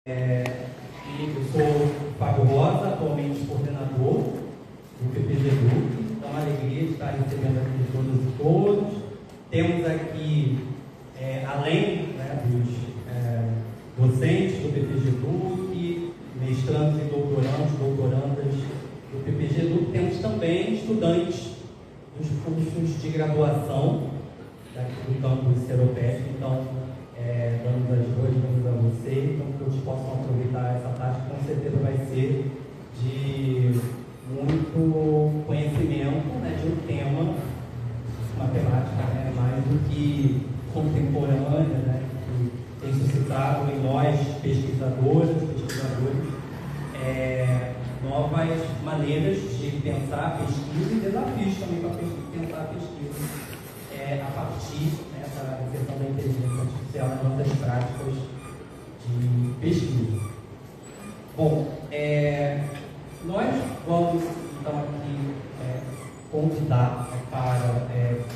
Eu sou Fábio Rosa, atualmente coordenador do PPG-DUC. É uma alegria estar recebendo aqui todos. Temos aqui, além dos docentes do PPG-DUC, mestrandos e doutorandas do PPG-DUC, temos também estudantes dos cursos de graduação daqui do campus Seropesc. Então, damos as boas-vindas a vocês, então que todos possam aproveitar essa tarde, que com certeza vai ser de muito conhecimento, de um tema, uma temática mais do que contemporânea, que tem suscitado em nós, pesquisadores, novas maneiras de pensar a pesquisa e desafios também para pensar a pesquisa a partir dessa inserção da inteligência artificial nas nossas práticas de pesquisa. Bom, nós vamos então aqui convidar para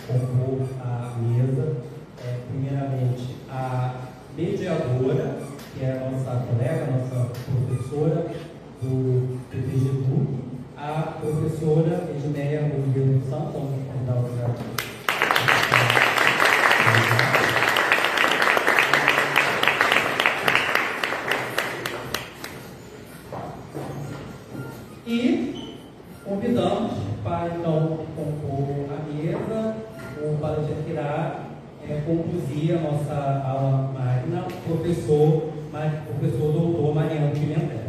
compor a mesa, primeiramente a mediadora, que é a nossa colega, a nossa professora do PPG-DUC, a professora Edmeia Oliveira dos Santos. Vamos convidar o e convidamos para então compor a mesa ou para que irá conduzir a nossa aula magna, o professor doutor Mariano Pimentel.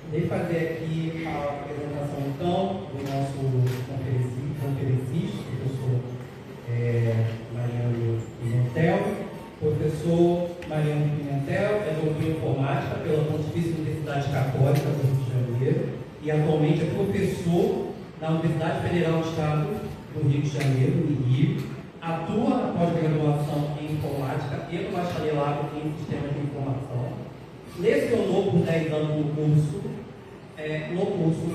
Vou fazer aqui a apresentação então do nosso conferencista, professor Mariano Pimentel. Professor Mariano Pimentel é doutor em informática pela Pontifícia Universidade Católica do Rio de Janeiro e atualmente é professor na Universidade Federal do Estado do Rio de Janeiro, no Rio. Atua na pós-graduação em informática e no bacharelado em sistemas de informação. Lecionou por 10 anos no curso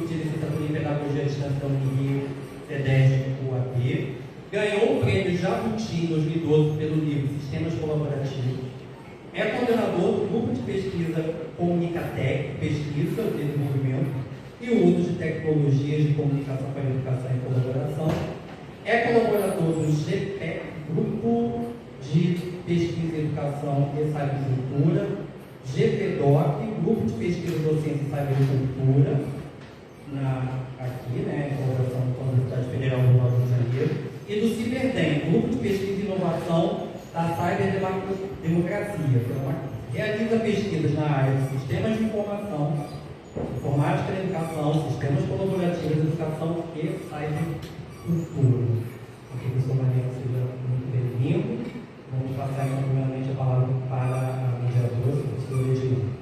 de licenciatura em Pedagogia à Distância da Unirio, CEDESC-UAB. Ganhou o prêmio Jabuti em 2012 pelo livro Sistemas Colaborativos. É coordenador do grupo de pesquisa Comunicatec, Pesquisa, Desenvolvimento e o uso de tecnologias de comunicação para educação e colaboração. É colaborador do GPEC, Grupo de Pesquisa, Educação e Cybercultura, GPDOC, Grupo de Pesquisa, Docência e Cybercultura, em colaboração com a Universidade Federal do Rio de Janeiro, e do CIBERDEM, Grupo de Pesquisa e Inovação da Cyberdemocracia. Realiza pesquisas na área de sistemas de informação, informática e educação, sistemas colaborativos de educação e cybercultura. O professor Mariano, seja muito bem-vindo. Vamos passar então, primeiramente, a palavra para a mediadora, a professora Edmeia.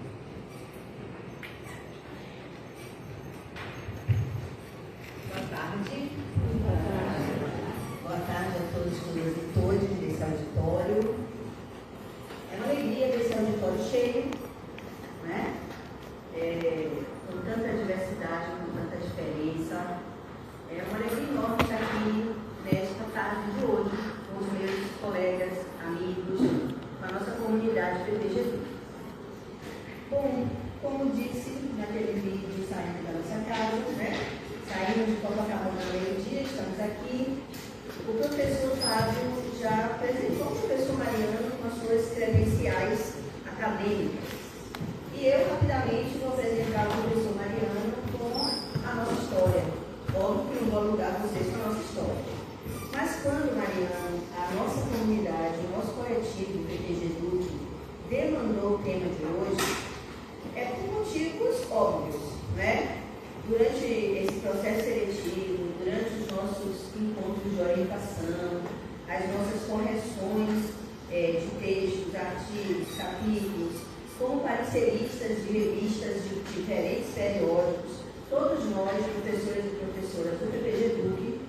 Boa tarde a todos os expositores desse auditório. É uma alegria ver esse auditório cheio, com tanta diversidade, com tanta diferença. É uma alegria enorme estar aqui nesta tarde de hoje com os meus colegas, amigos, com a nossa comunidade PPG-DUC. Bom, como disse naquele vídeo saindo da nossa casa, saímos de Copacabana ao meio-dia, estamos aqui. O professor Fábio já apresentou o professor Mariano com as suas credenciais acadêmicas. E eu, rapidamente, vou apresentar o professor Mariano com a nossa história. Óbvio que não vou alugar vocês com a nossa história. Mas quando, Mariano, a nossa comunidade, o nosso coletivo PPG-DUC demandou o tema de hoje, por motivos óbvios, Durante esse processo seletivo, durante os nossos encontros de orientação, as nossas correções de textos, artigos, capítulos, como pareceristas de revistas de diferentes periódicos, todos nós, professores e professoras do PPG-DUC,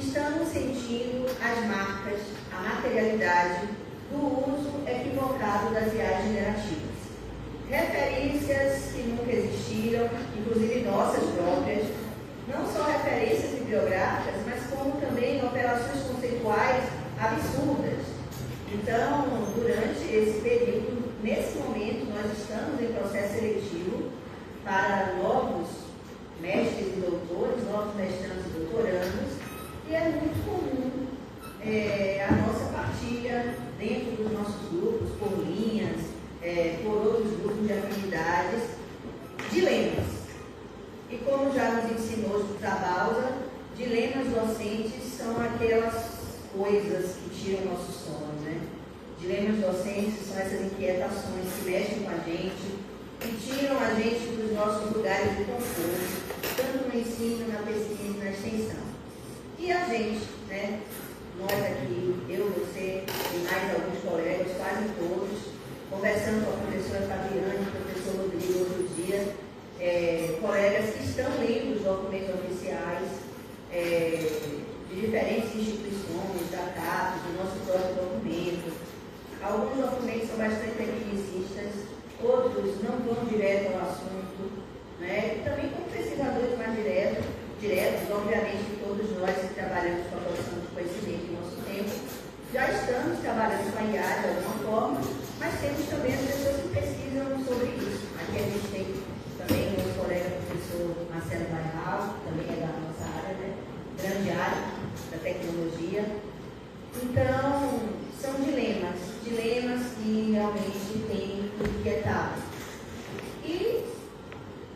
estamos sentindo as marcas, a materialidade do uso equivocado das IAs generativas. Referências que nunca existiram, tiram, inclusive nossas próprias, não só referências bibliográficas, mas como também operações conceituais absurdas. Então, durante esse período, nesse momento, nós estamos em processo seletivo para novos mestres e doutores, novos mestrandos e doutorandos, e é muito comum a nossa partilha dentro dos nossos grupos, por linhas, por outros grupos de afinidades, dilemas. E como já nos ensinou o Tabalza, dilemas docentes são aquelas coisas que tiram nosso sono, né? Dilemas docentes são essas inquietações que mexem com a gente, que tiram a gente dos nossos lugares de conforto, tanto no ensino, na pesquisa e na extensão. E a gente, né? Nós aqui, eu, você e mais alguns colegas, quase todos, conversando com a professora Fabiane, o professor Rodrigo outro dia, colegas que estão lendo os documentos oficiais de diferentes instituições, da CAPES, do nosso próprio documento. Alguns documentos são bastante tecnicistas, outros não vão direto ao assunto, né? E também como pesquisadores mais diretos, obviamente todos nós que trabalhamos com a produção de conhecimento em nosso tempo, já estamos trabalhando com a IA de alguma forma, mas temos também as pessoas que pesquisam sobre isso. Aqui a gente tem também o nosso colega professor Marcelo Bairral, que também é da nossa área, né? Grande área da tecnologia. Então, são dilemas que realmente têm inquietado. E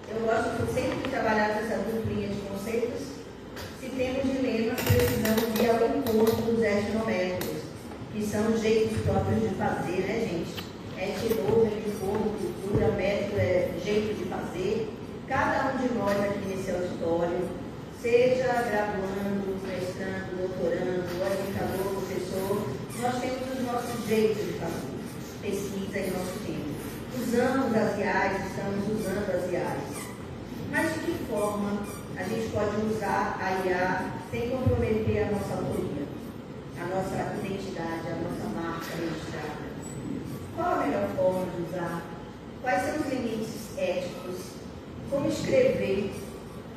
eu gosto sempre de trabalhar com essa duplinha de conceitos. Se temos dilemas, precisamos ir ao encontro dos etnométodos, que são os jeitos próprios de fazer, né, gente? Etno, uniforme, cultura, método é jeito de fazer. Cada um de nós aqui nesse auditório, seja graduando, mestrando, doutorando, orientador, professor, nós temos os nossos jeitos de fazer pesquisa em nosso tempo. Usamos as IAs, estamos usando as IAs. Mas de que forma a gente pode usar a IA sem comprometer a nossa autoria, a nossa identidade, a nossa marca registrada? Qual a melhor forma de usar? Quais são os limites éticos? Como escrever?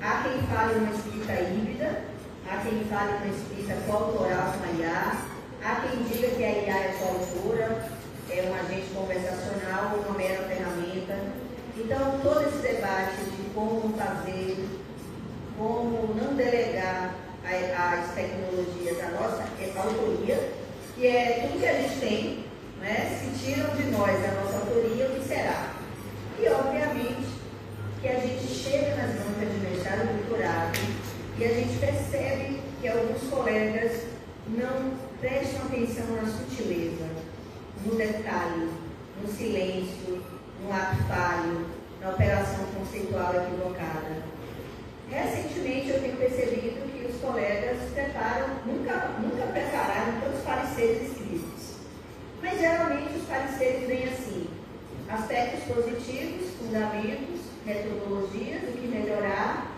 Há quem fale uma escrita híbrida, há quem fale uma escrita coautoral com a IA, há quem diga que a IA é coautora, é um agente conversacional ou uma mera ferramenta. Então, todo esse debate de como fazer, como não delegar as tecnologias à nossa autoria, que é tudo que a gente tem, né? Se tiram de nós a nossa autoria, o que será? E, obviamente, que a gente chega nas bancas de mestrado e doutorado e a gente percebe que alguns colegas não prestam atenção na sutileza, no detalhe, no silêncio, no ato falho, na operação conceitual equivocada. Recentemente eu tenho percebido que os colegas nunca prepararam tantos pareceres escritos. Mas geralmente os pareceres vêm assim: aspectos positivos, fundamentos, metodologias, o que melhorar,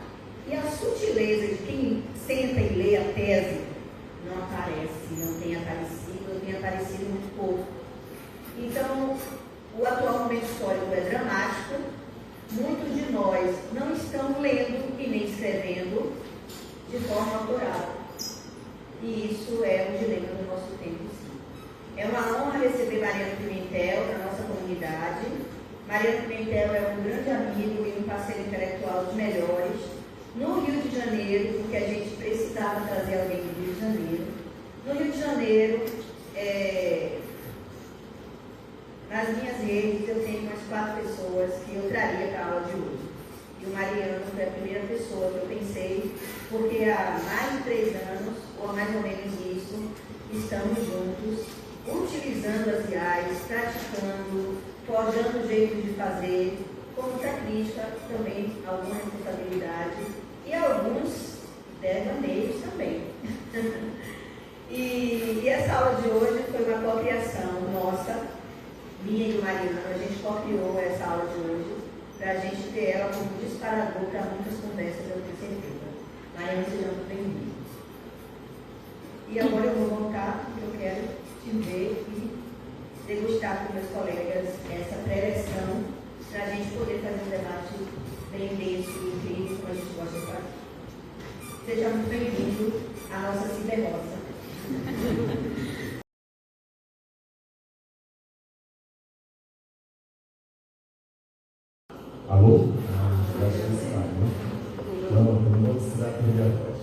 e a sutileza de quem senta e lê a tese não aparece, não tem aparecido, ou tem aparecido muito pouco. Então, o atual momento histórico é dramático. Muitos de nós não estão lendo e nem escrevendo de forma autoral. E isso é um dilema do nosso tempo, sim. É uma honra receber Mariana Pimentel na nossa comunidade. Mariana Pimentel é um grande amigo e um parceiro intelectual dos melhores no Rio de Janeiro, porque a gente precisava trazer alguém do Rio de Janeiro. No Rio de Janeiro, nas minhas redes, eu tenho umas 4 pessoas que eu traria para a aula de hoje. E o Mariano foi a primeira pessoa que eu pensei, porque há mais de 3 anos, ou mais ou menos isso, estamos juntos, utilizando as IAs, praticando, forjando jeitos de fazer, com muita crítica, também alguma responsabilidade, e alguns devaneios também. E essa aula de hoje foi uma cocriação nossa, minha e do Mariano. A gente cocriou essa aula de hoje para a gente ter ela como disparador para muitas conversas, eu tenho certeza. Mariano, seja muito bem-vindo. E agora eu vou voltar, porque eu quero te ver e degustar com meus colegas essa preleção para a gente poder fazer um debate bem desse jeito, como a gente gosta de fazer. Seja muito bem-vindo à nossa Ciberrosa. Alô? Não vou precisar perder a voz.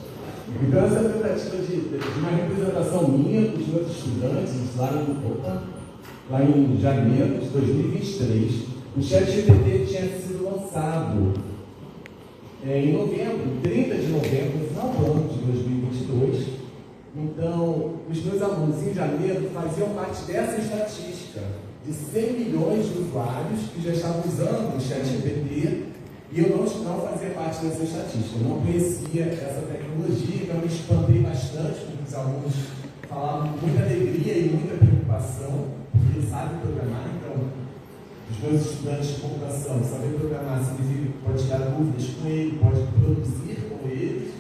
Então, essa tentativa de uma representação minha com os meus estudantes lá em janeiro de 2023, o ChatGPT tinha sido lançado em novembro, 30 de novembro, no final do ano de 2022. Então, os meus alunos em janeiro faziam parte dessa estatística de 100 milhões de usuários que já estavam usando o ChatGPT, e eu não fazia parte dessa estatística, eu não conhecia essa tecnologia, então eu me espantei bastante com os alunos falavam com muita alegria e muita preocupação, porque eles sabem programar. Então, os meus estudantes de computação, saber programar significa que pode tirar dúvidas com ele, pode produzir com eles,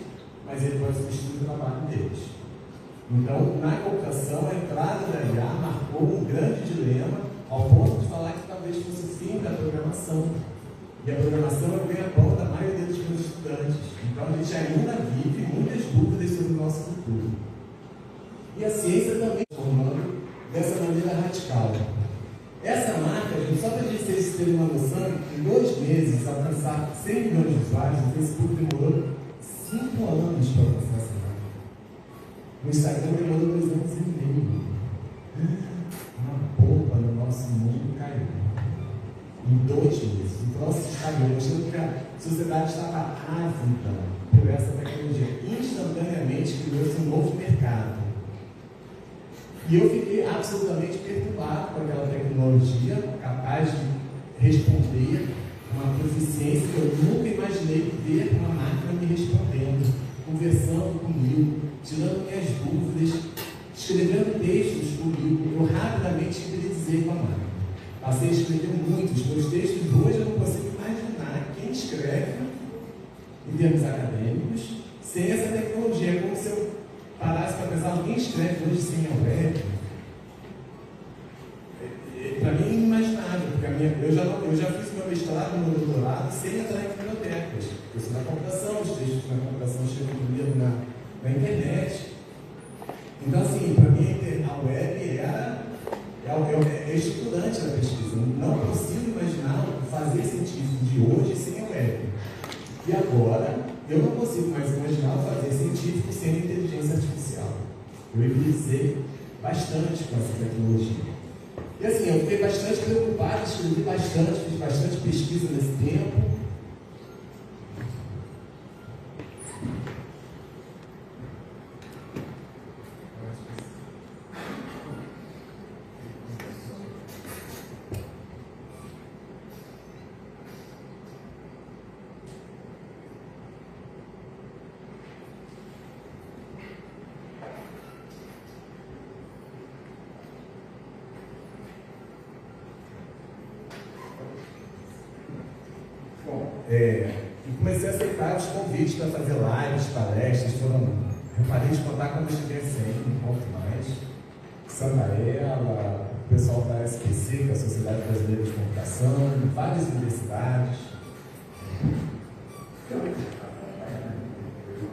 mas ele pode substituir o trabalho deles. Então, na computação, a entrada da IA marcou um grande dilema, ao ponto de falar que talvez fosse o fim da programação. E a programação é o ganha-pão da maioria dos meus estudantes. Então, a gente ainda vive muitas dúvidas sobre o nosso futuro. E a ciência também está formando dessa maneira radical. Essa marca, gente, só para vocês terem uma noção, em 2 meses, alcançar 100 milhões de usuários, o Facebook demorou 5 anos para alcançar essa marca. O Instagram demorou 2 anos e meio. Uma bomba no nosso mundo caiu. Em 2 meses. O nosso Instagram mostrando que a sociedade estava ávida por essa tecnologia. Instantaneamente criou-se um novo mercado. E eu fiquei absolutamente perturbado com aquela tecnologia, capaz de responder uma proficiência que eu nunca imaginei ver uma máquina me respondendo, conversando comigo, tirando minhas dúvidas, escrevendo textos comigo. Eu rapidamente hibridizei com a máquina. Passei a escrever muito. Os meus textos hoje eu não consigo imaginar quem escreve, em termos acadêmicos, sem essa tecnologia. É como se eu parasse para pensar, alguém escreve hoje sem a web. Para mim é inimaginável, porque eu já fiz meu mestrado e meu doutorado sem entrar em bibliotecas. Eu sou na computação, os textos na computação chegam primeiro na internet. Então, assim, para mim a web é estimulante na pesquisa. Não consigo imaginar o fazer científico de hoje sem a web. E agora, eu não consigo mais imaginar o fazer científico sem a inteligência artificial. Eu hibridizei bastante com essa tecnologia. E assim, eu fiquei bastante preocupado, escrevi bastante, fiz bastante pesquisa nesse tempo. E comecei a aceitar os convites para fazer lives, palestras. Reparei de contar quando eu cheguei a 100, um pouco mais. Santaella, o pessoal da SPC, que é a Sociedade Brasileira de Computação, várias universidades. Está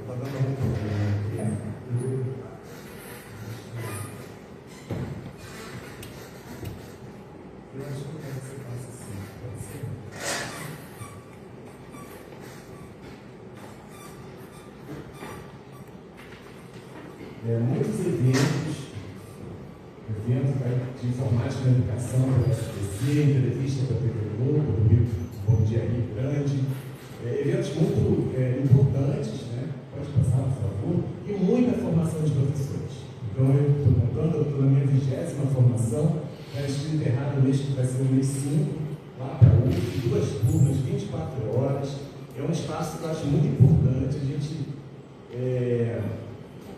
dando algum problema aqui. Eu acho que eu quero que você faça assim, pode ser? Muitos eventos de informática na educação, da SPC, entrevista para a TV Globo, do Rio, Bom Dia Rio Grande, eventos muito importantes, né? Pode passar, por favor, e muita formação de professores. Então, eu estou contando, eu estou na minha 20ª formação, escrito errado no mês que vai ser o mês 5, lá para hoje, 2 turmas, 24 horas. É um espaço que eu acho muito importante. A gente.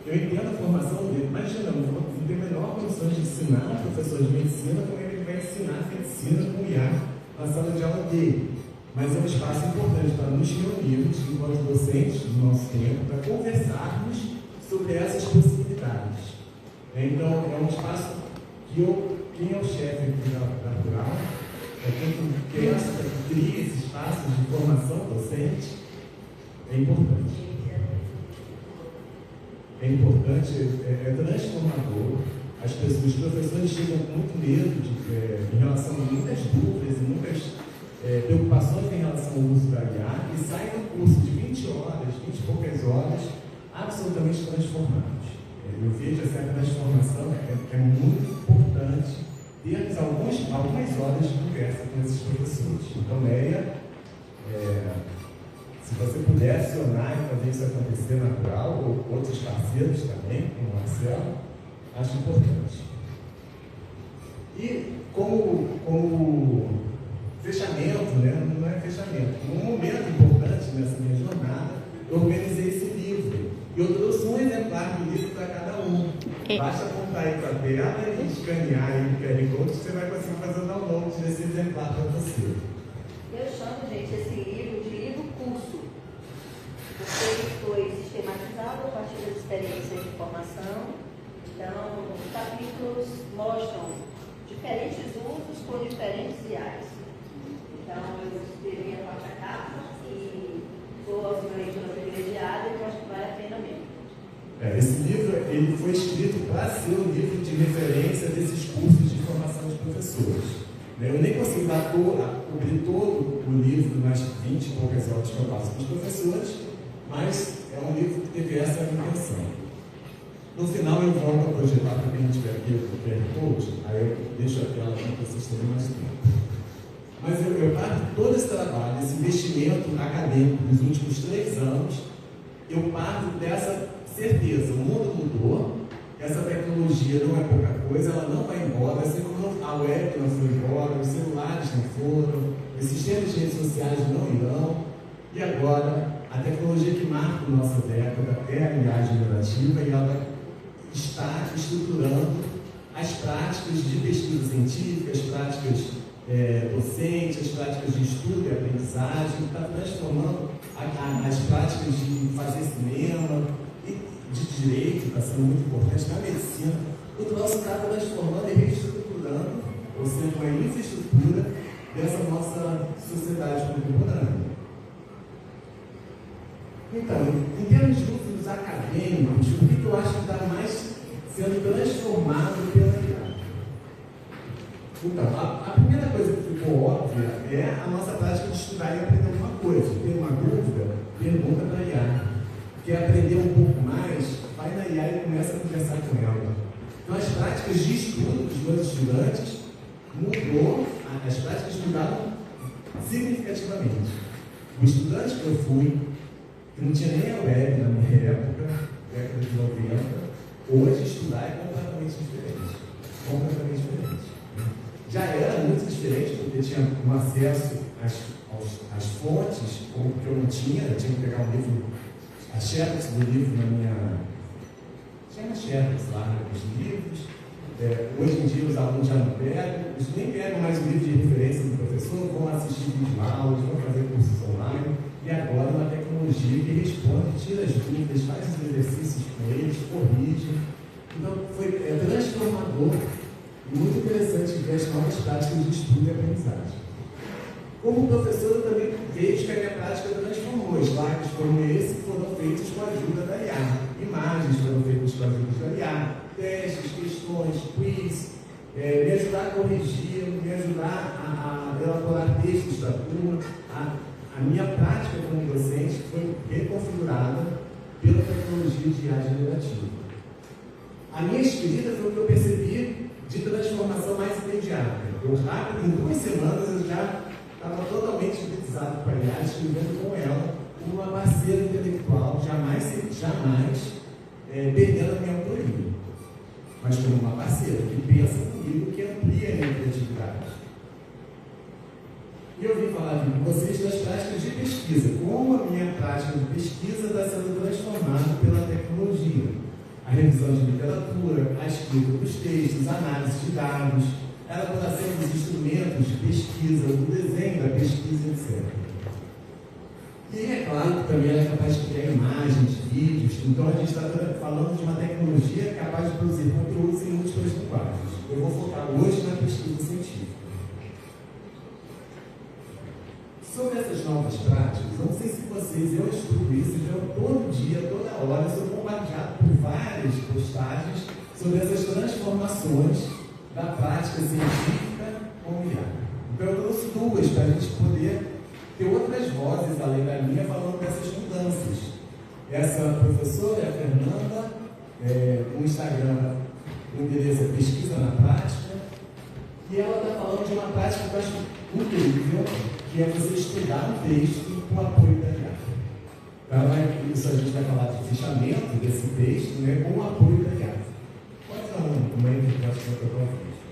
Eu entendo a formação dele. Imagina, não tenho a menor condição de ensinar um professor de medicina como ele vai ensinar medicina com o IA na sala de aula dele. Mas é um espaço importante para nos reunirmos, enquanto docentes do nosso tempo, para conversarmos sobre essas possibilidades. Então, é um espaço que quem é o chefe aqui da Plural, que cria esse espaço de formação docente, é importante. É importante, é transformador. Os professores chegam com muito medo em relação a muitas dúvidas e muitas preocupações em relação ao uso da IA e saem do curso de 20 horas, 20 e poucas horas, absolutamente transformados. Eu vejo essa transformação, é muito importante termos algumas horas de conversa com esses professores. Então, Leia, se você puder acionar e fazer isso acontecer natural, ou outros parceiros também, como o Marcelo, acho importante. E como fechamento, né? Não é fechamento, um momento importante nessa minha jornada, eu organizei esse livro. E eu trouxe um exemplar do livro para cada um. Basta apontar aí para a tela e escanear aí o QR Code, você vai conseguir fazer o download desse exemplar para você. Eu chamo, gente, esse livro de livro-curso, porque ele foi sistematizado a partir das experiências de formação. Então, os capítulos mostram diferentes usos por diferentes IAs. Então, eu escrevi a parte a capa e sou uma leitura privilegiada e acho que vale a pena mesmo. Esse livro ele foi escrito para ser um livro de referência desses cursos de formação de professores. Eu nem consigo cobrir todo o livro nas 20 e poucas horas que eu passo com os professores, mas é um livro que teve essa intenção. No final eu volto a projetar para quem tiver aqui o QR Code, aí eu deixo a tela para vocês terem mais tempo. Mas eu parto de todo esse trabalho, esse investimento acadêmico dos últimos 3 anos, eu parto dessa certeza, o mundo mudou, essa tecnologia não é pouca coisa, ela não vai embora, assim como a web não foi embora, os celulares não foram, os sistemas de redes sociais não irão, e agora a tecnologia que marca a nossa década é a IA generativa e ela está estruturando as práticas de pesquisa científica, as práticas docentes, as práticas de estudo e aprendizagem, está transformando as práticas de fazer cinema e de direito, está sendo muito importante, na medicina. O troço está transformando e reestruturando, ou seja, uma infraestrutura dessa nossa sociedade contemporânea. Então, em termos de usos acadêmicos, o que eu acho que está mais sendo transformado pela IA? Então, a primeira coisa que ficou óbvia é a nossa prática de estudar e aprender alguma coisa. Tem uma dúvida, pergunta para a IA. Quer aprender um pouco mais? Vai na IA e começa a conversar com ela. Então, as práticas de estudo dos meus estudantes mudou, as práticas mudaram significativamente. O estudante que eu fui, que não tinha nem a web na minha época, década de 90, hoje estudar é completamente diferente. Completamente diferente. Já era muito diferente, porque tinha um acesso às fontes, como que eu não tinha, eu tinha que pegar um livro, a xerox do livro na minha... Tinha uma xerox lá nos livros. Hoje em dia os alunos já não pegam, eles nem pegam mais o livro de referência do professor, vão assistir videoaulas, vão fazer cursos online, e agora uma tecnologia que responde, tira as dúvidas, faz os exercícios com eles, corrige. Então foi transformador. Muito interessante ver as novas práticas de estudo e aprendizagem. Como professor, eu também vejo que a minha prática transformou. Os slides foram esses que foram feitos com a ajuda da IA. Imagens foram feitas com a ajuda da IA. Testes, questões, quiz, me ajudar a corrigir, me ajudar a elaborar textos da turma. A minha prática como docente foi reconfigurada pela tecnologia de IA generativa. A minha escrita foi o que eu percebi de transformação mais imediata. Eu rápido, em 2 semanas, eu já estava totalmente utilizado com a IA, escrevendo com ela como uma parceira intelectual, jamais perdendo a minha autoria, mas como uma parceira que pensa comigo, que amplia a minha criatividade. E eu vim falar aqui com vocês das práticas de pesquisa, como a minha prática de pesquisa está sendo transformada pela tecnologia. A revisão de literatura, a escrita dos textos, a análise de dados, a elaboração dos instrumentos de pesquisa, o desenho da pesquisa, etc. E é claro que também ela é capaz de criar imagens, vídeos, então a gente está falando de uma tecnologia capaz de produzir conteúdos em múltiplas linguagens. Eu vou focar hoje na pesquisa científica. novas práticas, não sei se vocês, eu estudo isso, eu todo dia, toda hora, sou bombardeado por várias postagens sobre essas transformações da prática científica com o IA. Então eu trouxe duas para a gente poder ter outras vozes além da minha falando dessas mudanças. Essa professora, a Fernanda, no Instagram, o endereço é Pesquisa na Prática, e ela está falando de uma prática que eu acho incrível, que é você estudar um texto com apoio da IA. Isso a gente vai falar de fichamento desse texto, né, com o apoio da IA. Pode dar uma indicação para o texto.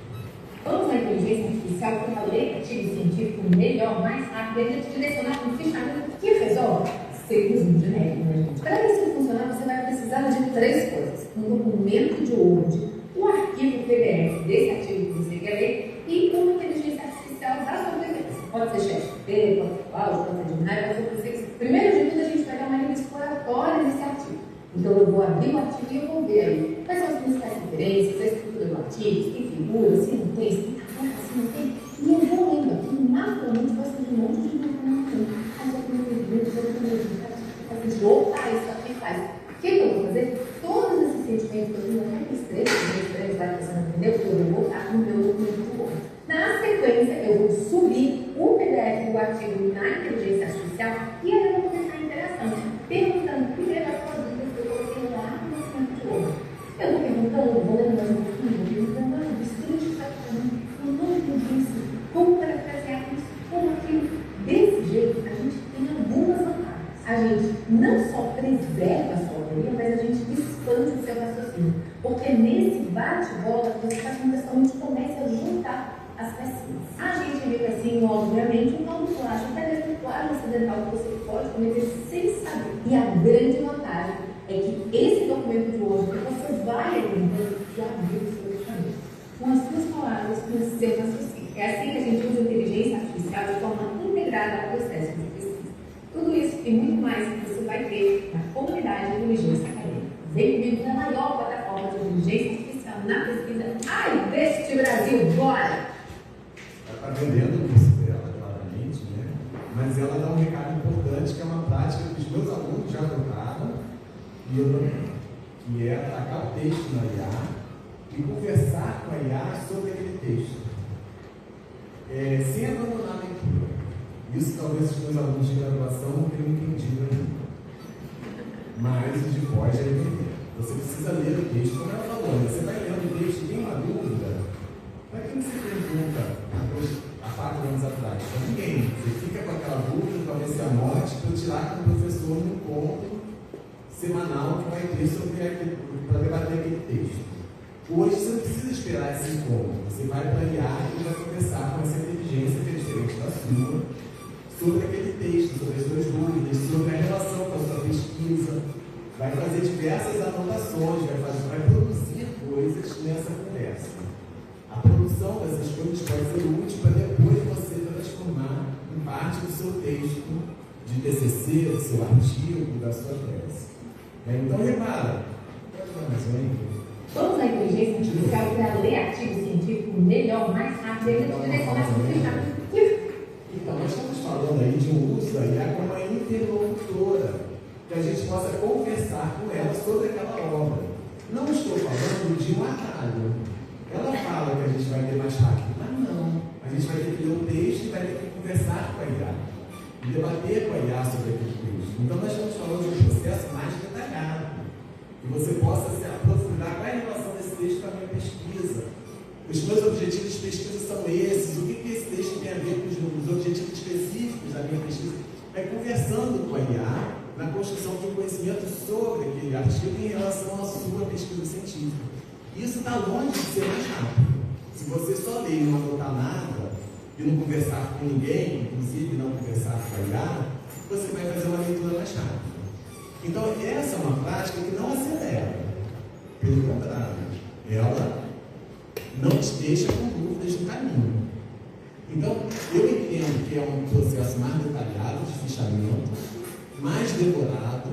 Vamos à inteligência artificial para ler artigo científico melhor, mais rápido, e a gente direcionar para um fichamento que resolve segundo genérico, né, gente? Para isso funcionar, você vai precisar de três coisas: um documento de Word, um arquivo PDF desse artigo que você quer ler e uma inteligência artificial da sua preferência. Pode ser ChatGPT, pode ser Cloud, pode ser Gemini, pode ser o que você quiser. Primeiro de tudo, a gente vai dar uma linha exploratória nesse artigo. Então, eu vou abrir o artigo e eu vou ver aí quais são as principais referências, a estrutura do artigo, se tem figura, se não tem, se tem tabela, se não tem. E eu vou lendo aqui, naturalmente vai surgir um monte de informação. Aí já tem perguntas, já tem perguntas, opa, isso aqui faz. O que eu vou fazer? Todos esses sentimentos que eu tenho até nos três, vai pensando, entendeu? Eu vou botar no meu documento de Word. Na sequência, eu vou subir o PDF do artigo na inteligência artificial e aí eu vou começar a interação, perguntando primeiro as suas dúvidas que eu coloquei lá no documento de Word. Eu vou perguntando, vou lendo mais um pouquinho, vou perguntando, isso tudo que está falando, o nome disso, como parafrasear isso, como aquilo. Desse jeito, a gente tem algumas vantagens. A gente não só preserva a sua autoria, mas a gente expande o seu raciocínio. Porque nesse bate-bola, você faz com que a gente comece a juntar as pecinhas. A gente vê assim, obviamente, um nome plástico, até mesmo claro acidental que você pode cometer sem saber. E a grande vantagem é que esse documento de hoje, você vai aprendendo já abrir o seu documento. Com as suas palavras, com o seu raciocínio. É assim que a gente usa a inteligência artificial de forma integrada ao processo de pesquisa. Tudo isso e muito mais que você vai ter na comunidade de inteligência acadêmica. Vem comigo na maior plataforma de inteligência artificial na pesquisa deste Brasil. Bora! Ela está vendendo o curso dela, claramente, né? Mas ela dá um recado importante, que é uma prática que os meus alunos já adotaram e eu também, que é atacar o texto na IA e conversar com a IA sobre aquele texto. Sem abandonar a leitura. Isso talvez os meus alunos de graduação não tenham entendido ainda. Mas os de pós já entenderam. Você precisa ler o texto, como ela falou, você vai lendo o texto e tem uma dúvida. Para quem você pergunta há 4 anos atrás? Para ninguém. Você fica com aquela dúvida, talvez se anote, para tirar com o professor no encontro semanal que vai ter para debater aquele texto. Hoje você não precisa esperar esse encontro. Você vai para a IA e vai conversar com essa inteligência que é diferente da sua, sobre aquele texto, sobre as suas dúvidas, sobre a relação com a sua pesquisa. Vai fazer diversas anotações, vai produzir coisas nessa conversa. A produção dessas coisas pode ser útil para depois você transformar em parte do seu texto de TCC, do seu artigo, da sua tese. Então, repara. Pode dar mais um aí? Vamos à inteligência artificial para ler artigo científico melhor, mais rápido, e a gente direcionar para o fechamento. Então, nós estamos falando aí de um uso da IA como uma interlocutora, que a gente possa conversar com ela sobre aquela obra. Não estou falando de um atalho. Ela fala que a gente vai ter mais rápido, mas não. A gente vai ter que ler o texto e vai ter que conversar com a IA. E debater com a IA sobre aquele texto. Então, nós estamos falando de um processo mais detalhado. Que você possa se aprofundar qual é a relação desse texto com a minha pesquisa. Os meus objetivos de pesquisa são esses. O que esse texto tem a ver com os objetivos específicos da minha pesquisa? É conversando com a IA na construção de um conhecimento sobre aquele artigo em relação à sua pesquisa científica. Isso está longe de ser mais rápido. Se você só ler e não anotar nada, e não conversar com ninguém, inclusive não conversar com a IA, você vai fazer uma leitura mais rápida. Então, essa é uma prática que não acelera. Pelo contrário, ela não te deixa com dúvidas no caminho. Então, eu entendo que é um processo mais detalhado de fichamento, mais demorado,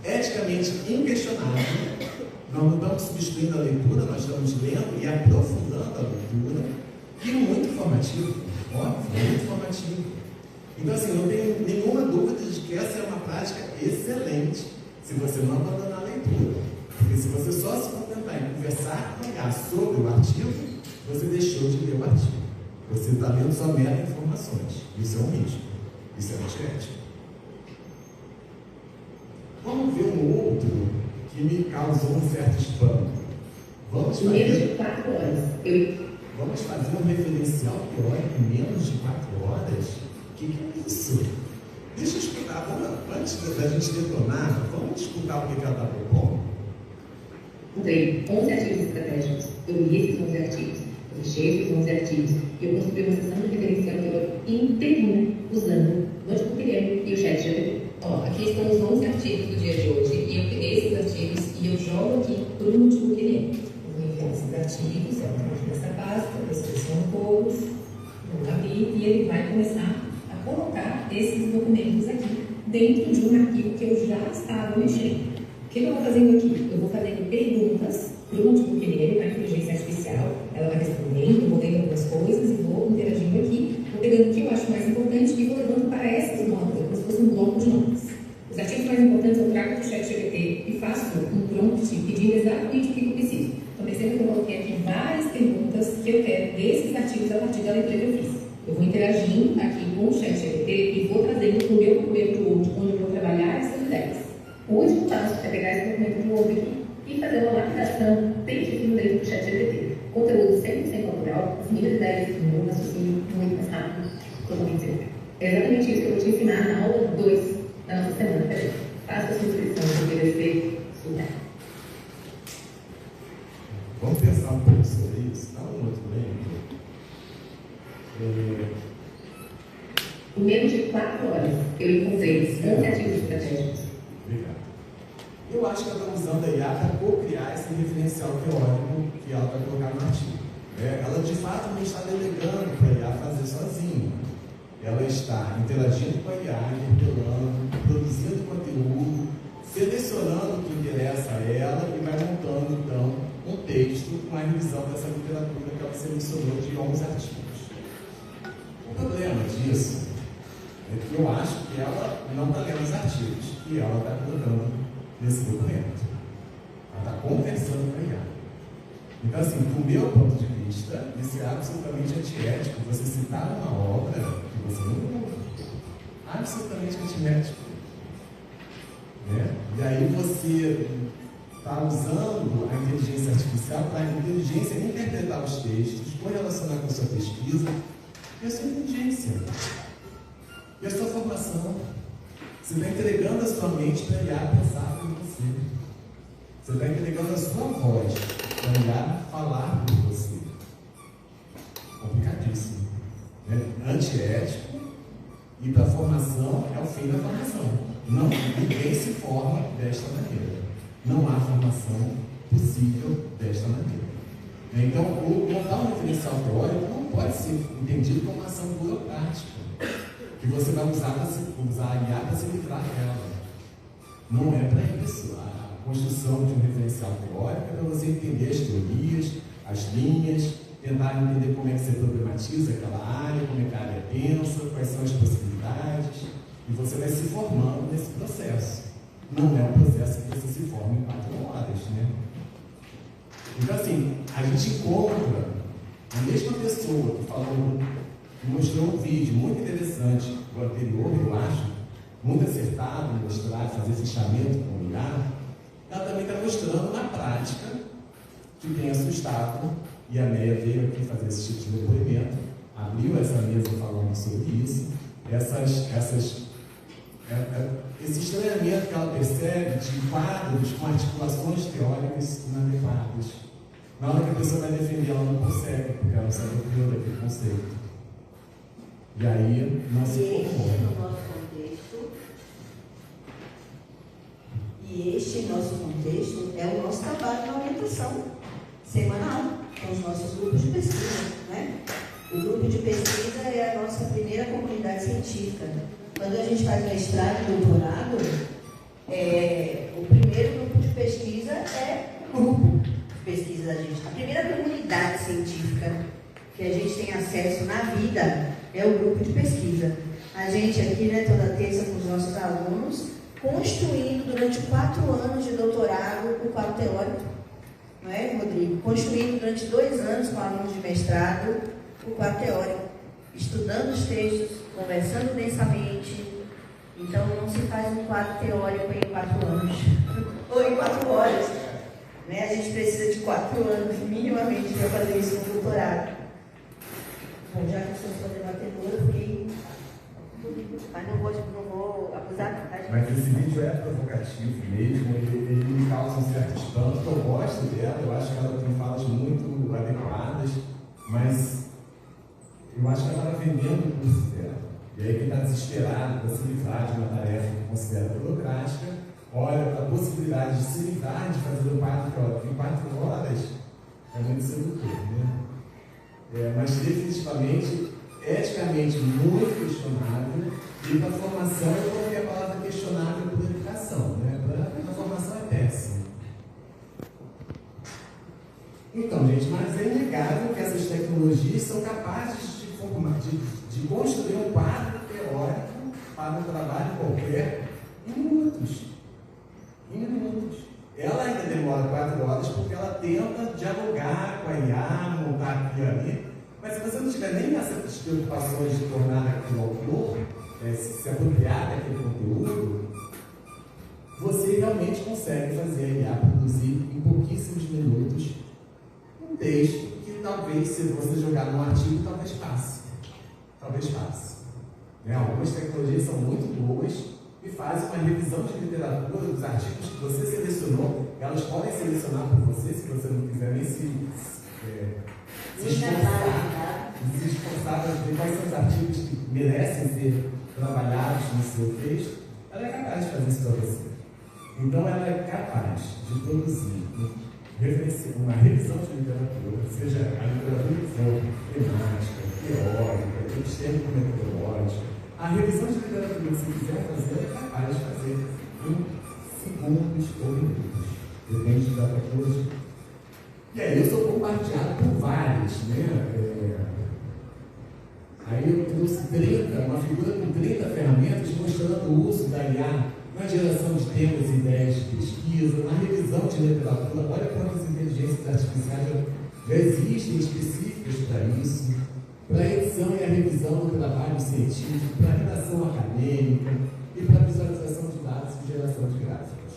eticamente inquestionável. Nós não estamos substituindo a leitura, nós estamos lendo e aprofundando a leitura, e muito informativo, óbvio, muito informativo. Então, assim, eu não tenho nenhuma dúvida de que essa é uma prática excelente se você não abandonar a leitura. Porque se você só se contentar em conversar com IA sobre o artigo, você deixou de ler o artigo. Você está lendo só mera informações. Isso é um risco. Isso é antiético. Vamos ver um outro que me causou um certo espanto. Vamos fazer... Menos de 4 horas. Vamos fazer um referencial teórico em menos de 4 horas? O que é isso? Deixa eu escutar, antes da gente detonar, vamos escutar o que ela está propondo? Encontrei 11 artigos estratégicos. Eu li esses 11 artigos. Eu fechei esses 11 artigos. E eu construí uma sessão de referencial teórico inteirinha usando o Notebook LM e o ChatGPT. Ó, aqui estão os 11 artigos do dia de hoje. E eu peguei esses artigos e eu jogo aqui para o Notebook LM. Eu vou enviar esses artigos, eu vou aqui nessa pasta, eu seleciono todos, vou abrir e ele vai começar a colocar esses documentos aqui dentro de um arquivo que eu já estava mexendo. O que eu vou fazendo aqui? Eu vou fazendo perguntas para o Notebook LM, para a inteligência artificial. Ela vai respondendo, eu vou vendo algumas coisas e vou interagindo aqui, vou pegando o que eu acho mais importante e vou levando para essas notas, como se fosse um bloco de notas. Os artigos mais importantes eu trago do ChatGPT e faço um prompt pedindo exatamente o que eu preciso. Então, perceba que eu coloquei aqui várias perguntas que eu quero desses artigos a partir da leitura que eu fiz. Eu vou interagindo aqui com o ChatGPT e vou trazendo para o meu documento de Word, onde eu vou trabalhar essas ideias. O último passo é pegar esse documento de Word aqui e fazer uma lapidação bem difícil dentro do ChatGPT. Conteúdo 100% natural, as minhas ideias, um raciocínio muito mais rápido, totalmente certo. É exatamente isso que eu vou te ensinar na aula 2 da nossa semana. Peraí, faça a sua inscrição para oferecer estudar. Vamos pensar um pouco sobre isso. Dá um outro lembro. Em menos de 4 horas, eu encontrei 11 artigos estratégicos. Obrigado. Eu acho que ela está usando a IA para co-criar esse referencial teórico que ela vai colocar no artigo. Ela, de fato, não está delegando para a IA fazer sozinha. Ela está interagindo com a IA, interpelando, produzindo conteúdo, selecionando o que interessa a ela e vai montando, então, um texto com a revisão dessa literatura que ela selecionou de 11 artigos. O problema disso é que eu acho que ela não está lendo os artigos que ela está colocando nesse documento. Ela está conversando com a IA. Então, assim, do meu ponto de vista, isso é absolutamente antiético. Você citar uma obra que você não leu. Absolutamente antiético. E aí você está usando a inteligência artificial para a inteligência interpretar os textos, correlacionar com a sua pesquisa e a sua inteligência. E a sua formação. Você está entregando a sua mente para a IA pensar por você. Você está entregando a sua voz para a IA falar por você. Complicadíssimo. Antiético. E para a formação é o fim da formação. Ninguém se forma desta maneira. Não há formação possível desta maneira. Então, montar um referencial teórico não pode ser entendido como uma ação burocrática, que você vai usar a IA para se livrar dela. Não é para isso. A construção de um referencial teórico é para você entender as teorias, as linhas, tentar entender como é que você problematiza aquela área, como é que a área pensa, quais são as possibilidades, e você vai se formando nesse processo. Não é um processo que você se forma em 4 horas, né? Então, assim, a gente encontra a mesma pessoa que falou, que mostrou um vídeo muito interessante, o anterior, eu acho, muito acertado, mostrar, fazer fichamento com o IA, ela também está mostrando na prática que tem assustado, e a Meia veio aqui fazer esse tipo de depoimento, abriu essa mesa falando sobre isso, esse estranhamento que ela percebe de quadros com articulações teóricas inadequadas. Na hora que a pessoa vai defender, ela não consegue, porque ela não sabe o que daquele conceito. E aí, não se formou. E este nosso contexto é o nosso trabalho de orientação semanal, com os nossos grupos de pesquisa, né? O grupo de pesquisa é a nossa primeira comunidade científica. Quando a gente faz mestrado e doutorado, o primeiro grupo de pesquisa é o grupo de pesquisa da gente. A primeira comunidade científica que a gente tem acesso na vida é o grupo de pesquisa. a gente aqui, né, toda terça com os nossos alunos, construindo durante 4 anos de doutorado o quadro teórico, não é, Rodrigo? Construindo durante 2 anos com alunos de mestrado o quadro teórico, estudando os textos, conversando densamente. Então, não se faz um quadro teórico em 4 anos, ou em 4 horas. Né? A gente precisa de 4 anos, minimamente, para fazer isso no doutorado. Bom, já que eu sou debatedora, eu fiquei... Mas não vou abusar, tá? Mas esse vídeo é provocativo mesmo, ele me causa um certo espanto. Eu gosto dela, eu acho que ela tem falas muito adequadas, mas eu acho que ela estava vendendo o curso dela. E aí quem está desesperado para se livrar de uma tarefa que considera burocrática, olha, a possibilidade de se livrar de fazer um quadro teórico em 4 horas é muito sedutor, né? Mas definitivamente, eticamente muito questionável, e para a formação eu coloquei a palavra questionável por educação, né? Para a formação é péssimo. Então, gente, mas é inegável que essas tecnologias são capazes de construir um quadro teórico para um trabalho qualquer em minutos. Em minutos. Ela ainda demora 4 horas porque ela tenta dialogar com a IA, montar aqui e ali. Mas se você não tiver nem essas preocupações de tornar aquilo autor, se apropriar daquele conteúdo, você realmente consegue fazer a IA produzir em pouquíssimos minutos um texto que talvez, se você jogar num artigo, talvez passe. Talvez passe. Né? Algumas tecnologias são muito boas e fazem uma revisão de literatura dos artigos que você selecionou. Elas podem selecionar por você, se você não quiser nem se esforçar para ver quais são os artigos que merecem ser trabalhados no seu texto. Ela é capaz de fazer isso para você. Então, ela é capaz de produzir uma revisão de literatura, seja a literatura que for temática, teórica, epistêmico-metodológica. A revisão de literatura que você quiser fazer, é capaz de fazer em segundos ou minutos. Depende da tecnologia. E aí eu sou bombardeado por vários, né? Aí eu trouxe uma figura com 30 ferramentas mostrando o uso da IA na geração de temas e ideias de pesquisa, na revisão de literatura. Olha quantas inteligências artificiais já existem específicas para isso, para a edição e a revisão do trabalho científico, para a redação acadêmica e para a visualização de dados e geração de gráficos.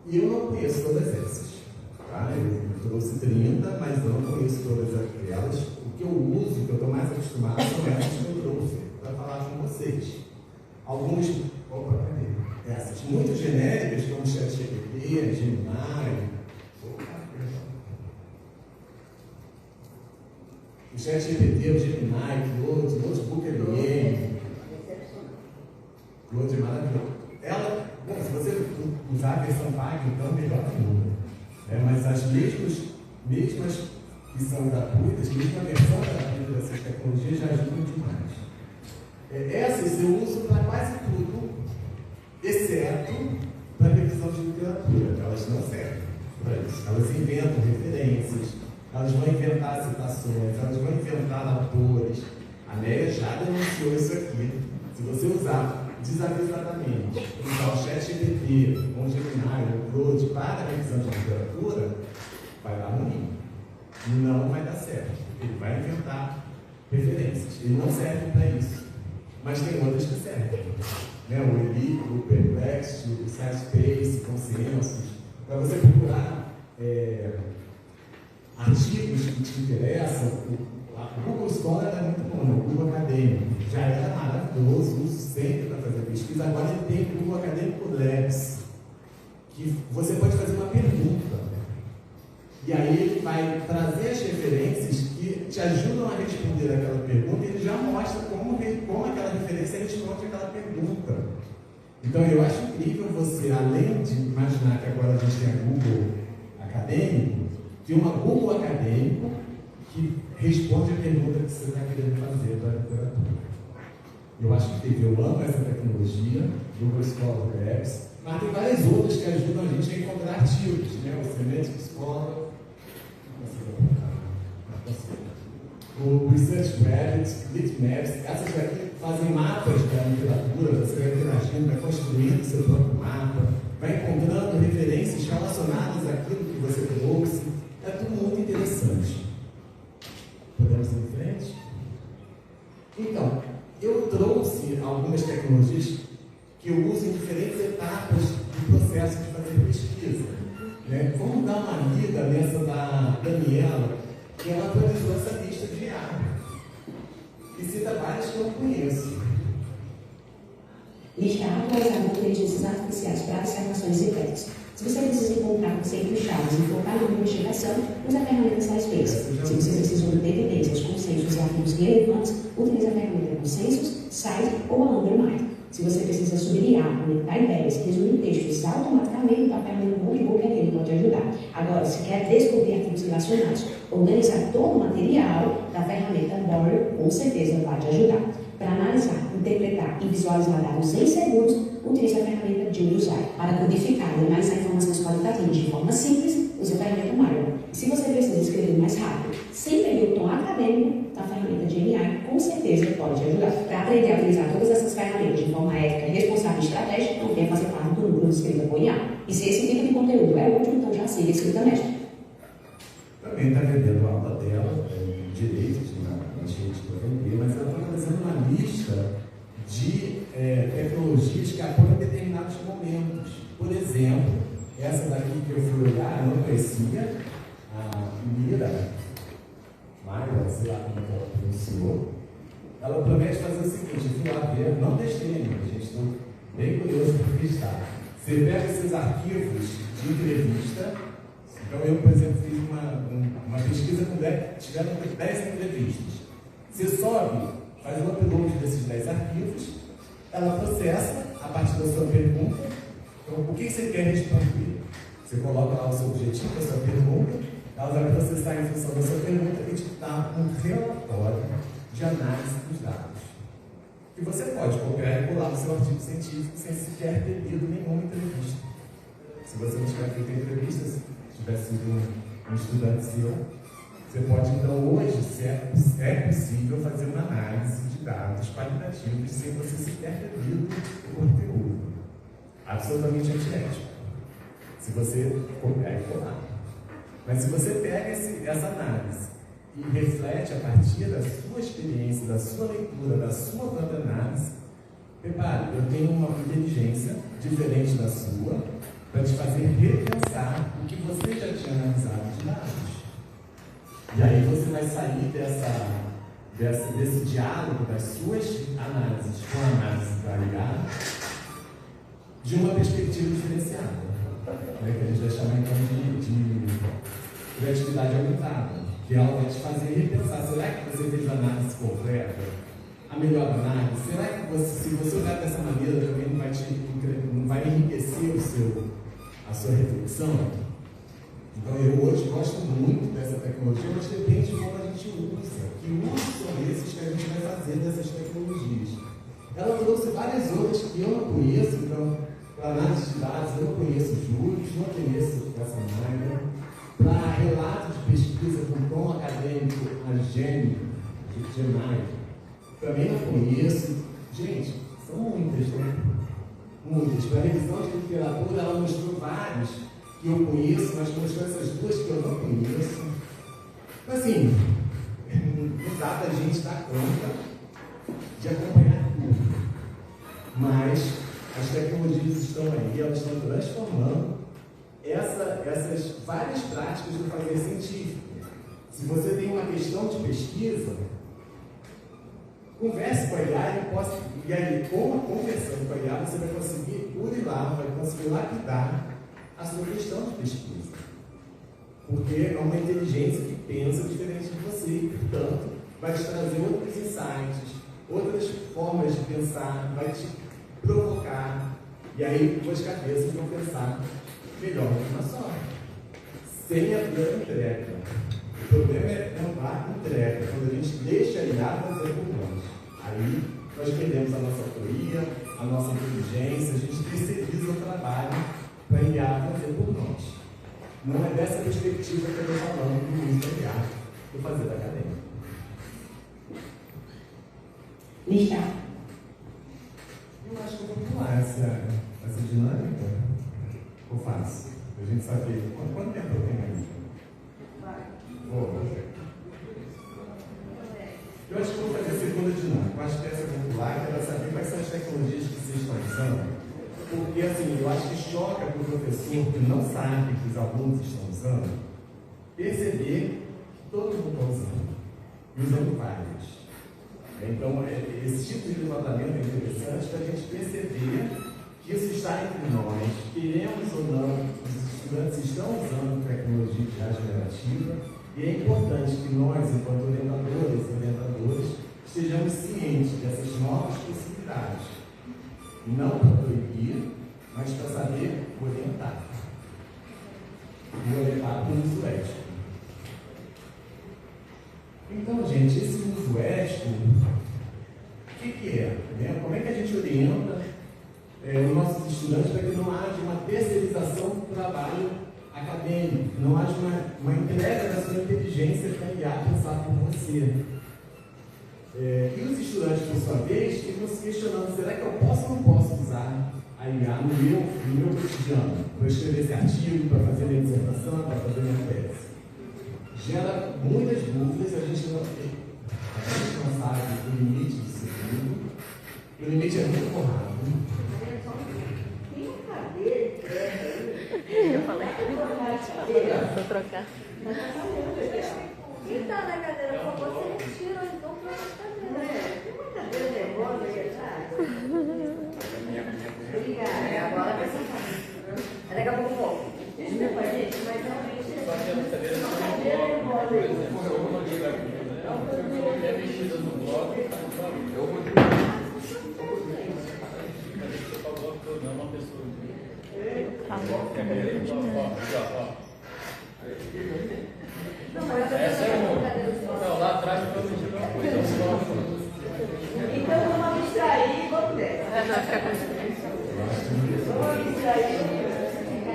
E eu não conheço todas essas. Tá? Eu trouxe 30, mas eu não conheço todas aquelas. O que eu uso, o que eu estou mais acostumado, são essas que eu trouxe para falar com vocês. Algumas, essas muito genéricas, como o ChatGPT, Gemini, o ChatGPT, o Gemini, Claude, Notebook LM. Claude é maravilhoso. Ela, bom, se você usar a versão paga, então melhor ainda. Mas as mesmas que são gratuitas, mesmo a versão gratuita dessas tecnologias já ajudam demais. Essas eu uso para quase tudo, exceto para a revisão de literatura. Elas não servem para isso. Elas inventam referências, elas vão inventar citações, elas vão inventar autores. A Néia já denunciou isso aqui. Se você usar desavisadamente, usar o ChatGPT, o Gemini, o Claude para a revisão de literatura, vai dar ruim. Não vai dar certo. Ele vai inventar referências. Ele não serve para isso. Mas tem outras que servem. O Elite, o Perplexity, o SciSpace, Consensus. Para você procurar artigos que te interessam, o Google Scholar é muito bom, o Google Acadêmico. Já era maravilhoso, uso sempre para fazer pesquisa. Agora ele tem o Google Acadêmico Labs, que você pode fazer uma pergunta. E aí ele vai trazer as referências que te ajudam a responder aquela pergunta e ele já mostra como aquela referência responde aquela pergunta. Então eu acho incrível você, além de imaginar que agora a gente tem a Google Acadêmico, tem uma Google Acadêmico que responde a pergunta que você está querendo fazer para a literatura. Eu acho que eu amo essa tecnologia, Google Scholar Labs, mas tem várias outras que ajudam a gente a encontrar artigos, o Semantic Scholar, o o Research Rabbit, Bitmaps, essas daqui fazem mapas da literatura, você vai interagindo, vai construindo seu próprio mapa, vai encontrando referências relacionadas àquilo que você trouxe. É tudo muito interessante. Podemos ir em frente? Então, eu trouxe algumas tecnologias que eu uso em diferentes etapas do processo de fazer pesquisa. Né? Vamos dar uma lida nessa da Daniela, que ela atualizou essa lista de IA. E cita várias que eu não conheço. Lista atualizada de inteligências artificiais para observações e testes. Se você precisa encontrar conceitos-chave e focar na investigação, use a ferramenta SciSpace. Se você precisa obter tendências, consensos e arquivos relevantes, utilize a ferramenta Consensus, Site ou a Undermine. Se você precisa subir IA, conectar ideias, resumir textos automaticamente, a ferramenta Notebook aqui pode ajudar. Agora, se quer descobrir artigos relacionados, organizar todo o material da ferramenta Borrow, com certeza vai te ajudar. Para analisar, interpretar e visualizar dados em segundos, utilize a ferramenta GeoUSI. Para codificar e analisar informações qualitativas de forma simples, use a ferramenta Marvel. E se você precisa escrever mais rápido, sem perder o tom acadêmico, a ferramenta GenAI com certeza pode te ajudar. Para aprender a utilizar todas essas ferramentas de forma ética, responsável e estratégica, não venha fazer parte do núcleo de escrita com IA. E se esse tipo de conteúdo é útil, então já siga a Escrita Mestre. Também está vendendo a aula dela, direitos na gente para vender, mas ela está fazendo uma lista de tecnologias que apoiam determinados momentos. Por exemplo, essa daqui que eu fui olhar, eu não conhecia, a Mira, Maia, sei lá como ela pronunciou. Ela promete fazer o seguinte: eu fui lá ver, não testei ainda, gente, estou bem curioso para testar. Você pega esses arquivos de entrevista. Então, eu, por exemplo, fiz uma pesquisa com 10 entrevistas. Você sobe, faz um upload desses 10 arquivos, ela processa a partir da sua pergunta. Então, o que você quer responder? Você coloca lá o seu objetivo, a sua pergunta, ela vai processar em função da sua pergunta e te dar um relatório de análise dos dados. Que você pode copiar e colar no seu artigo científico sem sequer ter lido nenhuma entrevista. Se você não tiver feito entrevista, se tiver sido um estudante seu, você pode, então, hoje, se é possível, fazer uma análise de dados qualitativos sem você sequer ter lido o conteúdo. Absolutamente antiético. Se você copiar e colar. Mas se você pega essa análise e reflete a partir da sua experiência, da sua leitura, da sua própria análise, repare, eu tenho uma inteligência diferente da sua para te fazer repensar o que você já tinha analisado de dados. E aí você vai sair desse diálogo das suas análises com a análise da IA de uma perspectiva diferenciada, que a gente vai chamar então de criatividade aumentada, que ela vai te fazer repensar: será que você fez a análise completa? A melhor análise? Será que se você olhar dessa maneira também não vai enriquecer a sua reflexão? Então eu hoje gosto muito dessa tecnologia, mas depende de como a gente usa. Que usos são esses que a gente vai fazer dessas tecnologias? Ela trouxe várias outras que eu não conheço, então, para análise de dados, eu não conheço juros, não conheço essa máquina. Para relatos de pesquisa com tom acadêmico, a Gemini, também não conheço. Gente, são muitas, né? Muitas. Para a revisão de literatura, ela mostrou vários que eu conheço, mas mostrou essas duas que eu não conheço. Então, assim, não dá para a gente dar conta de acompanhar tudo. Mas as tecnologias estão aí, elas estão transformando essas várias práticas do fazer científico. Se você tem uma questão de pesquisa, converse com a IA e aí, conversando com a IA, você vai conseguir burilar, vai conseguir lapidar a sua questão de pesquisa. Porque é uma inteligência que pensa diferente de você e, portanto, vai te trazer outros insights, outras formas de pensar, vai te provocar, e aí duas cabeças vão pensar melhor que uma só. Sem a entrega. O problema é não dar entrega, quando a gente deixa a IA fazer por nós. Aí nós perdemos a nossa autoria, a nossa inteligência, a gente terceiriza o trabalho para a IA fazer por nós. Não é dessa perspectiva que eu estou falando do uso da IA, do fazer da academia. listar. Eu acho que eu vou pular essa dinâmica. Ou faço? Pra gente saber quanto tempo eu tenho aí. Vou. Eu acho que eu vou fazer a segunda dinâmica. Eu acho que essa eu vou pular, eu quero saber quais são as tecnologias que vocês estão usando. Porque, assim, eu acho que choca para o professor que não sabe que os alunos estão usando, perceber que todo mundo está usando. E usando vários. Então, esse tipo de levantamento é interessante para a gente perceber que isso está entre nós, queremos ou não, os estudantes estão usando tecnologia de IA generativa, e é importante que nós, enquanto orientadores e orientadores, estejamos cientes dessas novas possibilidades. Não para proibir, mas para saber orientar. E orientar para o uso ético. Então, gente, esse uso ético, o que é? Como é que a gente orienta os nossos estudantes para que não haja uma terceirização do trabalho acadêmico, não haja uma entrega da sua inteligência para a IA pensar por você? E os estudantes, por sua vez, ficam se questionando: será que eu posso ou não posso usar a IA no meu cotidiano? Para escrever esse artigo, para fazer minha dissertação, para fazer minha tese? Gera muitas dúvidas, a gente não sabe o limite disso tudo. O limite é muito borrado. Eu falei que vou trocar. Então, na cadeira, por favor, você retira então para a cadeira. Tem uma cadeira nervosa aí atrás. Obrigada. Agora vai sentar. Daqui a pouco volta. Desculpa, gente, mas realmente é uma cadeira nervosa aí. É mexida no bloco, eu vou não, uma pessoa. Não, mas essa é uma. Não, lá atrás eu vou medir uma coisa. Então vamos abstrair e vamos dessa. Vamos abstrair.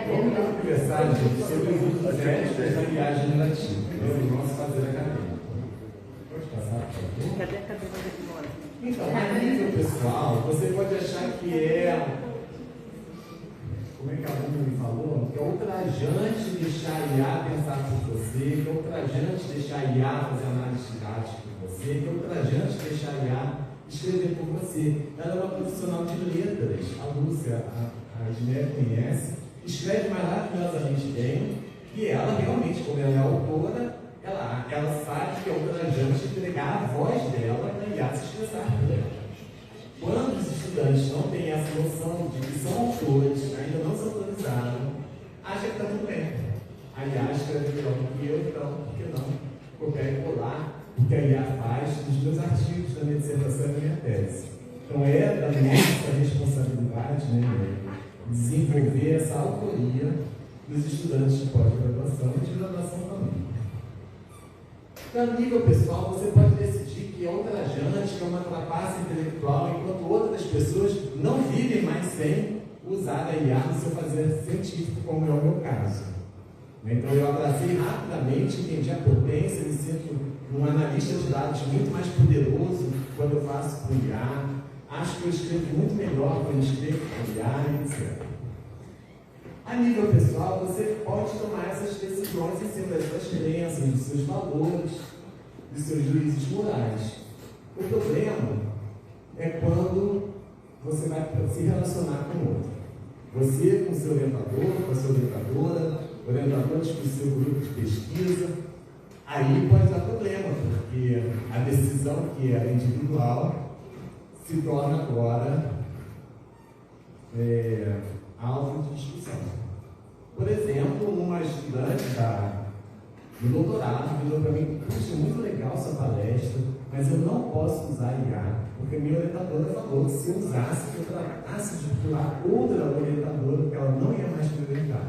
Vamos conversar, gente, sobre os usos éticos da IA generativa. Vamos fazer a cadeira. Pode passar, por favor? Cadê a cadeira de fora? Então, a nível pessoal, você pode achar que é, como é que a aluna me falou? Que é ultrajante deixar a IA pensar por você, que é ultrajante deixar a IA fazer análise didática por você, que é ultrajante deixar a IA escrever por você. Ela é uma profissional de letras, a Lúcia, a Edneia conhece, escreve maravilhosamente bem, e ela realmente, como ela é autora, ela sabe que é ultrajante entregar a voz dela para a IA se expressar por ela. Quando os estudantes não têm essa noção de que são autores, ainda não se autorizaram, acha que está tudo bem. A IA escreve melhor do que eu, então, por que não copiar e colar o que a IA faz nos meus artigos, da minha dissertação e da minha tese? Então, é da nossa responsabilidade, desenvolver essa autoria dos estudantes de pós-graduação e de graduação também. Então, a nível pessoal, você pode decidir que é ultrajante, que é uma trapaça intelectual, enquanto outras pessoas não vivem mais sem usar a IA no seu fazer científico, como é o meu caso. Então, eu abracei rapidamente, entendi a potência, me sinto um analista de dados muito mais poderoso quando eu faço com IA. Acho que eu escrevo muito melhor quando escrevo com IA, etc. A nível pessoal, você pode tomar essas decisões em cima das suas crenças, dos seus valores, dos seus juízos morais. O problema é quando você vai se relacionar com o outro. Você com o seu orientador, com a sua orientadora, orientadores com o seu grupo de pesquisa. Aí pode dar problema, porque a decisão que era individual se torna agora alvo de discussão. Por exemplo, uma estudante do doutorado virou para mim: puxa, muito legal sua palestra, mas eu não posso usar IA, porque minha orientadora falou que se eu usasse, eu tratasse de procurar outra orientadora, porque ela não ia mais me orientar.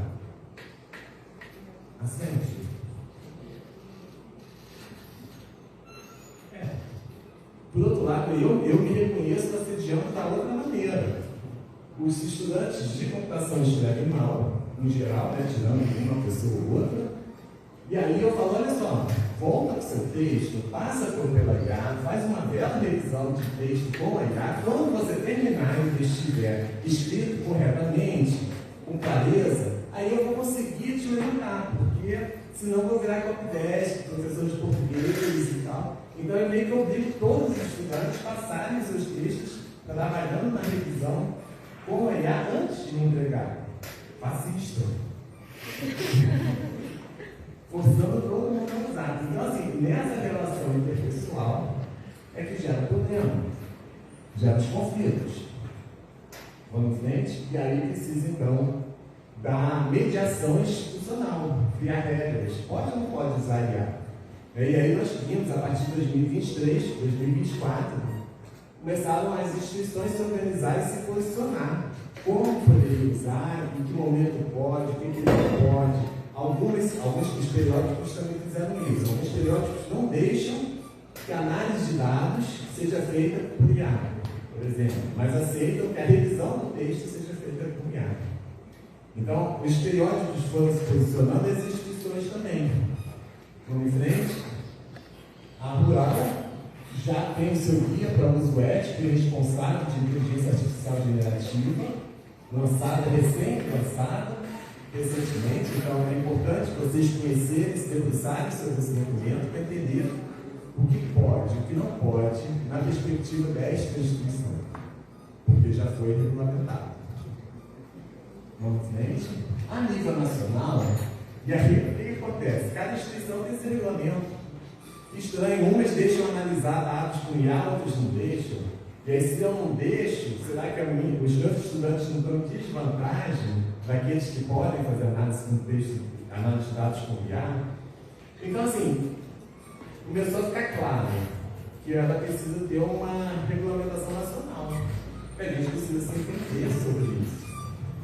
Assente. Por outro lado, eu me reconheço assediando da outra maneira. Os estudantes de computação escrevem mal, em geral, tirando uma pessoa ou outra, E aí eu falo, olha só, volta para o seu texto, passa pela IA, faz uma bela revisão de texto com a IA. Quando você terminar e estiver escrito corretamente, com clareza, aí eu vou conseguir te orientar, porque senão eu vou virar copydesk, professor de português e tal. Então eu meio que obrigo todos os estudantes a passarem seus textos trabalhando na revisão com a IA antes de me entregar. Fascista. Forçando todo mundo a usar. Então, assim, nessa relação interpessoal é que gera problema, gera os conflitos. Vamos em frente? E aí precisa, então, da mediação institucional, criar regras. Pode ou não pode usar IA? E aí nós vimos, a partir de 2023, 2024, começaram as instituições se organizar e se posicionar. Como poderia usar, em que momento pode, o que não pode. Alguns estereótipos também fizeram isso. Alguns estereótipos não deixam que a análise de dados seja feita por IA, por exemplo, mas aceitam que a revisão do texto seja feita por IA. Então, os estereótipos foram se posicionando e as instituições também. Vamos em frente. A Rural já tem o seu guia para uso ético e responsável de inteligência artificial generativa, recém-lançada, recentemente. Então é importante vocês conhecerem, se debruçarem sobre esse documento para entender o que pode e o que não pode na perspectiva desta instituição, porque já foi regulamentado. Vamos em frente. A nível nacional, e aí o que acontece? Cada instituição tem seu regulamento. Estranho, umas deixam analisar dados com IA, outras não deixam. E aí, se eu não deixo, será que os meus estudantes não estão em desvantagem daqueles que podem fazer análise com texto, análise de dados com IA? Então, assim, começou a ficar claro que ela precisa ter uma regulamentação nacional. A gente precisa se entender sobre isso.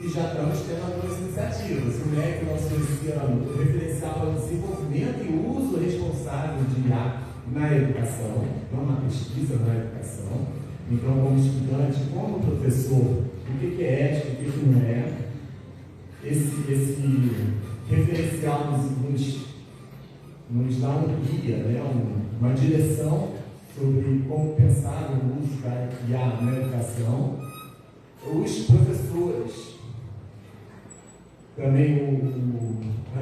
E já estamos tendo algumas iniciativas. O MEC lançou esse ano o referencial ao desenvolvimento e uso responsável de IA na educação, não na pesquisa, na educação. Então, como estudante, como professor, o que é ético, o que não é. Esse referencial nos dá um guia, né? Uma direção sobre como pensar no uso da IA na educação. Os professores, também o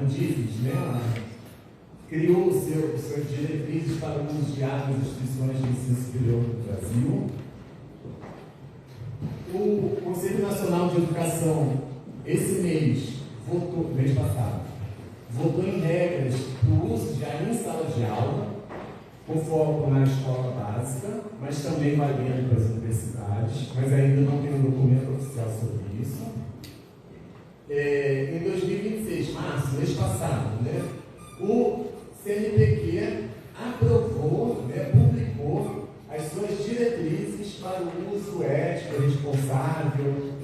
Andifes, né, criou o seu diretrizes para o uso de IA nas instituições de ensino superior do Brasil. O Conselho Nacional de Educação, esse mês passado, votou em regras para o uso de IA em sala de aula, com foco na escola básica, mas também valendo para as universidades, mas ainda não tem um documento oficial sobre isso. Em 2026, março, mês passado, né, o CNPq aprovou, né, publicou as suas diretrizes para o uso ético, responsável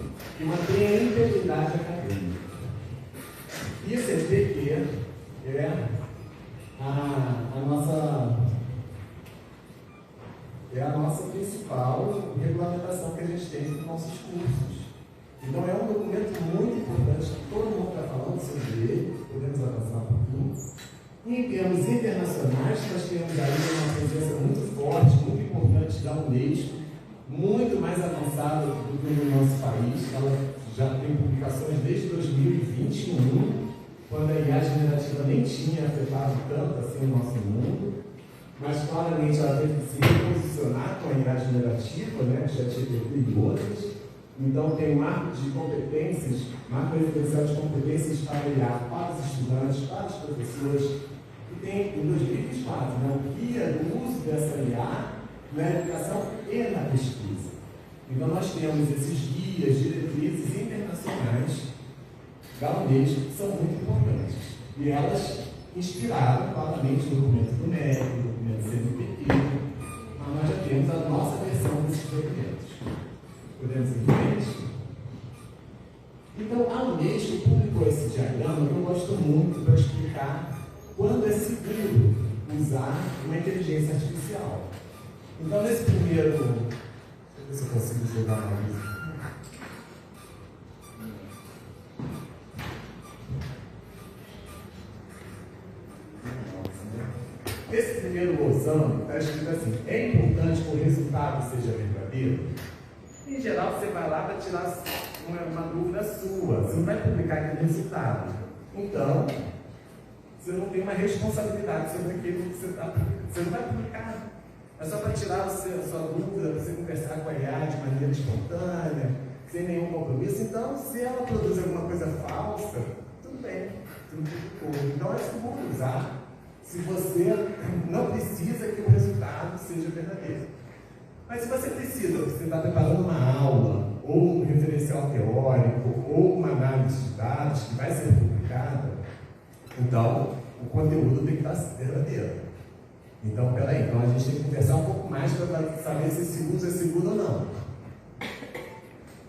e mantenha a integridade acadêmica. E o CNPq é a nossa principal regulamentação que a gente tem nos nossos cursos. Então é um documento muito importante, que todo mundo está falando sobre ele, podemos avançar um pouquinho. Em termos internacionais, nós temos aí uma presença muito forte, muito importante da Unesco, muito mais avançada do que no nosso país. Ela já tem publicações desde 2021, quando a IA generativa nem tinha afetado tanto assim o nosso mundo, mas claramente ela teve que se reposicionar com a IA generativa, né, o ChatGPT e outras. Então tem um marco de competências, marco referencial de competências para a IA, para os estudantes, para os professores, e tem em 2024, né, o guia do uso dessa IA na educação e na pesquisa. Então nós temos esses guias, diretrizes internacionais da Unesco que são muito importantes. E elas inspiraram claramente o documento do MEC, o documento do CNPq, mas nós já temos a nossa versão desses documentos. Podemos ir em frente? Então, a Unesco publicou esse diagrama que eu gosto muito para explicar quando é seguro usar uma inteligência artificial. Então, nesse primeiro... Deixa eu ver se eu consigo jogar uma lista. Nesse primeiro glossário está escrito assim: é importante que o resultado seja verdadeiro? Em geral, você vai lá para tirar uma dúvida sua, você não vai publicar aquele resultado. Então, você não tem uma responsabilidade sobre aquilo que você está publicando. Você não vai publicar. É só para tirar a sua dúvida, para você conversar com a IA de maneira espontânea, sem nenhum compromisso. Então, se ela produz alguma coisa falsa, tudo bem, você não publicou. Então, é seguro usar se você não precisa que o resultado seja verdadeiro. Mas se você precisa, você está preparando uma aula, ou um referencial teórico, ou uma análise de dados que vai ser publicada, então o conteúdo tem que estar verdadeiro. Então, peraí, então a gente tem que conversar um pouco mais para saber se esse uso é seguro ou não.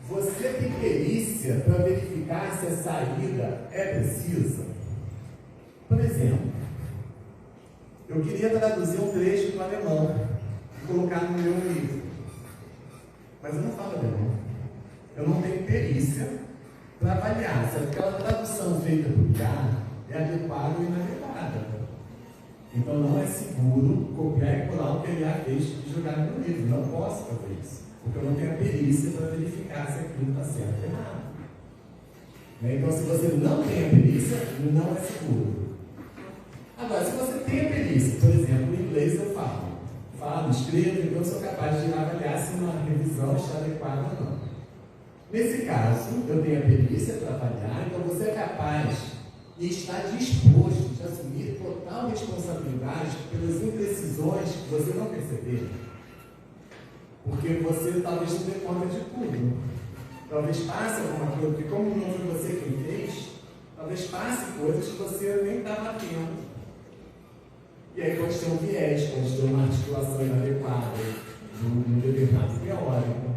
Você tem perícia para verificar se a saída é precisa? Por exemplo, eu queria traduzir um trecho do alemão e colocar no meu livro. Mas eu não falo alemão. Eu não tenho perícia para avaliar se aquela tradução feita por IA é adequada ou inadequada. Então não é seguro copiar e colar o que a IA fez e jogar no meu livro. Não posso fazer isso. Porque eu não tenho a perícia para verificar se aquilo está certo ou errado. Então, se você não tem a perícia, não é seguro. Agora, se você tem a perícia, por exemplo, em inglês eu falo, escrevo, então eu sou capaz de avaliar se uma revisão está adequada ou não. Nesse caso, eu tenho a perícia para avaliar, então você é capaz e está disposto de assumir total responsabilidade pelas imprecisões que você não percebeu. Porque você talvez não dê conta de tudo. Talvez passe alguma coisa, porque como não foi você quem fez, talvez passe coisas que você nem estava vendo. E aí pode ter um viés, pode ter uma articulação inadequada num determinado teórico.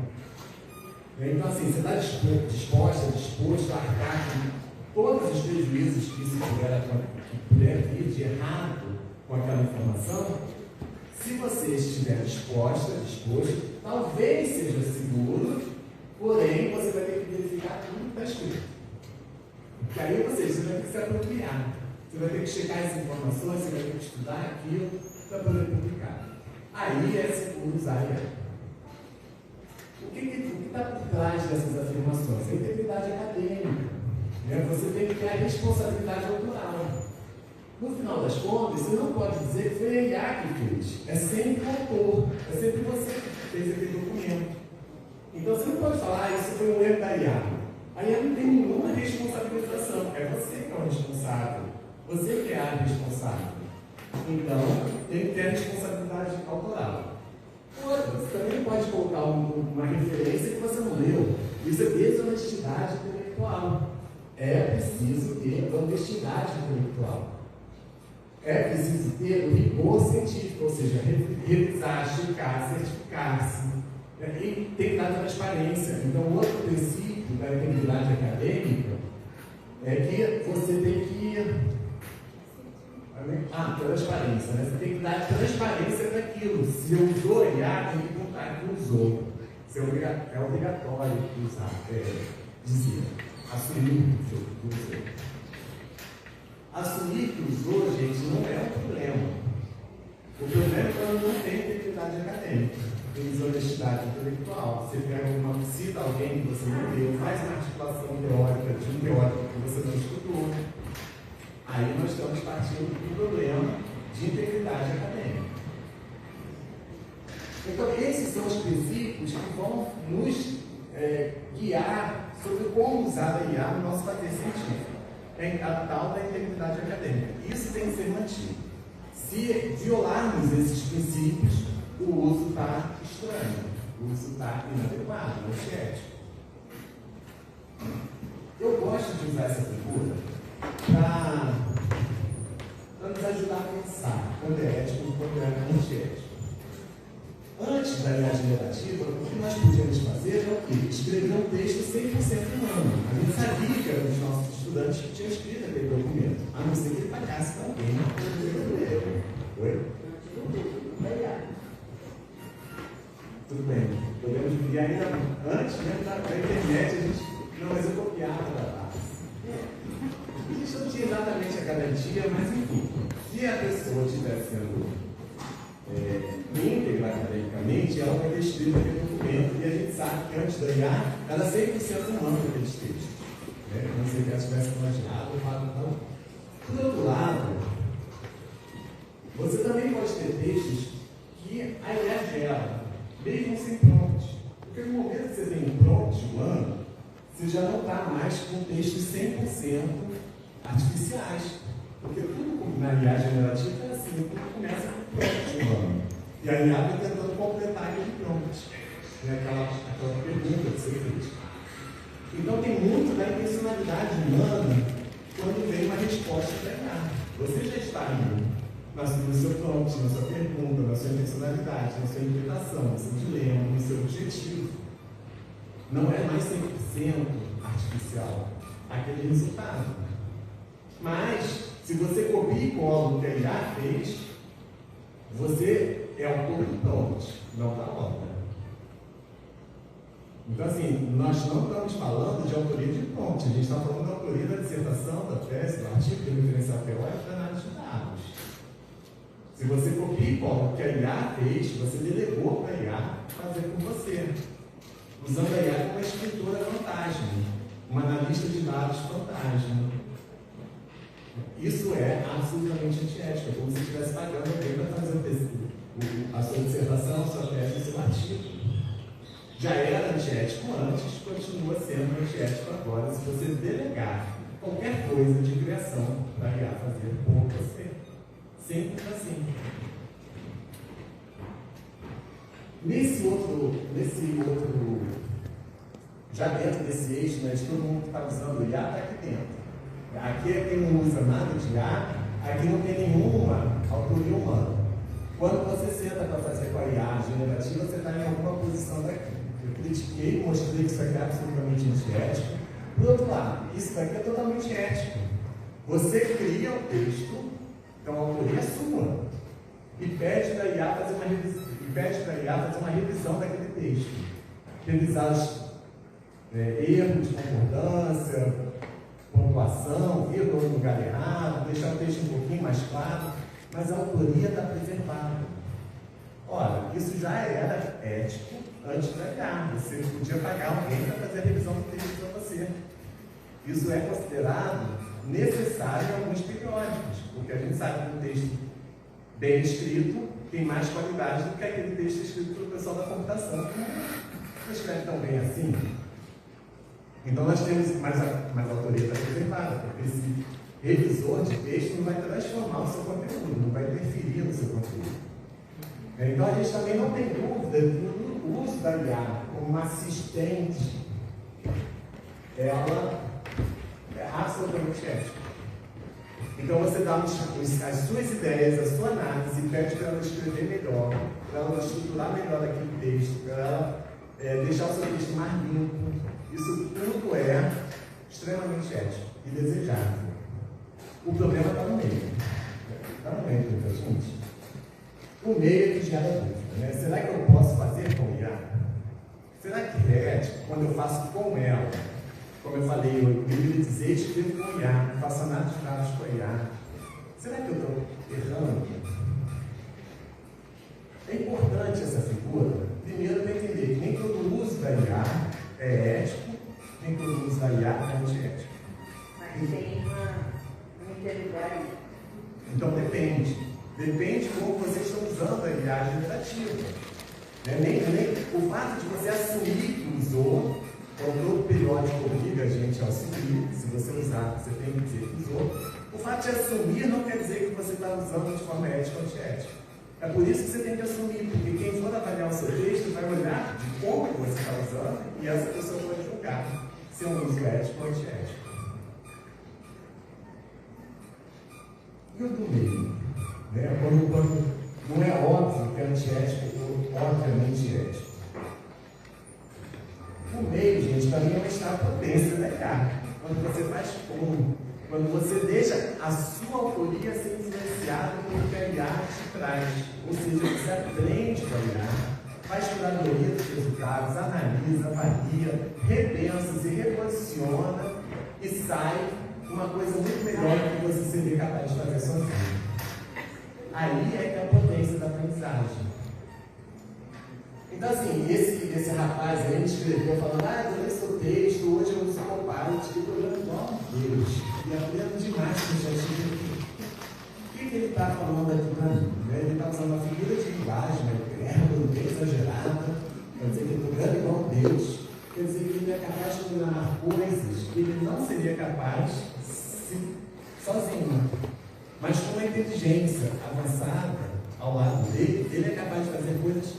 Então assim, você está disposto a arcar com todos os prejuízos que isso puder vir de errado com aquela informação? Se você estiver disposto, talvez seja seguro, porém você vai ter que verificar tudo que está escrito. Porque aí você vai ter que se apropriar. Você vai ter que checar as informações, você vai ter que estudar aquilo para poder publicar. Aí é seguro usar a IA. O que está por trás dessas afirmações? A integridade acadêmica. Você tem que ter a responsabilidade autoral. No final das contas, você não pode dizer que foi a IA que fez. É sempre o autor. É sempre você que fez aquele documento. Então você não pode falar, isso foi um erro da IA. A IA não tem nenhuma responsabilização. É você que é o responsável. Você que é a responsável. Então, tem que ter a responsabilidade autoral. Outra, você também pode colocar uma referência que você não leu. Isso é desonestidade intelectual. É preciso ter honestidade intelectual. É preciso ter o rigor científico, ou seja, revisar, checar, certificar-se. E tem que dar transparência. Então, outro princípio da integridade acadêmica é que você tem que... transparência, né? Você tem que dar transparência para aquilo. Se usou IA, tem que contar que usou. Isso é obrigatório usar, dizer. Assumir que usou. Assumir que usou, gente, não é um problema. O problema é quando não tem integridade acadêmica, tem desonestidade intelectual. Você cita alguém que você não leu, faz uma articulação teórica de um teórico que você não estudou. Aí nós estamos partindo do problema de integridade acadêmica. Então, esses são os princípios que vão nos guiar sobre como usar a IA no nosso fazer científico. É a tal da integridade acadêmica. Isso tem que ser mantido. Se violarmos esses princípios, o uso está estranho, o uso está inadequado, antiético. Eu gosto de usar essa figura para nos ajudar a pensar quando é ético e quando é antiético. Antes da IA generativa, o que nós podíamos fazer era o quê? Escrever um texto 100% humano. A gente sabia que eram os nossos estudantes que tinham escrito aquele documento, a não ser que ele falhasse com alguém na coisa. Oi? Tudo bem. Podemos vir ainda antes mesmo da internet, a gente. Não, mas eu copiava da base. A gente não tinha exatamente a garantia, mas enfim. Se Se a pessoa estiver sendo íntegra academicamente, ela vai ter escrito aquele documento, e a gente sabe que antes da IA, era 100% humano aqueles textos. Não sei que ela tivesse plagiado, não. Por outro lado, você também pode ter textos que a IA gera, mesmo sem prompt. Porque no momento que você tem um prompt humano, você já não está mais com textos 100% artificiais. Porque tudo na IA generativa é assim, tudo começa com prompt humano. E a IA vai tentando completar aquele prompt. Aquela pergunta que você fez. Então tem muito da intencionalidade humana quando vem uma resposta para a IA. Você já está indo no seu prompt, na sua pergunta, na sua intencionalidade, na sua interpretação, no seu dilema, no seu objetivo. Não é mais 100% artificial aquele resultado. Mas, se você copia e cola o que a IA fez, você é autor do prompt, não da obra. Então, assim, nós não estamos falando de autoria de prompt, a gente está falando da autoria da dissertação, da tese, do artigo de referencial teórico, da análise de dados. Se você copia e cola o que a IA fez, você delegou para a IA fazer por você, usando a IA como uma escritora fantasma, uma analista de dados fantasma. Isso é absolutamente antiético, é como se estivesse pagando alguém para fazer a sua dissertação, a sua tese, o seu artigo. Já era antiético antes, continua sendo antiético agora, se você delegar qualquer coisa de criação para a IA fazer por você. Sempre assim. Nesse outro, já dentro desse eixo, né, de todo mundo que está usando o IA, está aqui dentro. Aqui é quem não usa nada de IA, aqui não tem nenhuma autoria humana. Quando você senta para fazer com a IA generativa, você está em alguma posição daqui. Eu critiquei, mostrei que isso aqui é absolutamente antiético. Por outro lado, isso daqui é totalmente ético. Você cria o texto, então a autoria é sua, e pede para a IA fazer uma revisão daquele texto. Revisar os erros de concordância, pontuação, vírgula no lugar errado, deixar o texto um pouquinho mais claro, mas a autoria está preservada. Ora, isso já era ético antes da IA. Você podia pagar alguém para fazer a revisão do texto para você. Isso é considerado necessário em alguns periódicos, porque a gente sabe que um texto bem escrito tem mais qualidade do que aquele texto escrito pelo pessoal da computação. Não escreve tão bem assim. Então nós temos, mas a autoria está preservada, porque esse revisor de texto não vai transformar o seu conteúdo, não vai interferir no seu conteúdo. Então a gente também não tem dúvida que o uso da IA como uma assistente, ela é absolutamente ética. Então você dá as suas ideias, a sua análise, e pede para ela escrever melhor, para ela estruturar melhor aquele texto, para ela deixar o seu texto mais limpo. Isso tudo é extremamente ético e desejável. O problema está no meio. Está no meio, então, gente. O meio é que gera dúvida, né? Será que eu posso fazer com IA? Será que é ético quando eu faço com ela? Como eu falei, eu hibridizei e escrevo com IA, faço análise de dados com IA. Será que eu estou errando? É importante essa figura, primeiro, para entender que nem todo uso da IA é ético, nem todo uso da IA é antiético. Mas tem uma interioridade. Então depende. Depende de como vocês estão usando a IA generativa. Nem o fato de você assumir que usou, todo periódico obriga a gente a assumir. Se você usar, você tem que dizer que usou. O fato de assumir não quer dizer que você está usando de forma ética ou antiética. É por isso que você tem que assumir, porque quem for avaliar o seu texto vai olhar de como você está usando e essa pessoa pode julgar se é um uso ético ou antiético. E o do meio? Quando não é óbvio que é antiético ou obviamente ético. O meio, gente, para mim é uma extrapotência da IA. Quando você faz como, quando você deixa a sua autoria ser influenciada pelo que a IA te traz. Ou seja, você aprende com a IA, faz curadoria dos resultados, analisa, avalia, repensa, se reposiciona e sai uma coisa muito melhor do que você seria capaz de fazer sozinho. Aí é que é a potência da aprendizagem. Então, assim, esse rapaz aí me escreveu falando: eu li seu texto, hoje eu uso Copilot, e eu olhando, Deus, e aprendo demais com o ChatGPT. O que ele está falando aqui para mim? Ele está usando uma figura de linguagem, bem exagerada, quer dizer que eu estou grande igual Deus, quer dizer que ele é capaz de programar coisas que ele não seria capaz sozinho. Mas com uma inteligência avançada ao lado dele, ele é capaz de fazer coisas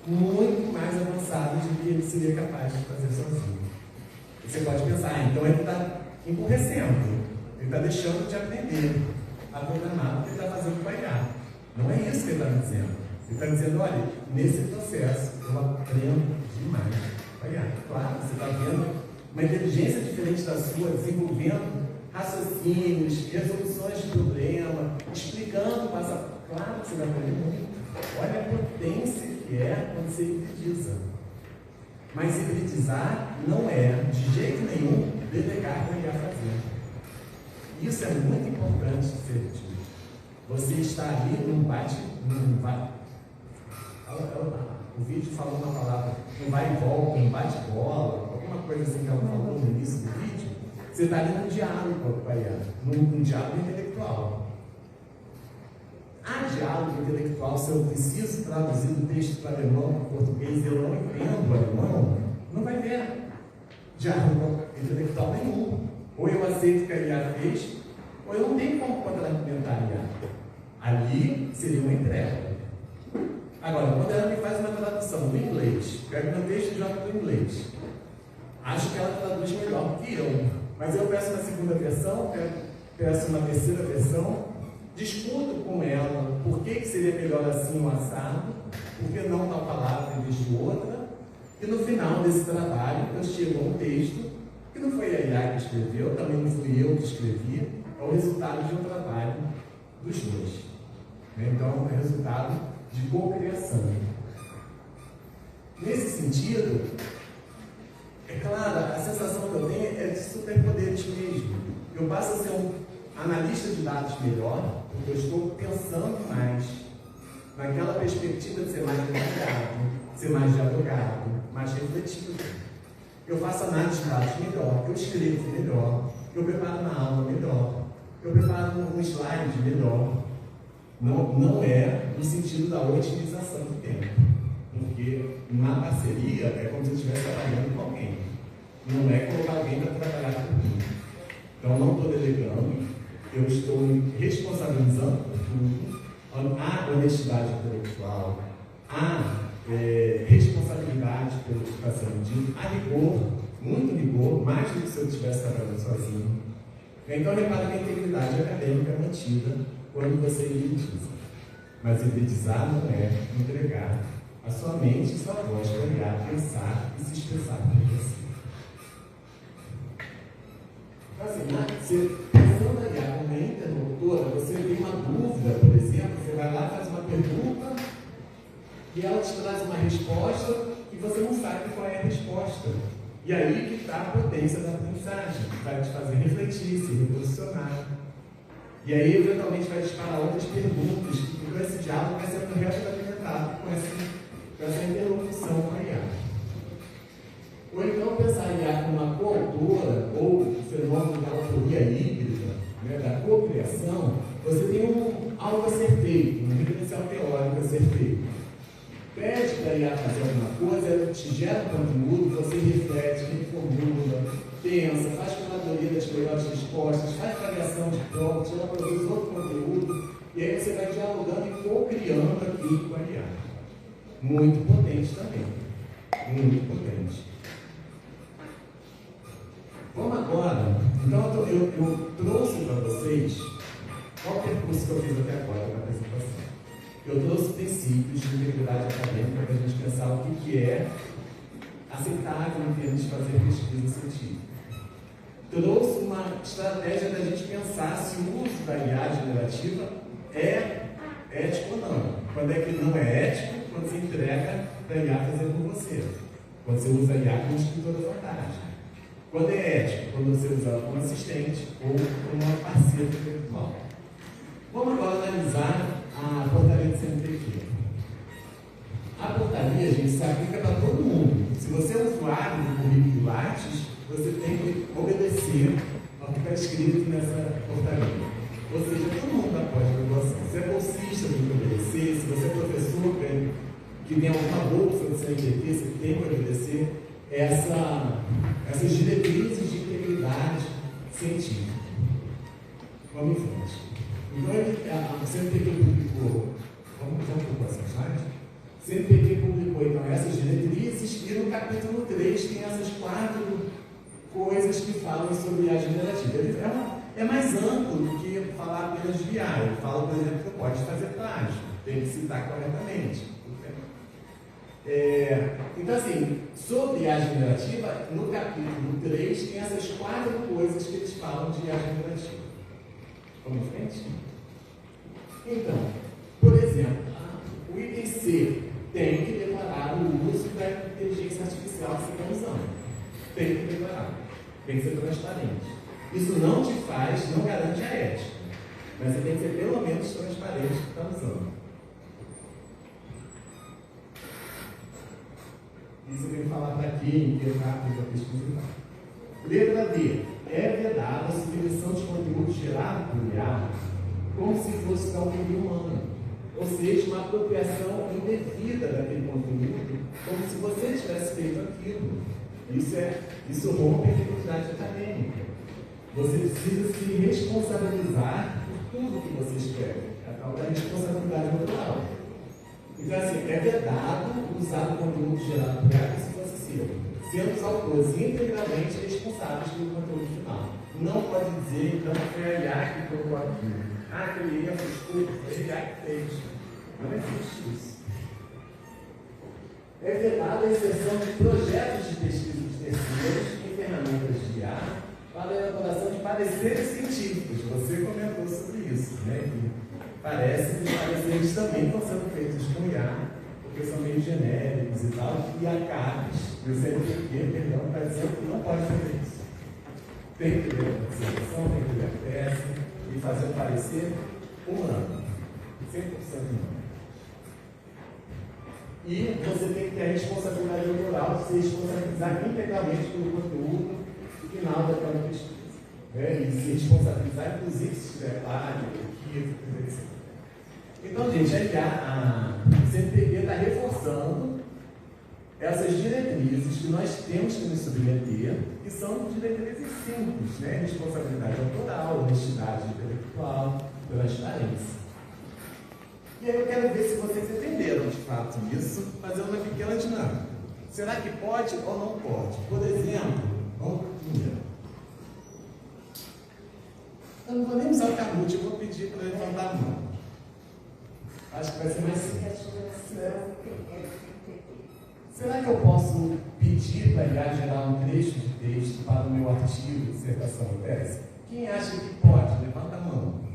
muito mais avançadas do que ele seria capaz de fazer sozinho. E você pode pensar, então ele está empurrecendo, ele está deixando de aprender a programar o que ele está fazendo com a IA. Não é isso que ele está dizendo. Ele está dizendo: olha, nesse processo eu aprendo demais com a IA. Claro, você está vendo uma inteligência diferente da sua, desenvolvendo raciocínios, resoluções de problema, explicando passo a passo. Claro que você vai aprender muito. Olha a potência que é quando você hibridiza. Mas hibridizar não é, de jeito nenhum, delegar para a IA fazer. Isso é muito importante de ser dito. Você está ali num o vídeo falou uma palavra, não vai e volta, um bate-bola, alguma coisa assim que ela falou no início do vídeo. Você está ali num diálogo com a IA, num diálogo intelectual. Há diálogo intelectual, se eu preciso traduzir o texto para alemão, para português, e eu não entendo alemão, não vai ter diálogo intelectual nenhum. Ou eu aceito o que a IA fez, ou eu não tenho como contra-argumentar a IA. Ali seria uma entrega. Agora, quando ela me faz uma tradução do inglês, pego meu texto e jogo do inglês, acho que ela traduz melhor que eu, mas eu peço uma segunda versão, peço uma terceira versão, discuto com ela por que seria melhor assim o assado, por que não tal palavra em vez de outra, e no final desse trabalho eu chego a um texto que não foi a IA que escreveu, também não fui eu que escrevi, é o resultado de um trabalho dos dois. Então, é o resultado de co-criação. Nesse sentido, é claro, a sensação que eu tenho é de superpoderes mesmo. Eu passo a ser um analista de dados melhor, porque eu estou pensando mais naquela perspectiva de ser mais advogado, ser mais dialogado, mais refletivo. Eu faço análise de dados melhor, eu escrevo melhor, eu preparo uma aula melhor, eu preparo um slide melhor. Não é no sentido da otimização do tempo, porque na parceria é como se eu estivesse trabalhando com alguém, não é colocar alguém para trabalhar comigo. Então não estou delegando, eu estou responsabilizando por tudo. Há honestidade intelectual, há responsabilidade pelo que está sendo dito, há rigor, muito rigor, mais do que se eu estivesse trabalhando sozinho. Então, repara que a integridade acadêmica é mantida quando você hibridiza. Mas hibridizar não é entregar a sua mente e sua voz para olhar, pensar e se expressar como você. Então, assim, você pensando a IA como uma interlocutora, você tem uma dúvida, por exemplo, você vai lá, faz uma pergunta e ela te traz uma resposta e você não sabe qual é a resposta. E aí que está a potência da aprendizagem, que vai te fazer refletir, se reposicionar. E aí, eventualmente, vai disparar outras perguntas, e com esse diálogo vai sendo retroalimentado com essa interlocução com a IA. Ou então pensar em IA como uma coautora, ou o fenômeno da autoria híbrida, né, da cocriação, você tem algo a ser feito, um referencial teórico a ser feito. Pede para a IA fazer alguma coisa, ela te gera um conteúdo, você reflete, reformula, pensa, faz curadoria das melhores respostas, faz variação de prompt, ela produz outro conteúdo, e aí você vai dialogando e co-criando aquilo com a IA. Muito potente também. Muito potente. Vamos agora, então eu trouxe para vocês qual o percurso que eu fiz até agora na apresentação. Eu trouxe princípios de integridade acadêmica para a gente pensar o que é aceitável em termos de fazer pesquisa científica. Trouxe uma estratégia da gente pensar se o uso da IA generativa é ético ou não. Quando é que não é ético? Quando você entrega para a IA fazer por você. Quando você usa a IA como escritora fantástica. Quando é ético? Quando você usa ela como assistente ou como uma parceira intelectual. Vamos agora analisar a portaria de CNPq. A portaria, gente, se aplica para todo mundo. Se você é usuário do currículo Lattes, você tem que obedecer ao que está escrito nessa portaria. Ou seja, todo mundo após a graduação. Se é bolsista, tem que obedecer. Se você é professor que tem alguma bolsa do CNPq, você tem que obedecer essas diretrizes de integridade científica. Vamos em frente. Então, o CNPq publicou. Vamos para o próximo slide? O CNPq publicou então essas diretrizes e no capítulo 3 tem essas 4 coisas que falam sobre a generativa. É mais amplo do que falar apenas de IA. Ele fala, por exemplo, que pode fazer plágio, tem que citar corretamente. Então, assim, sobre a generativa, no capítulo 3 tem essas 4 coisas que eles falam de IA generativa. Vamos em frente? Então, por exemplo, o item C tem que declarar o uso da inteligência artificial que você está usando. Tem que declarar. Tem que ser transparente. Isso não te faz, não garante a ética. Mas você tem que ser pelo menos transparente no que está usando. Isso eu tenho que falar para quem, que rápido para pesquisa. Letra D. É vedada a submissão de conteúdo gerado por IA como se fosse da autoria humana. Ou seja, uma apropriação indevida daquele conteúdo, como se você tivesse feito aquilo. Isso rompe a integridade acadêmica. Você precisa se responsabilizar por tudo que você escreve. É a tal da responsabilidade autoral. Então, assim, é vedado usar o conteúdo gerado por IA como se fosse seu, sendo os autores integralmente responsáveis pelo conteúdo final. Não pode dizer, então, que foi a IA que colocou aquilo. Aquele erro foi a IA que fez. Não existe isso. É vedada a inserção de projetos de pesquisa de terceiros em ferramentas de IA para a elaboração de pareceres científicos. Você comentou sobre isso, né? Que parece que os pareceres também estão sendo feitos com IA, porque são meio genéricos e tal, e a CAPES, e o CNPq, perdão, está dizendo que não pode fazer isso. Tem que ler a observação, tem que ler a tese e fazer um parecer humano, 100% humano. E você tem que ter a responsabilidade autoral de se responsabilizar integralmente pelo conteúdo final daquela pesquisa. E se responsabilizar, inclusive, se tiver plágio, equívoco, etc. Então, gente, a CNPq está reforçando essas diretrizes que nós temos que nos submeter, que são diretrizes simples, né? Responsabilidade autoral, honestidade intelectual, transparência. E aí eu quero ver se vocês entenderam de fato isso, fazendo uma pequena dinâmica. Será que pode ou não pode? Por exemplo, vamos para o primeiro. Eu não vou nem usar o Canute, eu vou pedir para levantar a mão. Acho que vai ser mais simples. Será que eu posso pedir para a gerar um trecho de texto para o meu artigo, dissertação ou tese? Quem acha que pode? Levanta a mão.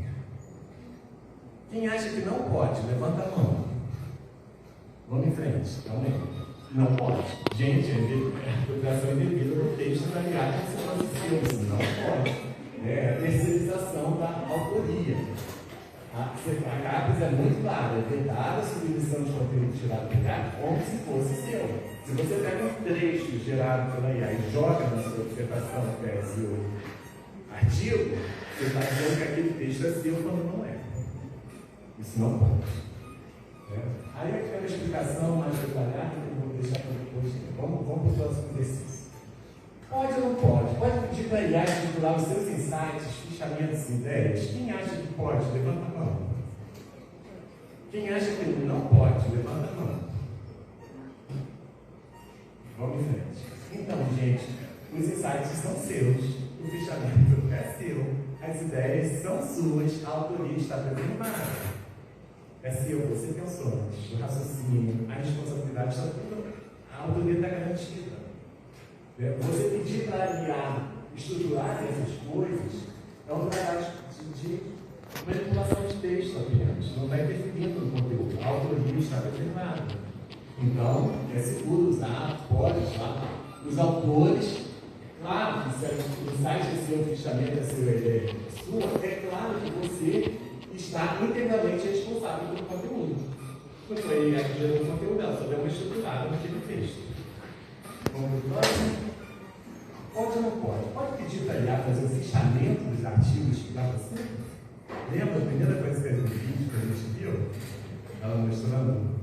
Quem acha que não pode? Levanta a mão. Vamos em frente. Calma aí. Não pode. Gente, a apropriação indevida do texto da IA tem que ser possível. Não pode. É a terceirização da autoria. A CAPES é muito clara. É vedada a submissão de conteúdo gerado pela IA como se fosse seu. Se você pega um trecho gerado pela IA e joga na sua dissertação, tese ou artigo, você está dizendo que aquele texto é seu quando não é. Isso não pode. Aí eu quero uma explicação mais detalhada que eu vou deixar para depois. Vamos para o próximo exercício. Pode ou não pode? Pode pedir para a IA estruturar os seus insights, fichamentos e ideias? Quem acha que pode? Levanta a mão. Quem acha que não pode? Levanta a mão. Vamos em frente. Então, gente, os insights são seus, o fichamento é seu, as ideias são suas, a autoria está preservada. É seu, você pensou antes, o raciocínio, a responsabilidade está tudo, a autoria está garantida. Você pedir para a IA estruturar essas coisas é um trabalho de manipulação de texto apenas, não está interferindo no conteúdo, a autoria está preservada. Então, é seguro usar, pode usar. Os autores, claro que se o site é seu, o fichamento é seu, a ideia é sua, é claro que você está integralmente responsável pelo conteúdo. Não foi ele que gerou o conteúdo, ela só deu uma estruturada naquele texto. Vamos para o próximo? Pode ou não pode? Pode pedir para a IA fazer o fichamento dos artigos que dá para você? Lembra a primeira coisa que a gente viu? Ela mostrando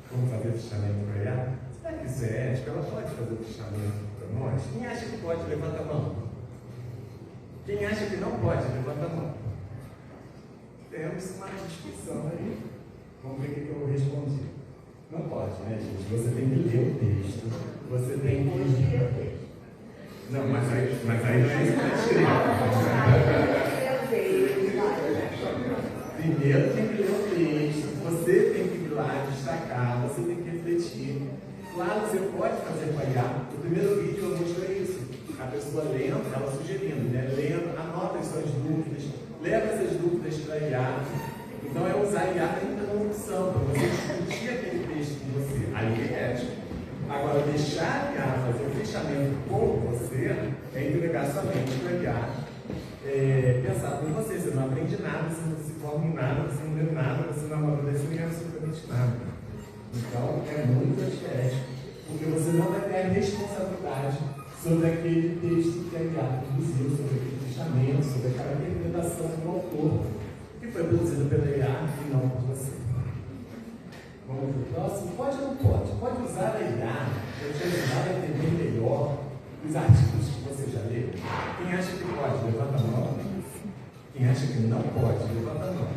como fazer o fichamento para a IA? Será que isso é ético? Ela pode fazer o fichamento para nós? Quem acha que pode, levanta a mão. Quem acha que não pode, levanta a mão. Temos uma discussão aí. Vamos ver o que eu respondi. Não pode, né, gente? Você tem que ler o texto. Você tem que... Não, mas aí não é isso que Primeiro tem que ler o texto. Você tem que ir lá, destacar. Você tem que refletir. Claro, você pode fazer com a IA. No primeiro vídeo eu mostrei isso. A pessoa lendo, ela sugerindo, né? Lendo, anota as suas dúvidas. Leva essas dúvidas para a IA. Então é usar a IA ainda como opção, para você discutir aquele texto com você. Aí é ético. Agora, deixar a IA fazer o fechamento com você é entregar sua mente para a IA, pensar com você. Você não aprende nada, você não se forma em nada, você não lê nada, você não amadurece em absolutamente nada. Então, é muito ético, porque você não vai ter a responsabilidade sobre aquele texto que a IA produziu, sobre aquele fechamento, sobre aquela interpretação do autor, que foi produzido pela IA e não por você. Vamos para o próximo? Pode ou não pode? Pode usar a IA para te ajudar a entender melhor os artigos que você já leu? Quem acha que pode, levanta a mão. Quem acha que não pode, levanta a mão.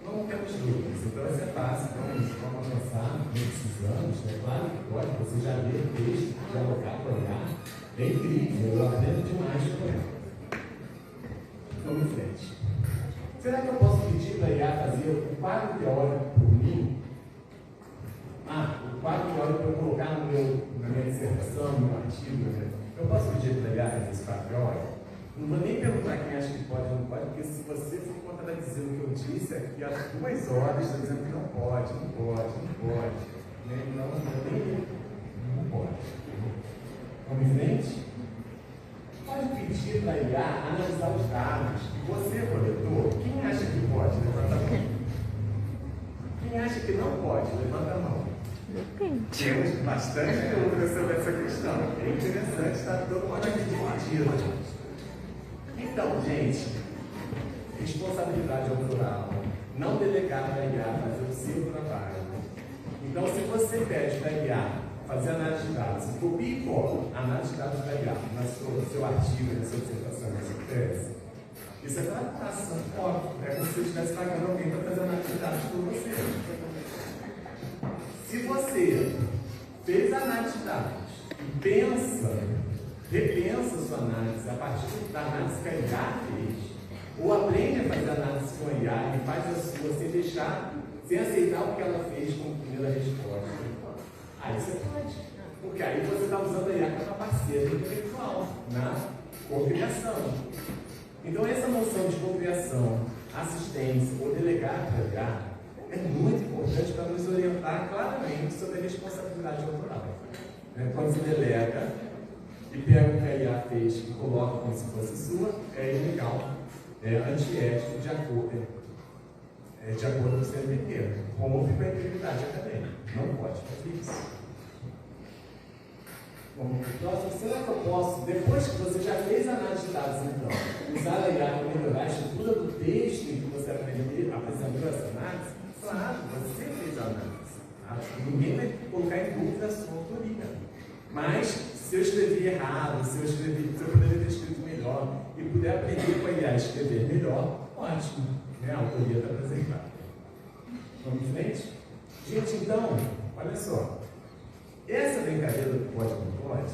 Não temos dúvidas, então vai ser fácil. Vamos avançar nesses anos. É claro que pode, você já lê o texto, já colocar para olhar. É incrível, eu aprendo demais com ela. Vamos em frente. Será que eu posso pedir para a IA fazer o quadro teórico por mim? O quadro teórico para eu colocar na minha dissertação, no meu artigo. Né? Eu posso pedir para a IA fazer esse quadro teórico? Não vou nem perguntar quem acha que pode ou não pode, porque se você for contradizer o que eu disse aqui há 2 horas, está dizendo que não pode. Né? Não pode. Vamos em frente? Pode pedir para a IA analisar os dados. E você, coletor, quem acha que pode? Levanta a mão. Quem acha que não pode? Levanta a mão. Depende. Temos bastante dúvida sobre essa questão. É interessante, está todo mundo aqui dividido. Então, gente, responsabilidade autoral, não delegar para a IA fazer o seu trabalho. Então, se você pede para a IA fazer análise de dados, copia e cola análise de dados da IA no seu artigo, na sua dissertação, na sua tese, isso é gratificação, óbvio. É como se você estivesse pagando alguém para fazer análise de dados por você. Se você fez a análise de dados e repensa a sua análise a partir da análise que a IA fez, ou aprende a fazer análise com a IA e faz a sua sem aceitar o que ela fez como primeira resposta, aí você pode. Porque aí você está usando a IA como parceira intelectual na cocriação. Então, essa noção de cocriação, assistência ou delegar para a IA é muito importante para nos orientar claramente sobre a responsabilidade autoral. Quando se delega e pega o que a IA fez e coloca como se fosse sua, é ilegal, é antiético, de acordo com o CNPq. Rompe com a integridade acadêmica. Não pode fazer isso. Vamos para o próximo. Será que eu posso, depois que você já fez a análise de dados, então, usar a IA para melhorar a estrutura do texto em que você apresentou essa análise? Claro, você fez a análise. Ninguém vai colocar em dúvida a sua autoria. Mas, se eu escrevi errado, se eu poderia ter escrito melhor e puder aprender com a IA a escrever melhor, ótimo. A autoria está apresentada. Vamos em frente? Gente, então, olha só. Essa brincadeira do pode ou não pode,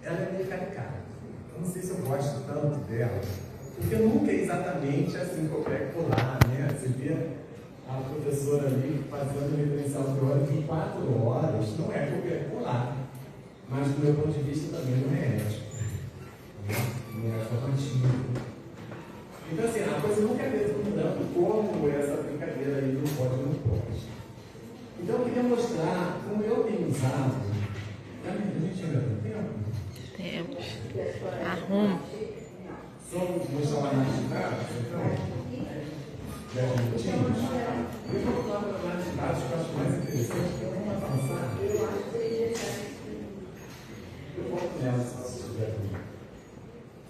ela é meio caricata. Eu não sei se eu gosto tanto dela, porque nunca é exatamente assim que eu pego colar, né? Você vê a professora ali fazendo referencial teórico em 4 horas, não é que eu pego colar, mas do meu ponto de vista também não é ético. Não é formativo. Então, assim, a coisa nunca é mesmo tanto como essa brincadeira aí do pode ou não pode. Então, eu queria mostrar como eu tenho usado. A gente ainda tem tempo? Temos. Arruma. Só mostrar uma análise de dados, então. 10 minutinhos? Eu vou falar para análise de dados que eu acho mais interessante, que vamos avançar. Eu acho que seria Eu volto nela, se estiver comigo.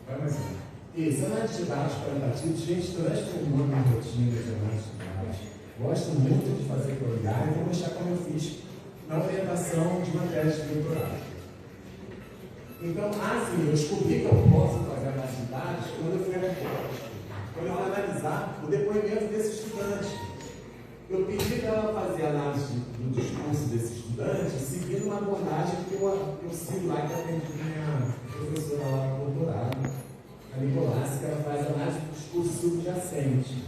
Vai mais um. Isso, análise de dados qualitativos, gente, transformando em rotina de análise de dados. Gosto muito de fazer colegiar e vou mostrar como eu fiz na orientação de matérias de doutorado. Então, assim, eu descobri que eu posso fazer análise de dados quando eu fui analisar o depoimento desse estudante. Eu pedi para ela fazer a análise do discurso desse estudante, seguindo uma abordagem que eu sigo lá, que aprendi com minha professora lá no doutorado, a Nicolás, que ela faz análise do discurso subjacente.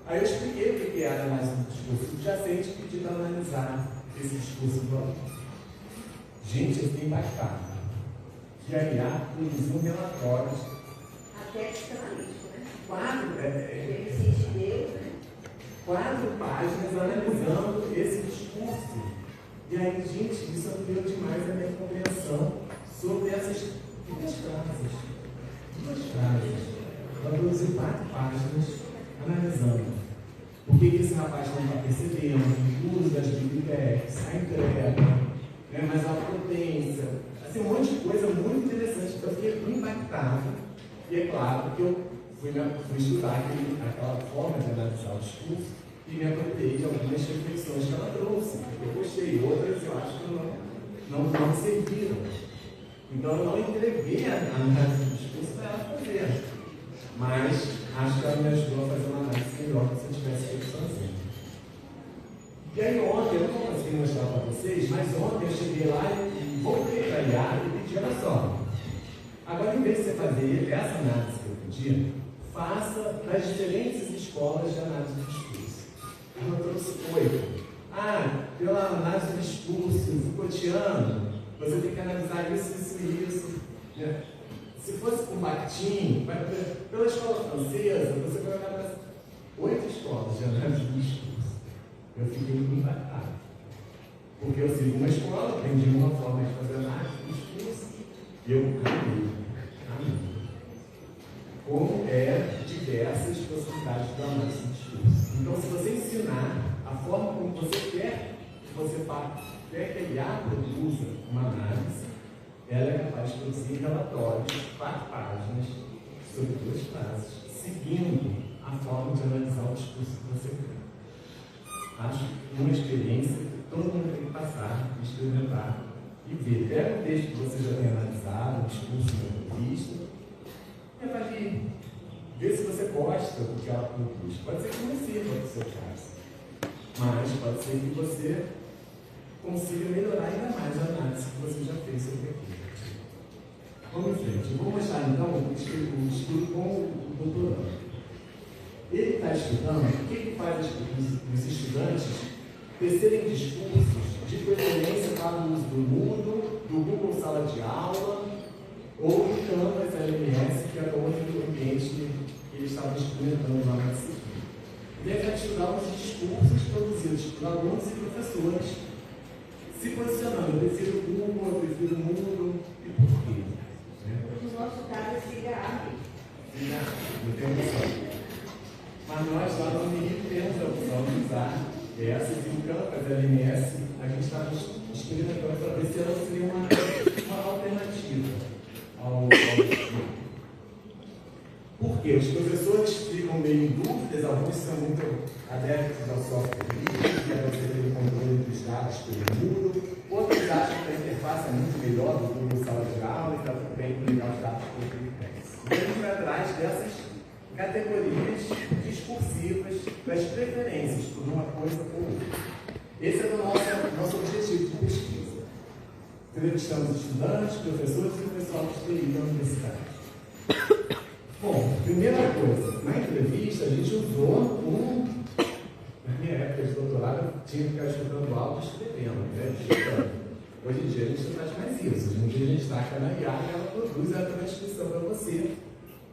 Aí eu expliquei o que era a análise do discurso subjacente e pedi para analisar esse discurso do aluno. Gente, eu fiquei impactado. Que a IA produziu relatórios. até psicanalítico, né? 4 páginas analisando esse discurso. E aí, gente, isso ampliou demais a minha compreensão sobre essas duas frases. Ela produziu 4 páginas analisando o que esse rapaz não está percebendo, o uso das bibliotecas, a entrega, né, mas a potência, assim, um monte de coisa muito interessante. Eu fiquei impactado. E é claro que eu fui estudar aquela forma de analisar o discurso e me apropriei de algumas reflexões que ela trouxe. Eu gostei, outras eu acho que não me serviram. Então eu não entreguei a análise do discurso para ela fazer. Mas acho que ela me ajudou a fazer uma análise melhor que se eu tivesse feito sozinho. E aí ontem, eu não consegui mostrar para vocês, mas ontem eu cheguei lá e voltei para a IA e pedi, olha só. Agora, em vez de você fazer essa análise que eu pedi, faça nas diferentes escolas de análise do discurso. Eu trouxe 8. Pela análise do discurso Foucaultiano, você tem que analisar isso. Né? Se fosse com Bakhtin, pela escola francesa, você vai analisar 8 escolas de análise do discurso. Eu fiquei impactado. Porque eu sigo uma escola, aprendi uma forma de fazer análise do discurso, e eu amei. Como diversas possibilidades de análise do discurso. Então, se você ensinar a forma como você quer que a IA produza uma análise, ela é capaz de produzir relatórios de 4 páginas sobre 2 frases, seguindo a forma de analisar o discurso que você quer. Acho que uma experiência que todo mundo tem que passar, experimentar e ver. Pega um texto que você já tem analisado, um discurso, uma entrevista, e avalie. Vê se você gosta do que ela produz. Pode ser que não sirva para o seu caso, mas pode ser que você consiga melhorar ainda mais a análise que você já fez sobre aquilo. Vamos em frente. Eu vou mostrar então o estudo com o doutorando. Ele está estudando o que faz os estudantes tecerem discursos de preferência para o uso do Moodle, do Google Sala de Aula ou do Canvas LMS, que era o outro ambiente que eles estavam experimentando lá na disciplina. Ele vai estudar os discursos produzidos por alunos e professores, se posicionando. Eu prefiro o Google, eu prefiro o Moodle, e por quê? No nosso caso, é cigarro. Não tem opção. Mas nós lá no Rio temos a opção de usar essas e o Canvas LMS. A gente está experimentando para ver se ela seria uma alternativa ao estudo. Por quê? Os professores ficam meio em dúvidas, alguns são muito adeptos ao software livre, que é você ter o controle dos dados pelo Moodle, outros acham que a interface é muito melhor do Google Sala de Aula e está tudo bem ligar os dados pelo Cliptex. E a gente vai atrás dessas categorias discursivas das preferências por uma coisa ou outra. Esse é o nosso objetivo de pesquisa. Entrevistamos estudantes, professores e o pessoal de TI da universidade. Bom, primeira coisa, na entrevista a gente usou na minha época de doutorado, eu tinha que ficar escutando algo e escrevendo, né? Hoje em dia a gente não faz mais isso. Hoje em dia a gente taca na IA e ela produz a transcrição para você.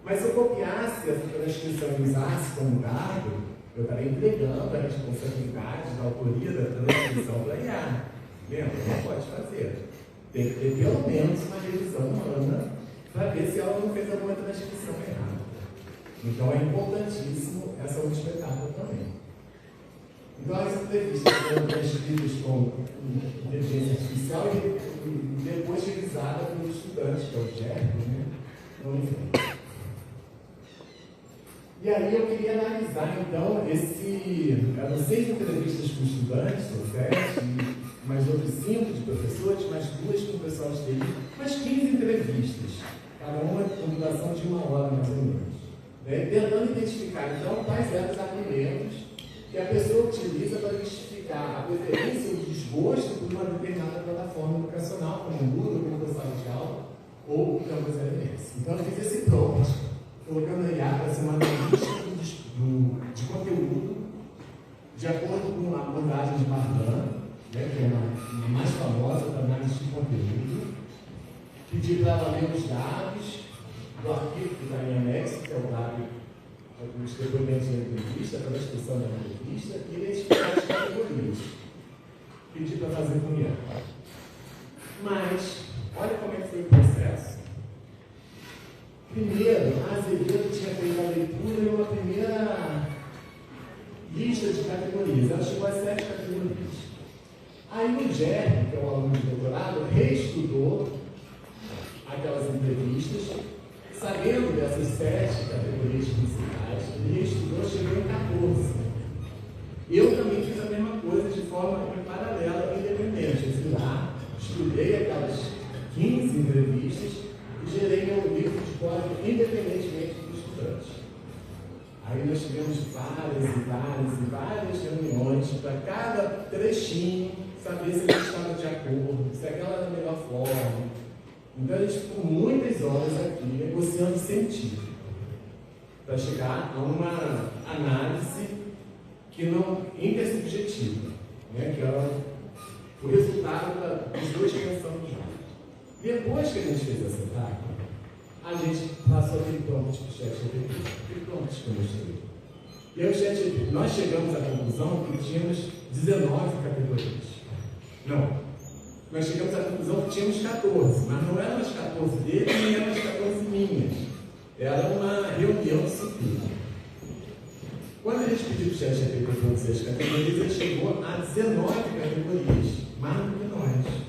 Mas se eu copiasse essa transcrição e usasse como dado, eu estaria entregando a responsabilidade da autoria da transcrição para a IA. Lembra? Não pode fazer. Tem que ter pelo menos uma revisão humana para ver se ela não fez alguma transcrição errada. Então é importantíssimo essa última etapa também. Então as entrevistas foram transcritas com inteligência artificial e depois revisada pelo estudante, que é o Jerry, né? Então, enfim. E aí eu queria analisar então eram 6 entrevistas com estudantes, ou 7, mais outros 5 de professores, mais 2 com o pessoal de TI, mais 15 entrevistas, cada uma com duração de 1 hora mais ou menos. Tentando identificar então quais eram os argumentos que a pessoa utiliza para justificar a preferência ou o desgosto por uma determinada plataforma educacional, como o Moodle, como o sala de aula, ou o Campus LMS. Então eu fiz esse prompt, colocando a IA para ser uma analista de conteúdo, de acordo com a abordagem de Mardan, né, que é uma mais famosa para análise de conteúdo. Pedi para ela ler os dados do arquivo que está em anexo, que é o dado os depoimentos da entrevista, a transcrição da entrevista, e identificar as categorias. Pedi para fazer com IA. Mas, olha como é que foi o processo. Primeiro, a Azevedo tinha feito a leitura em uma primeira lista de categorias. Ela chegou a 7 categorias. Aí o Jerry, que é o aluno de doutorado, reestudou aquelas entrevistas, sabendo dessas 7 categorias principais, ele reestudou, chegou em 14. Eu também fiz a mesma coisa de forma paralela, independente. Eu fui lá, estudei aquelas 15 entrevistas e gerei meu livro de código independentemente dos estudantes. Aí nós tivemos várias reuniões para cada trechinho saber se ele estava de acordo, se aquela era a melhor forma. Então a gente ficou muitas horas aqui negociando sentido para chegar a uma análise que não intersubjetiva, né, que era o resultado dos dois pensando juntos. Depois que a gente fez essa etapa, a gente passou aquele prompt para o ChatGPT, aquele prompt que eu mostrei. E aí o ChatGPT, nós chegamos à conclusão que tínhamos 19 categorias. Não, nós chegamos à conclusão que tínhamos 14, mas não eram as 14 dele, nem eram as 14 minhas. Era uma reunião disciplina. Quando a gente pediu para o ChatGPT produzir as categorias, ele chegou a 19 categorias, mais do que nós.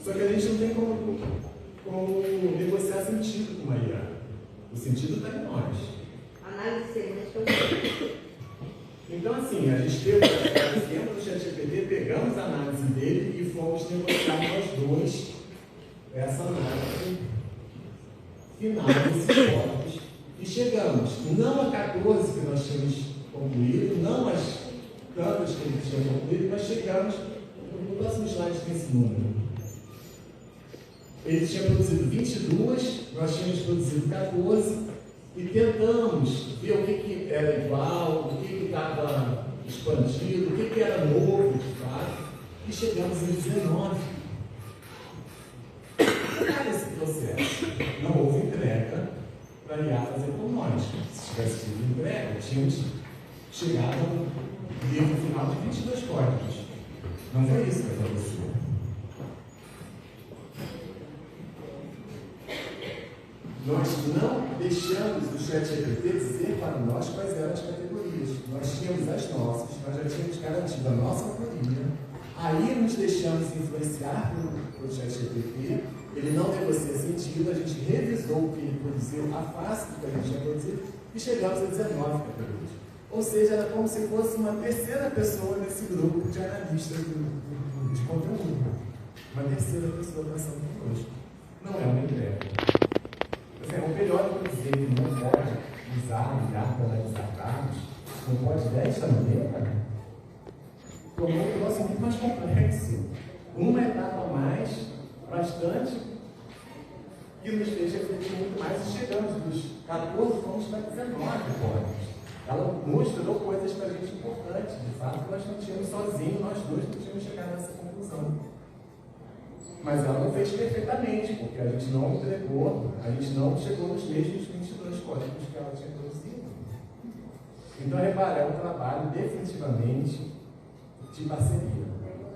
Só que a gente não tem como negociar sentido com uma IA. O sentido está em nós. Análise segunda. Então, assim, a gente teve o exemplo do ChatGPT, pegamos a análise dele e fomos negociar nós dois essa análise final desses códigos. E chegamos não a 14 que nós tínhamos concluído, não as tantas que ele tinha concluído, mas chegamos no próximo slide tem esse número. Ele tinha produzido 22, nós tínhamos produzido 14 e tentamos ver o que era igual, o que estava expandido, o que era novo de fato, e chegamos em 19. Para esse processo, não houve entrega para a IA fazer por nós. Se tivesse tido entrega, tínhamos chegado ao livro final de 22 códigos. Não foi isso que aconteceu. Nós não deixamos o ChatGPT dizer para nós quais eram as categorias. Nós tínhamos as nossas, nós já tínhamos garantido a nossa autoria. Aí nos deixamos influenciar pelo ChatGPT, ele não negocia sentido, a gente revisou o que ele produziu, a face do que a gente tinha produzido, e chegamos a 19 categorias. Ou seja, era como se fosse uma terceira pessoa nesse grupo de analistas de conteúdo. Uma terceira pessoa pensando conosco. Não é uma entrega. O periódico dizer que não pode usar IA para analisar dados, não pode desta maneira, tornou um negócio muito mais complexo. Uma etapa a mais, bastante, que nos fez refletir muito mais e chegamos dos 14, fomos para 19 códigos. Ela mostrou coisas para a gente importantes, de fato, nós não tínhamos sozinhos, nós dois não tínhamos chegado nessa conclusão. Mas ela não fez perfeitamente, porque a gente não entregou, a gente não chegou nos mesmos 22 códigos que ela tinha produzido. Então, repare, é um trabalho definitivamente de parceria.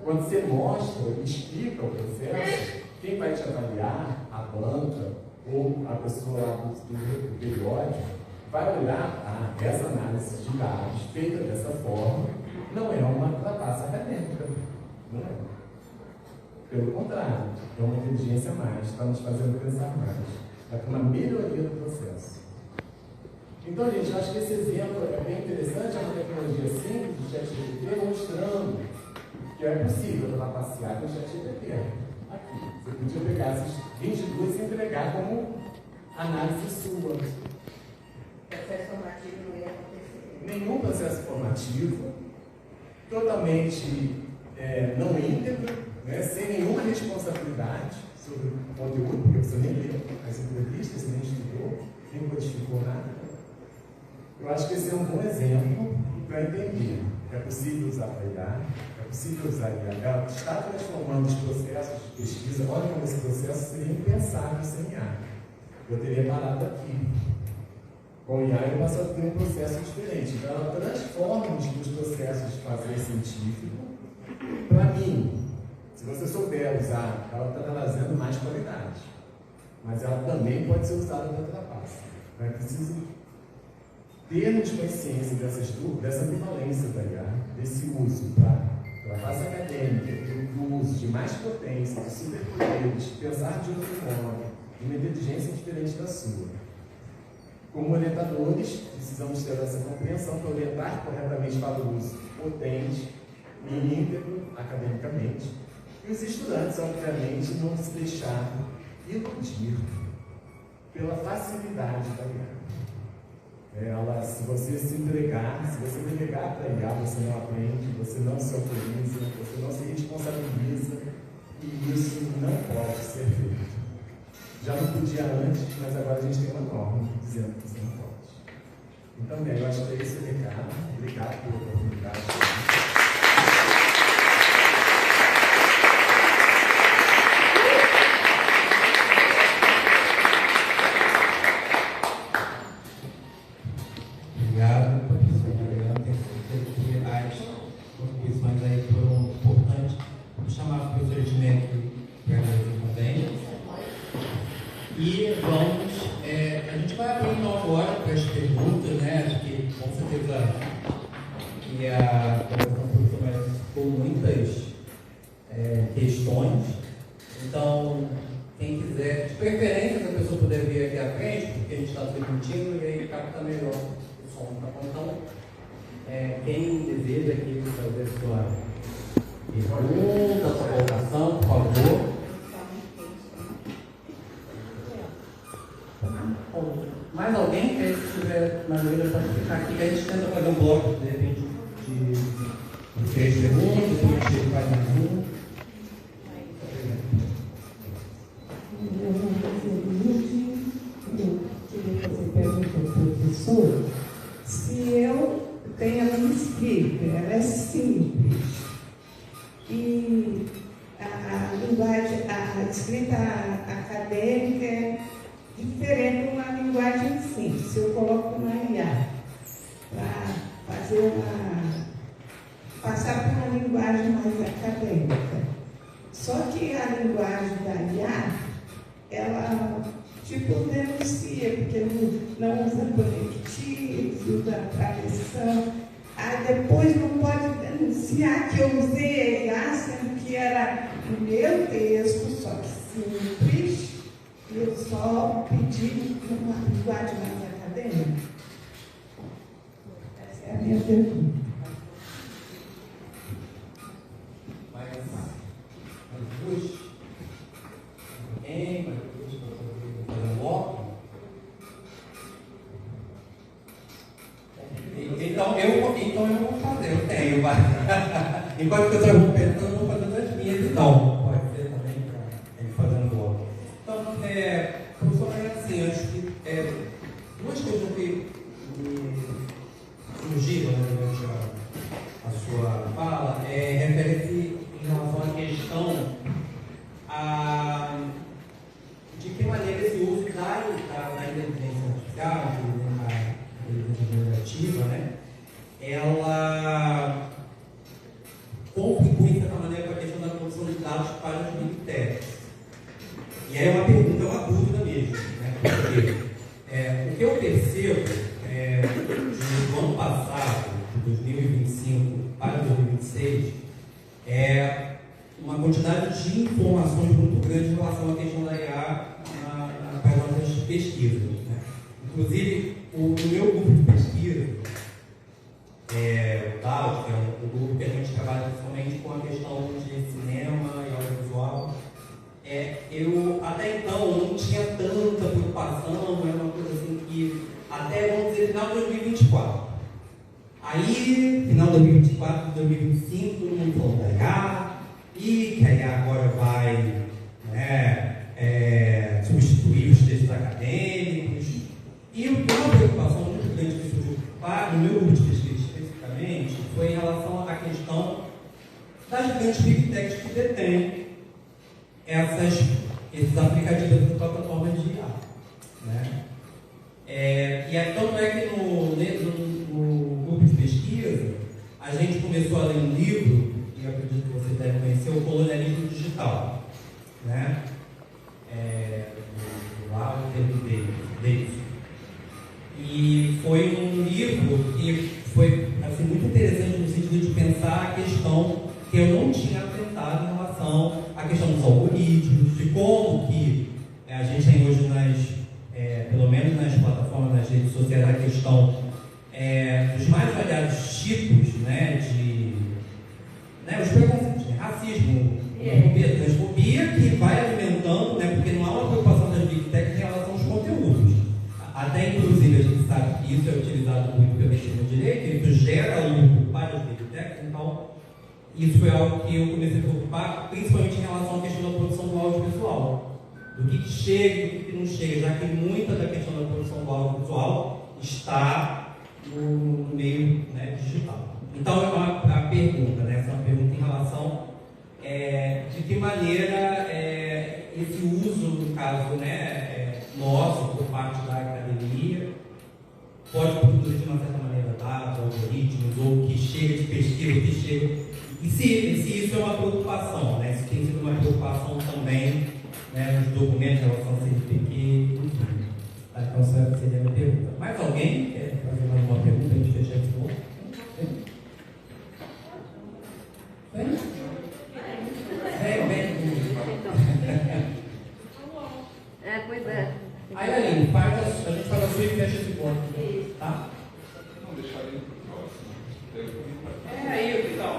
Quando você mostra e explica o processo, quem vai te avaliar, a banca ou a pessoa lá do periódico, vai olhar, essa análise de dados feita dessa forma não é uma trapaça acadêmica. Não é. Pelo contrário, é uma inteligência a mais, está nos fazendo pensar mais. É uma melhoria do processo. Então, gente, eu acho que esse exemplo é bem interessante, é uma tecnologia simples do ChatGPT, mostrando que é possível trapacear com o ChatGPT. Aqui, você podia pegar essas 22 e entregar como análise sua. Processo formativo não ia acontecer. Nenhum processo formativo, totalmente não íntegro, né, sem nenhuma responsabilidade sobre o conteúdo, porque você nem leu as entrevistas, você nem estudou, nem codificou nada. Eu acho que esse é um bom exemplo para entender que é possível usar a IA, é possível usar a IA. Ela está transformando os processos de pesquisa. Olha como esse processo seria impensável sem IA. Eu teria parado aqui. Com o IA eu passo a ter um processo diferente. Então ela transforma os processos de fazer científico. Para mim, se você souber usar, ela está trazendo mais qualidade. Mas ela também pode ser usada para trapaça. É preciso termos consciência dessa ambivalência da IA, desse uso para a fase acadêmica, do uso de mais potência, de superpoderes, pensar de outro modo, de uma inteligência diferente da sua. Como orientadores, precisamos ter essa compreensão para orientar corretamente para o uso potente e íntegro academicamente. E os estudantes, obviamente, não se deixar iludir pela facilidade da IA. Se você se entregar, se você delegar para a IA, você não aprende, você não se autoriza, você não se responsabiliza, e isso não pode ser feito. Já não podia antes, mas agora a gente tem uma norma dizendo que você não pode. Então, bem, eu acho que é esse o recado. Obrigado pela oportunidade. Questões. Então, quem quiser, de preferência, se a pessoa puder vir aqui à frente, porque a gente está transmitindo e aí capta melhor o som. Tá bom? Então, quem deseja aqui fazer a sua pergunta, sua colocação, por favor. Mais alguém que se tiver na dúvida pode ficar aqui, que a gente tenta fazer um bloco de repente de 3 perguntas, depois a gente faz mais um. Queria fazer pergunta ao professor se eu tenho a minha escrita, ela é simples e a linguagem, a escrita acadêmica é diferente de uma linguagem simples. Se eu coloco uma IA para fazer passar por uma linguagem mais acadêmica, só que a linguagem da IA, ela denuncia, porque não usa conectivos, usa tradução. Aí depois não pode denunciar que eu usei a IA, sendo que era o meu texto, só que simples, e eu só pedi uma linguagem mais acadêmica. Essa é a minha pergunta. Então eu vou fazer, eu tenho, vai. Enquanto eu estou pensando, eu vou fazendo as minhas, então. Pode ser também para ele fazendo o outro. Então, professor, assim, acho que duas coisas que surgiram durante a sua fala refere-se em relação à questão de que maneira esse uso da inteligência artificial, da inteligência generativa, né? Ela contribui, de certa maneira, para a questão da produção de dados para os big techs. E aí é uma pergunta, é uma dúvida mesmo, né? Porque o que eu percebo do ano passado, de 2025 para 2026, uma quantidade de informações muito grande em relação à questão da IA para as nossas pesquisas, né? Inclusive, o meu grupo de pesquisa, o DAO, que é um grupo que a gente trabalha principalmente com a questão de cinema e audiovisual, eu até então não tinha tanta preocupação, era uma coisa assim que até, vamos dizer, final de 2024. Aí, final de 2024, 2025, todo mundo falou da IA, e que a IA agora vai substituir os textos acadêmicos. E uma preocupação muito grande que surgiu no meu grupo de pesquisa especificamente foi em relação à questão das grandes big techs que detêm esses aplicativos, essas plataformas de IA, né? Tanto é que no grupo de pesquisa a gente começou a ler um livro, e eu acredito que vocês devem conhecer, o Colonialismo Digital, né? Lá o Davis. E foi um livro que foi assim, muito interessante no sentido de pensar a questão que eu não tinha pensado em relação à questão dos algoritmos, de como que a gente tem hoje pelo menos nas plataformas, nas redes sociais, a questão dos mais variados tipos, os preconceitos, racismo, transfobia, que vai alimentando, porque não há uma preocupação das big tech em relação aos conteúdos. Até, inclusive, a gente sabe que isso é utilizado muito pelo extremo-direita, isso gera lucro para as big tech, então isso foi algo que eu comecei a me preocupar, principalmente em relação à questão da produção do audiovisual. Do que chega e do que não chega, já que muita da questão da produção do audiovisual está no meio digital. Então, a pergunta, essa é uma pergunta em relação de que maneira esse uso, no caso, nosso, por parte da academia, pode produzir de uma certa maneira dados, algoritmos, ou o que chega de pesquisa, o que chega. E se isso é uma preocupação, se tem sido uma preocupação também nos documentos em relação ao CNPq, enfim. Então, essa seria a minha pergunta. Mais alguém quer fazer mais uma pergunta? A gente fecha esse ponto. Pois é. Aí, Aline, a gente faz a sua e fecha esse ponto. Tá? Não deixar ele pro próximo. Aí, então.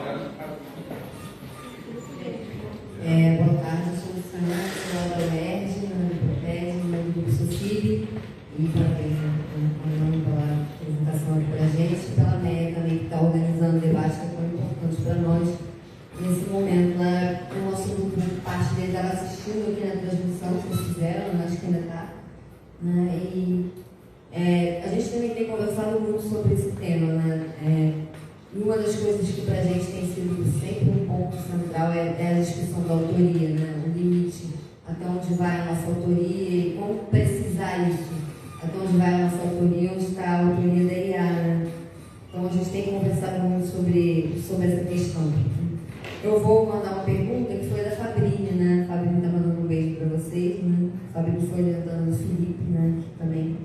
Boa tarde, eu sou Luciana, sou da UERJ, na Uniproped, no grupo SOCIB, e parabéns pela apresentação aqui para a gente, pela MEA também, que está organizando o debate que é tão importante para nós nesse momento. O nosso grupo, parte dele estava assistindo aqui na transmissão que vocês fizeram, acho que ainda está. A gente também tem conversado muito sobre esse tema, E uma das coisas que para a gente tem sido sempre um ponto central é a discussão da autoria, o limite, até onde vai a nossa autoria e como precisar isso, até onde vai a nossa autoria, onde está a autoria da IA. Então a gente tem conversado muito sobre essa questão. Eu vou mandar uma pergunta que foi da Fabrínia, A Fabrínia está mandando um beijo para vocês, A Fabrínia foi orientando o Felipe, que também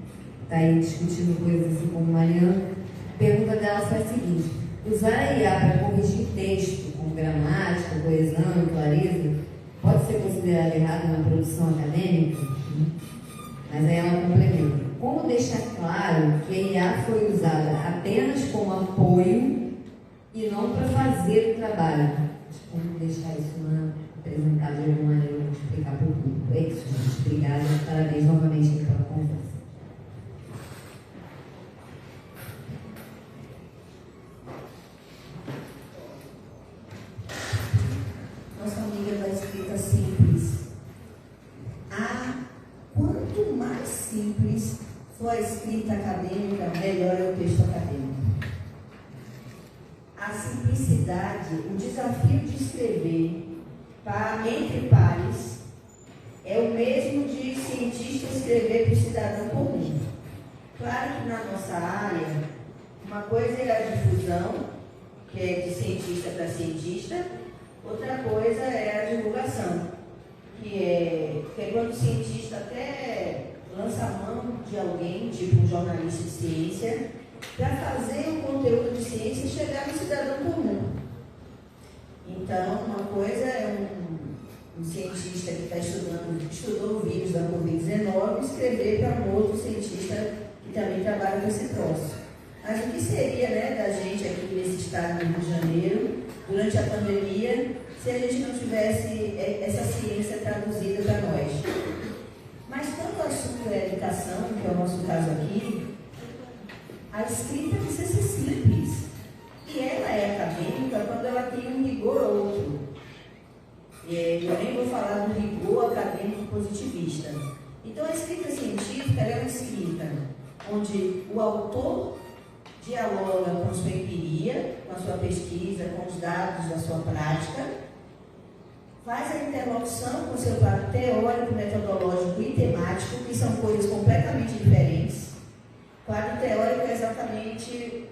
está aí discutindo coisas assim como Mariana. A pergunta dela foi a seguinte: usar a IA para corrigir texto, com gramática, coesão e clareza, pode ser considerado errado na produção acadêmica? Mas aí ela complementa: como deixar claro que a IA foi usada apenas como apoio e não para fazer o trabalho? Como deixar isso apresentado de alguma maneira, explicar para o público. É isso, gente. Obrigada. Parabéns novamente pela conversa. Nossa amiga da escrita simples. Quanto mais simples for a escrita acadêmica, melhor é o texto acadêmico. A simplicidade, o desafio de escrever entre pares é o mesmo de cientista escrever para o cidadão comum. Claro que na nossa área, uma coisa é a difusão, que é de cientista para cientista, outra coisa é a divulgação, que é quando o cientista até lança a mão de alguém, tipo um jornalista de ciência, para fazer o conteúdo de ciência chegar no cidadão comum. Então, uma coisa é um cientista que estudou o vírus da Covid-19 escrever para um outro cientista que também trabalha com esse troço. Mas o que seria, né, da gente aqui nesse estado do Rio de Janeiro, durante a pandemia, se a gente não tivesse essa ciência traduzida para nós? Mas quando o assunto é educação, que é o nosso caso aqui, a escrita precisa ser simples. E ela é acadêmica quando ela tem um rigor ou outro. Eu nem vou falar do rigor acadêmico positivista. Então, a escrita científica é uma escrita onde o autor dialoga com a sua empiria, com a sua pesquisa, com os dados da sua prática, faz a interlocução com o seu quadro teórico, metodológico e temático, que são coisas completamente diferentes. Quadro teórico é exatamente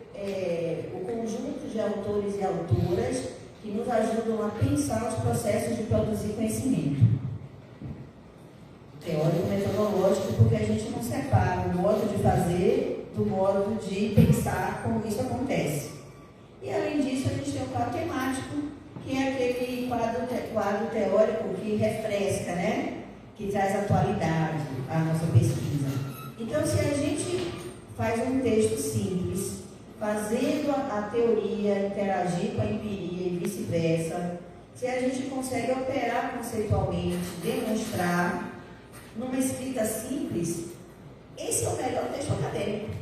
o conjunto de autores e autoras que nos ajudam a pensar os processos de produzir conhecimento. Teórico metodológico, porque a gente não separa o modo de fazer do modo de pensar como isso acontece. E além disso, a gente tem o quadro temático, que é aquele quadro teórico que refresca, né? Que traz atualidade à nossa pesquisa. Então, se a gente faz um texto simples, fazendo a teoria interagir com a empiria e vice-versa, se a gente consegue operar conceitualmente, demonstrar, numa escrita simples, esse é o melhor texto acadêmico.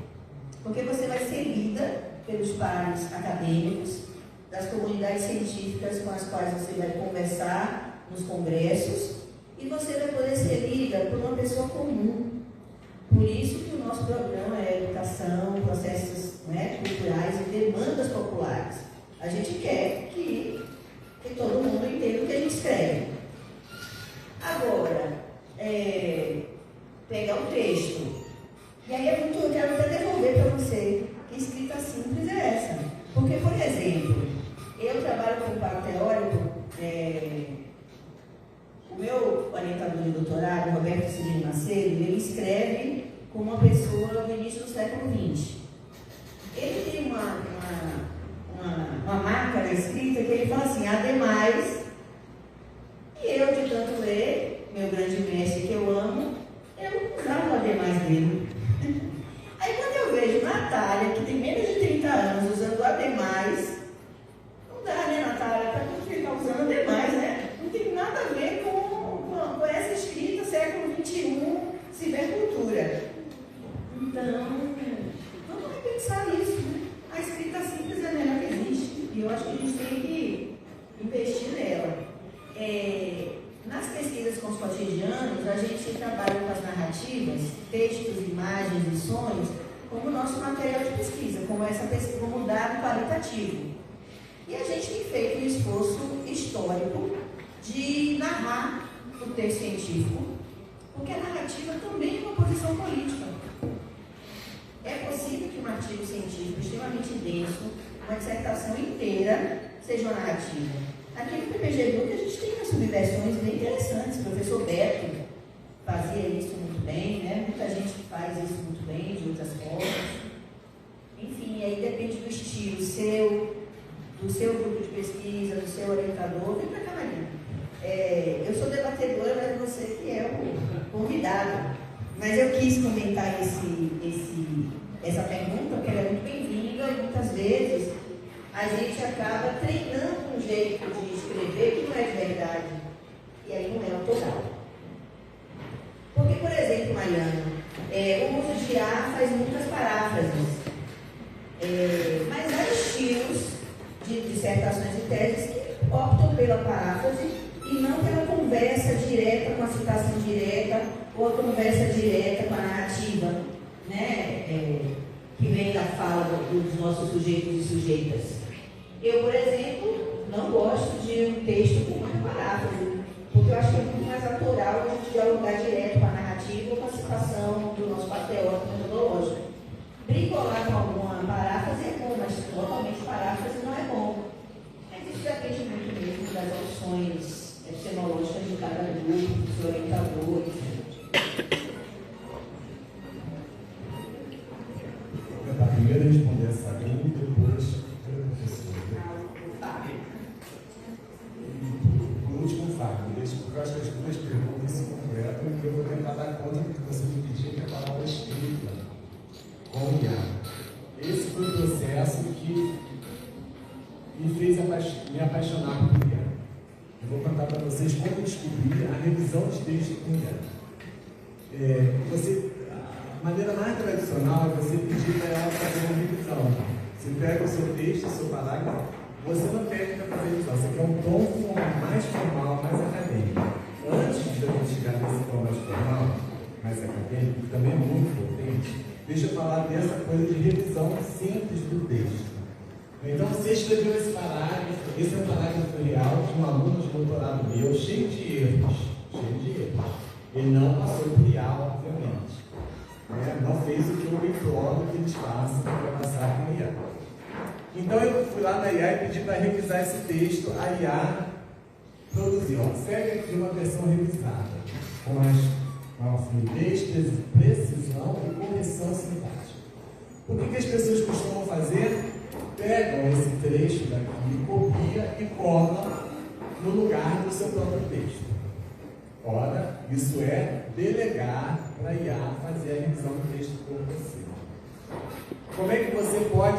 Porque você vai ser lida pelos pares acadêmicos, das comunidades científicas com as quais você vai conversar nos congressos, e você vai poder ser lida por uma pessoa comum. Por isso que o nosso programa é educação, processos, né, culturais e demandas populares. A gente quer que todo mundo entenda o que a gente escreve. Agora, pegar um texto. E aí eu quero até devolver para você que escrita simples é essa. Porque, por exemplo, eu trabalho com quadro teórico, o meu orientador de doutorado, Roberto Cirino Macedo, ele escreve como uma pessoa no início do século XX. Ele tem uma marca na escrita que ele fala assim, ademais, e eu de tanto ler, meu grande mestre que eu amo, eu usava o ademais dele. Aí quando eu vejo Natália, que tem menos de 30 anos, usando o ademais, não dá, né, Natália, para ficar usando ademais, né? Não tem nada a ver com essa escrita século XXI, cibercultura. Então, vamos repensar isso, né? A escrita simples é a melhor que existe, e eu acho que a gente tem que investir nela. Nas pesquisas com os cotidianos, a gente trabalha com as narrativas, textos, imagens e sons, como nosso material de pesquisa, como dado qualitativo. E a gente tem feito um esforço histórico de narrar o texto científico, porque a narrativa também é uma posição política. É possível que um artigo científico extremamente denso, uma dissertação inteira, seja uma narrativa. Aqui no PPG-DUC a gente tem umas subversões bem interessantes. O professor Beto fazia isso muito bem, né? Muita gente faz isso muito bem, de outras formas. Enfim, aí depende do estilo do seu grupo de pesquisa, do seu orientador. Vem para cá, Marina. Eu sou debatedora, mas você que é o convidado. Mas eu quis comentar essa pergunta, porque ela é muito bem-vinda e muitas vezes a gente acaba treinando um jeito de escrever que não é de verdade. E aí não é autoral. Porque, por exemplo, Mariana, o uso de A faz muitas paráfrases. Mas há estilos de dissertações e teses que optam pela paráfrase e não pela conversa direta com a citação direta ou a conversa direta com a narrativa, né? Que vem da fala dos nossos sujeitos e sujeitas. Eu, por exemplo, não gosto de um texto com uma paráfrase, porque eu acho que é muito mais natural a gente dialogar direto com a narrativa ou com a citação do nosso patriota metodológico. Bricolar com alguma paráfrase é bom, mas totalmente paráfrase não é bom. Mas isso depende muito mesmo das opções epistemológicas de cada grupo, dos orientadores. primeiro responder essa e depois a professora. Por último, Fábio, porque eu acho que as duas perguntas se completam e eu vou tentar dar conta do que você me pediu, que é a palavra escrita com o IA. Esse foi o processo que me fez me apaixonar por IA. Eu vou contar para vocês como eu descobri a revisão de texto com IA. A maneira mais tradicional é você pedir para ela fazer uma revisão. Você pega o seu texto, o seu parágrafo, você não pede para fazer revisão, você quer um tom mais formal, mais acadêmico. Antes de a gente chegar nesse tom mais formal, mais acadêmico, que também é muito potente, deixa eu falar dessa coisa de revisão simples do texto. Então, você escreveu esse parágrafo, esse é um parágrafo real de um aluno de doutorado meu, cheio de erros. Ele não passou por IA, obviamente. Não fez o que eu imploro que eles façam para passar com IA. Então, eu fui lá na IA e pedi para revisar esse texto. A IA produziu. Segue aqui uma versão revisada, com mais fluidez, precisão e correção sintática. O que as pessoas costumam fazer? Pegam esse trecho daqui, copia e cola no lugar do seu próprio texto. Ora, isso é delegar para a IA fazer a revisão do texto por você. Como é que você pode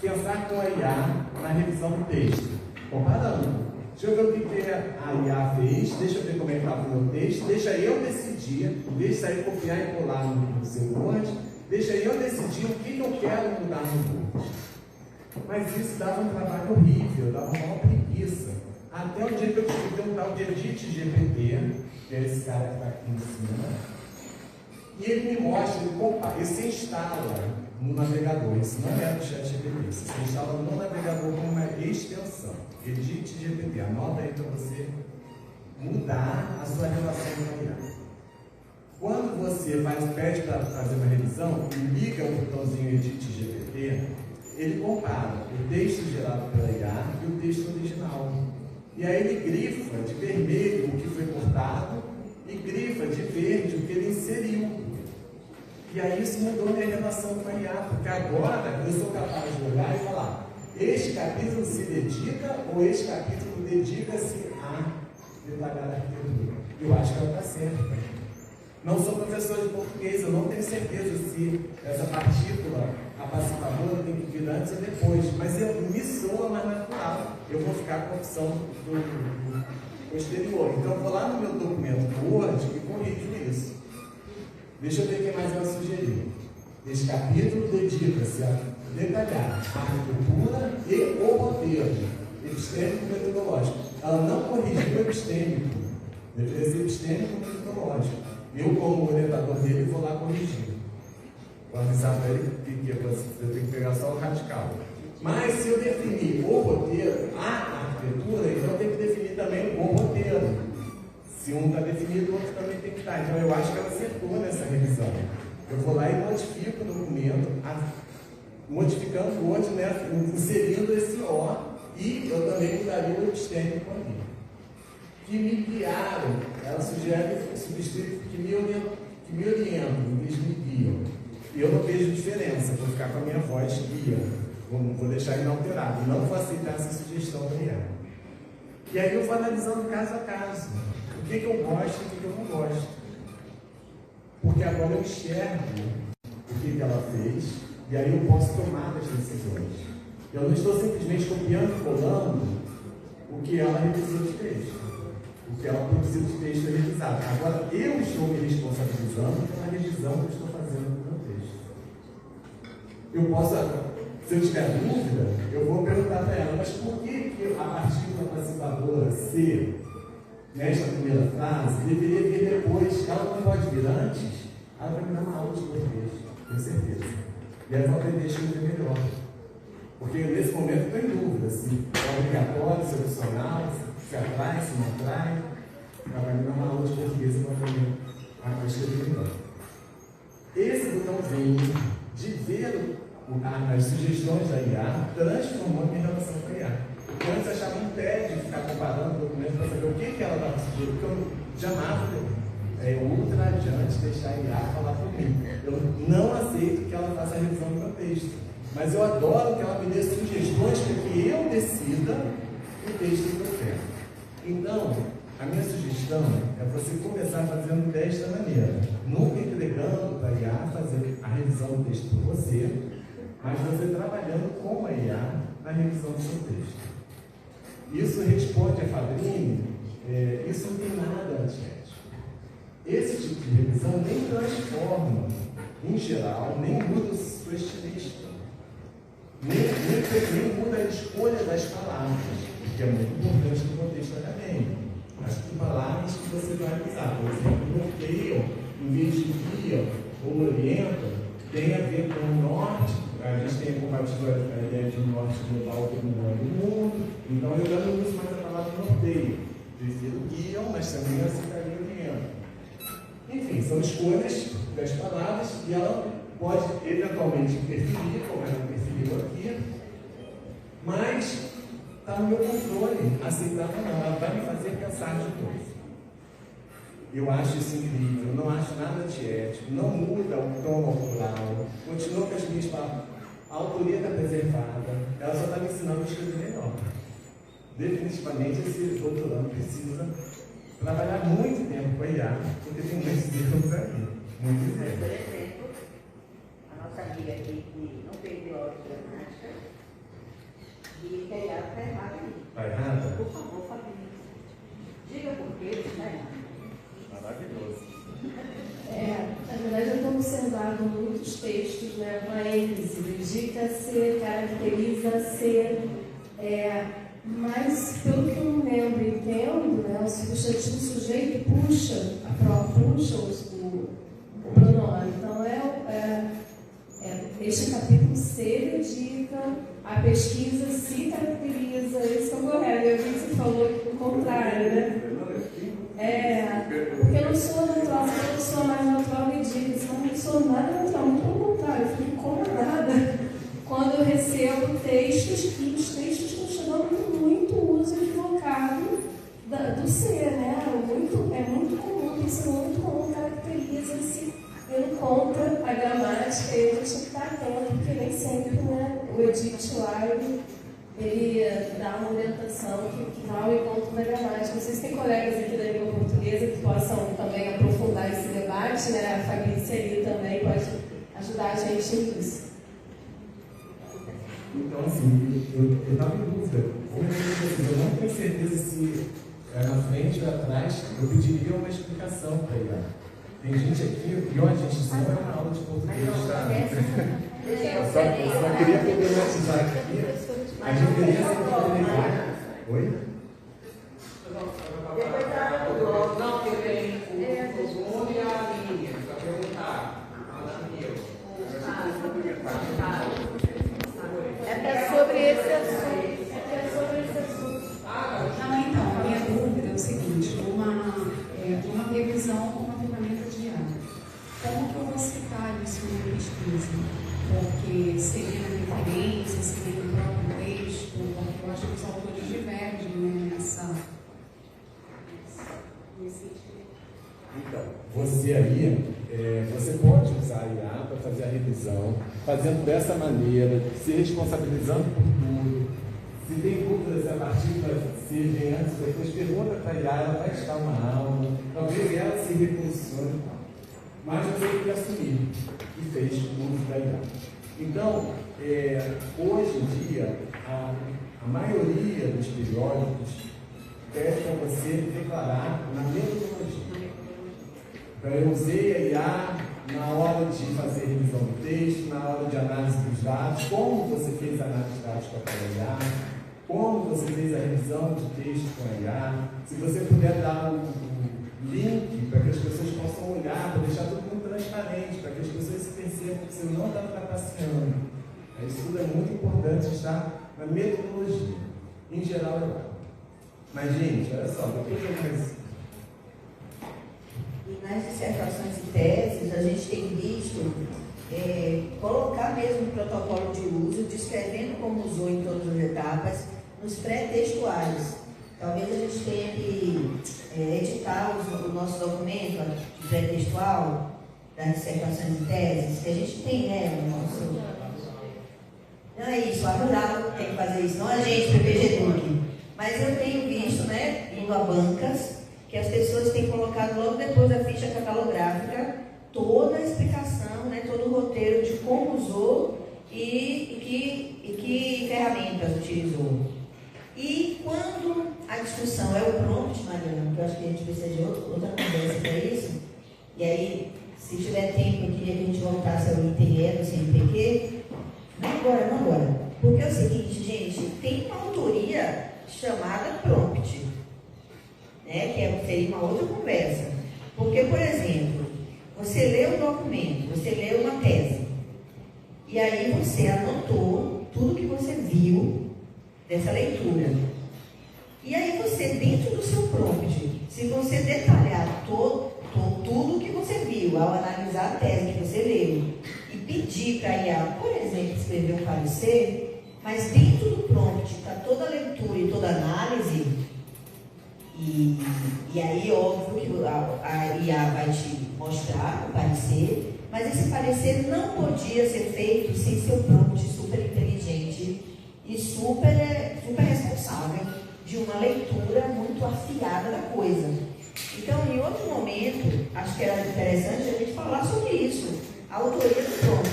pensar com a IA na revisão do texto? Comparando. Deixa eu ver o que a IA fez, deixa eu ver como é que estava o meu texto, deixa eu decidir, em vez de sair copiar e colar no seu Word, deixa eu decidir o que eu quero mudar no Word. Mas isso dava um trabalho horrível, dava uma preguiça. Até o dia que eu descobri um tal de Edit GPT, que é esse cara que está aqui em cima, e ele me mostra, ele se instala no navegador. Isso não é do ChatGPT, isso se instala no navegador como uma extensão. Edit GPT, anota aí para você mudar a sua relação com a IA. Quando você pede para fazer uma revisão e liga o botãozinho Edit GPT, ele compara o texto gerado pela IA e o texto original. E aí ele grifa de vermelho o que foi cortado e grifa de verde o que ele inseriu. E aí isso mudou minha relação com a IA, porque agora eu sou capaz de olhar e falar: este capítulo se dedica ou este capítulo dedica-se a detalhar a arquitetura. Eu acho que ela está certa. Não sou professor de português, eu não tenho certeza se essa partícula apassivadora tem que vir antes ou depois, mas me soa mais natural. Eu vou ficar com a opção do posterior. Então eu vou lá no meu documento do Word e corrijo isso. Deixa eu ver o que mais ela sugeriu. Esse capítulo dedica-se a detalhar a arquitetura e o roteiro, epistêmico e metodológico. Ela não corrigiu o epistêmico, deveria ser epistêmico e metodológico. Eu, como orientador dele, vou lá corrigir. Vou avisar para ele que eu tenho que pegar só o radical. Mas se eu definir o roteiro, a arquitetura, então eu tenho que definir também o roteiro. Se um está definido, o outro também tem que estar. Então eu acho que ela acertou nessa revisão. Eu vou lá e modifico o documento, modificando o outro, né, inserindo esse O, e eu também mudaria o epistêmico ali. Que me guiaram, ela sugere substituto que me orientam, em vez de me guiam. E eu não vejo diferença, vou ficar com a minha voz guia, vou deixar inalterado, não vou aceitar essa sugestão da IA. E aí eu vou analisando caso a caso, o que eu gosto e o que eu não gosto. Porque agora eu enxergo o que ela fez, e aí eu posso tomar as decisões. Eu não estou simplesmente copiando e colando o que ela revisou de texto. O que ela produziu de texto é revisado. Agora, eu estou me responsabilizando pela revisão que eu estou fazendo do meu texto. Eu posso, se eu tiver dúvida, eu vou perguntar para ela, mas por que a partícula passiva C, nesta primeira frase, deveria vir depois? Ela não pode vir antes? Ela vai me dar uma aula de português, tenho certeza. E aí eu vou aprender a escrever melhor. Porque nesse momento eu estou em dúvida se é obrigatório, se é opcional, se atrai, se não atrai. Ela vai me dar uma aula de português e vai aprender a escrever melhor. Esse botãozinho de ver as sugestões da IA transformou a minha relação com a IA. Porque antes eu achava um tédio ficar comparando documentos para saber o que ela estava sugerindo, porque eu jamais ultra adiante deixar a IA falar por mim. Eu não aceito que ela faça a revisão do meu texto. Mas eu adoro que ela me dê sugestões para que eu decida o texto que eu quero. Então, a minha sugestão é você começar fazendo desta maneira, nunca entregando para a IA fazer a revisão do texto por você, mas você trabalhando com a IA na revisão do seu texto. Isso responde a Fabrini, isso não tem nada antiético. Esse tipo de revisão nem transforma, em geral, nem muda sua estilística, nem muda a escolha das palavras, que é muito importante no contexto acadêmico. As palavras que você vai usar, por exemplo, norteiam, em vez de guia ou orientam, tem a ver com o norte. A gente tem combatido a ideia de um norte global dominando o mundo, então eu já não uso mais a palavra norteio. Prefiro guiam, mas também aceitaria orientam. Enfim, são escolhas das palavras e ela pode eventualmente interferir, como ela interferiu aqui, mas está no meu controle, aceitar ou não, ela vai me fazer pensar de novo. Eu acho isso incrível, não acho nada antiético, não muda o tom autoral, continua com as minhas palavras, a autoria está preservada, ela só está me ensinando a escrever melhor. Definitivamente esse doutorando precisa trabalhar muito tempo com a IA, porque tem muitos erros aqui, muitos erros. Por exemplo, a nossa amiga aqui que não perdeu a aula de gramática, e que a IA está errada aí. Está errada? Por favor, Fabrício, diga por que está errada. Maravilhoso. Na verdade, eu tenho observado muitos textos, né, com a ênfase, dedica-se, caracteriza-se, mas pelo que eu lembro e entendo, né, o substantivo sujeito puxa o pronome. Então, este capítulo se dedica, a pesquisa se caracteriza, isso é correto. Eu vi que você falou o contrário, né? Porque eu não sou natural, se eu não sou mais natural, me diga, eu não sou nada natural, muito pelo contrário, eu fico incomodada quando eu recebo textos que os textos estão chegando muito uso equivocado do ser, né? É muito comum, isso é muito comum, caracteriza-se, indo contra a gramática, e a gente tem que estar atento, porque nem sempre, né, o edit lá, ele dá uma orientação que vai ao encontro da gramática. Não sei se tem colegas aqui da língua portuguesa que possam também aprofundar esse debate, né? A Fabrícia ali também pode ajudar a gente nisso. Então, assim, eu estava em dúvida. Eu não tenho certeza se na frente ou atrás eu pediria uma explicação para ele. Tem gente aqui, e olha, gente, isso não é uma aula de português, tá? Eu só queria problematizar aqui. A diferença entre... Oi? Não, que tem o Bruno e a Aline, para perguntar. É sobre esse assunto. Não, então, a minha dúvida é o seguinte, uma revisão com uma ferramenta de IA. Como que eu vou citar isso na pesquisa? Porque seria na referência, seria no próprio texto, porque eu acho que os autores divergem, né, nesse sentido. Então, você aí, você pode usar a IA para fazer a revisão, fazendo dessa maneira, se responsabilizando por tudo. Se tem dúvidas a partir se vem antes, depois pergunta para a IA, ela vai estar uma aula, talvez ela se reposicione, mas você tem que assumir que fez o uso da IA. Então, hoje em dia, a maioria dos periódicos pede para você declarar na metodologia. Então, eu usei a IA na hora de fazer revisão do texto, na hora de análise dos dados, como você fez a análise de dados com a IA, como você fez a revisão de texto com a IA. Se você puder dar um link para que as pessoas possam olhar, para deixar tudo muito transparente, para que as pessoas se percebam que você não está trapaceando. Isso tudo é muito importante estar na metodologia. Em geral, é lá. Mas, gente, olha só, depois eu mais... E nas dissertações e teses, a gente tem visto colocar mesmo o protocolo de uso, descrevendo como usou em todas as etapas, nos pré-textuais. Talvez a gente tenha que editar o nosso documento de pré-textual das dissertações e teses, que a gente tem, né, o nosso... isso, a Rural tem que fazer isso, não a gente, PPG Duque. Mas eu tenho visto, né, indo a bancas, que as pessoas têm colocado logo depois da ficha catalográfica toda a explicação, né, todo o roteiro de como usou e que ferramentas utilizou. E quando a discussão é o prompt, Mariana, que eu acho que a gente precisa de outra conversa para isso, e aí, se tiver tempo, eu queria que a gente voltasse ao ITE do CNPq, não agora. Porque é o seguinte, gente, tem uma autoria chamada prompt, né, que seria uma outra conversa. Porque, por exemplo, você lê um documento, você lê uma tese, e aí você anotou tudo que você viu dessa leitura. E aí você, dentro do seu prompt, se você detalhar tudo que você viu ao analisar a tese que você leu e pedir para a IA, por exemplo, escrever um parecer, mas dentro do prompt está toda a leitura e toda a análise, e aí óbvio que a IA vai te mostrar o parecer, mas esse parecer não podia ser feito sem seu prompt super inteligente e super responsável de uma leitura muito afiada da coisa. Então, em outro momento, acho que era interessante a gente falar sobre isso, a autoria do prompt.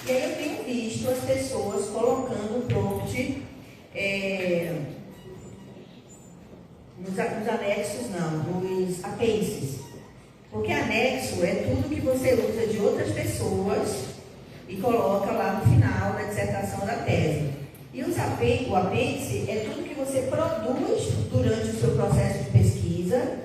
E aí eu tenho visto as pessoas colocando o prompt nos anexos, nos apêndices. Porque anexo é tudo que você usa de outras pessoas e coloca lá no final da dissertação da tese. E o apêndice é tudo que você produz durante o seu processo de pesquisa,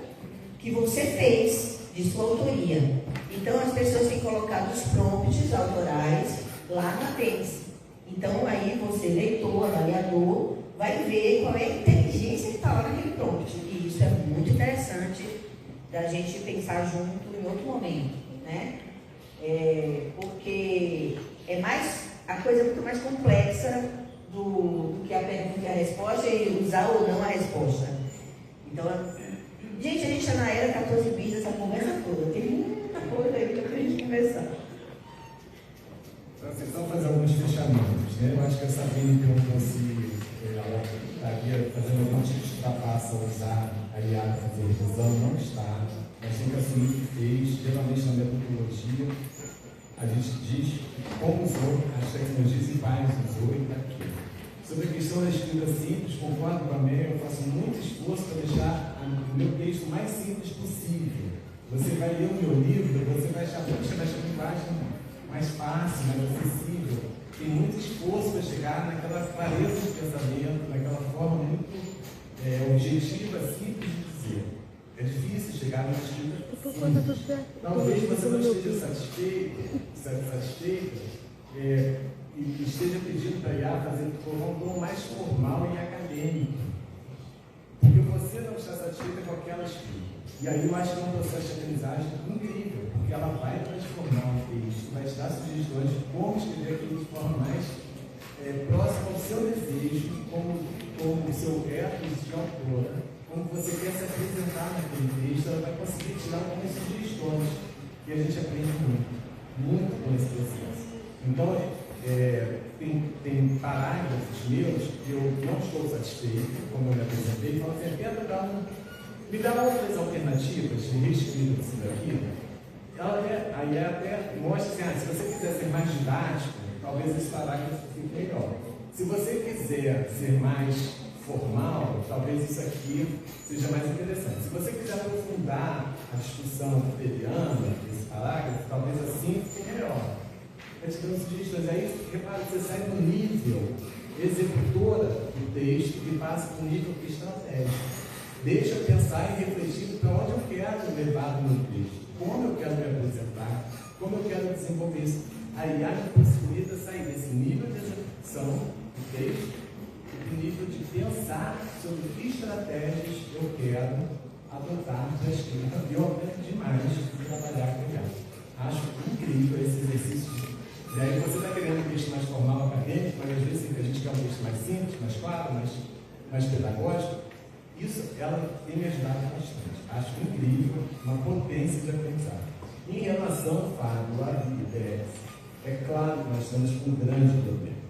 que você fez de sua autoria. Então, as pessoas têm colocado os prompts autorais lá no apêndice. Então, aí você, leitor, avaliador, vai ver qual é a inteligência que está lá naquele prompt. E isso é muito interessante da gente pensar junto em outro momento, né? Porque a coisa é muito mais complexa do que a pergunta e a resposta, e usar ou não a resposta. Então, gente, a gente está na era 14 bis dessa conversa toda. Tem muita coisa aí para a gente conversar. Então, vocês vão fazer alguns fechamentos, né? Eu acho que a Sabine perguntou se ela estaria fazendo algum tipo de trapaça ao usar a IA para fazer revisão. Não está. Nós temos que assumir que fez. Geralmente, na metodologia, a gente diz como usou as tecnologias e quais usou e para quê. Sobre a questão da escrita simples, concordo com a Mel, eu faço muito esforço para deixar o meu texto mais simples possível. Você vai ler o meu livro, você vai achar uma linguagem mais fácil, mais acessível. Tem muito esforço para chegar naquela clareza de pensamento, naquela forma muito objetiva, simples de dizer. É difícil chegar no estilo simples. Talvez você não esteja satisfeito e esteja pedindo para a IA fazer um tom mais formal e acadêmico. Porque você não está satisfeita com aquela escrita. E aí eu acho que é um processo de aprendizagem incrível, porque ela vai transformar o texto, vai te dar sugestões de como escrever aquilo de forma mais próxima ao seu desejo, como o seu ethos de autora, como você quer se apresentar naquele texto, ela vai conseguir tirar algumas sugestões. E a gente aprende muito com esse processo. Então, tem parágrafos meus que eu não estou satisfeito, como eu me apresentei, e falo assim, me dá outras alternativas de reescrita disso daqui. Aí até mostra assim, se você quiser ser mais didático, talvez esse parágrafo fique melhor. Se você quiser ser mais formal, talvez isso aqui seja mais interessante. Se você quiser aprofundar a discussão cotidiana desse parágrafo, talvez assim fique melhor. Mas te dando sugestões aí, repara que você sai do nível executora do texto e passa para o nível estratégico. Deixa eu pensar e refletir para onde eu quero levar o meu texto, como eu quero me apresentar, como eu quero desenvolver isso. A IA me possibilita sair desse nível de execução do texto e do nível de pensar sobre que estratégias eu quero adotar para a escrita. E eu aprendo demais de trabalhar com IA. Acho incrível esse exercício. E aí você está querendo um texto mais formal, acadêmico, mas às vezes a gente quer um texto mais simples, mais claro, mais pedagógico. Isso, ela tem me ajudado bastante. Acho incrível, uma potência de aprendizado. Em relação, Fábio, à IDEX, é claro que nós estamos com um grande problema.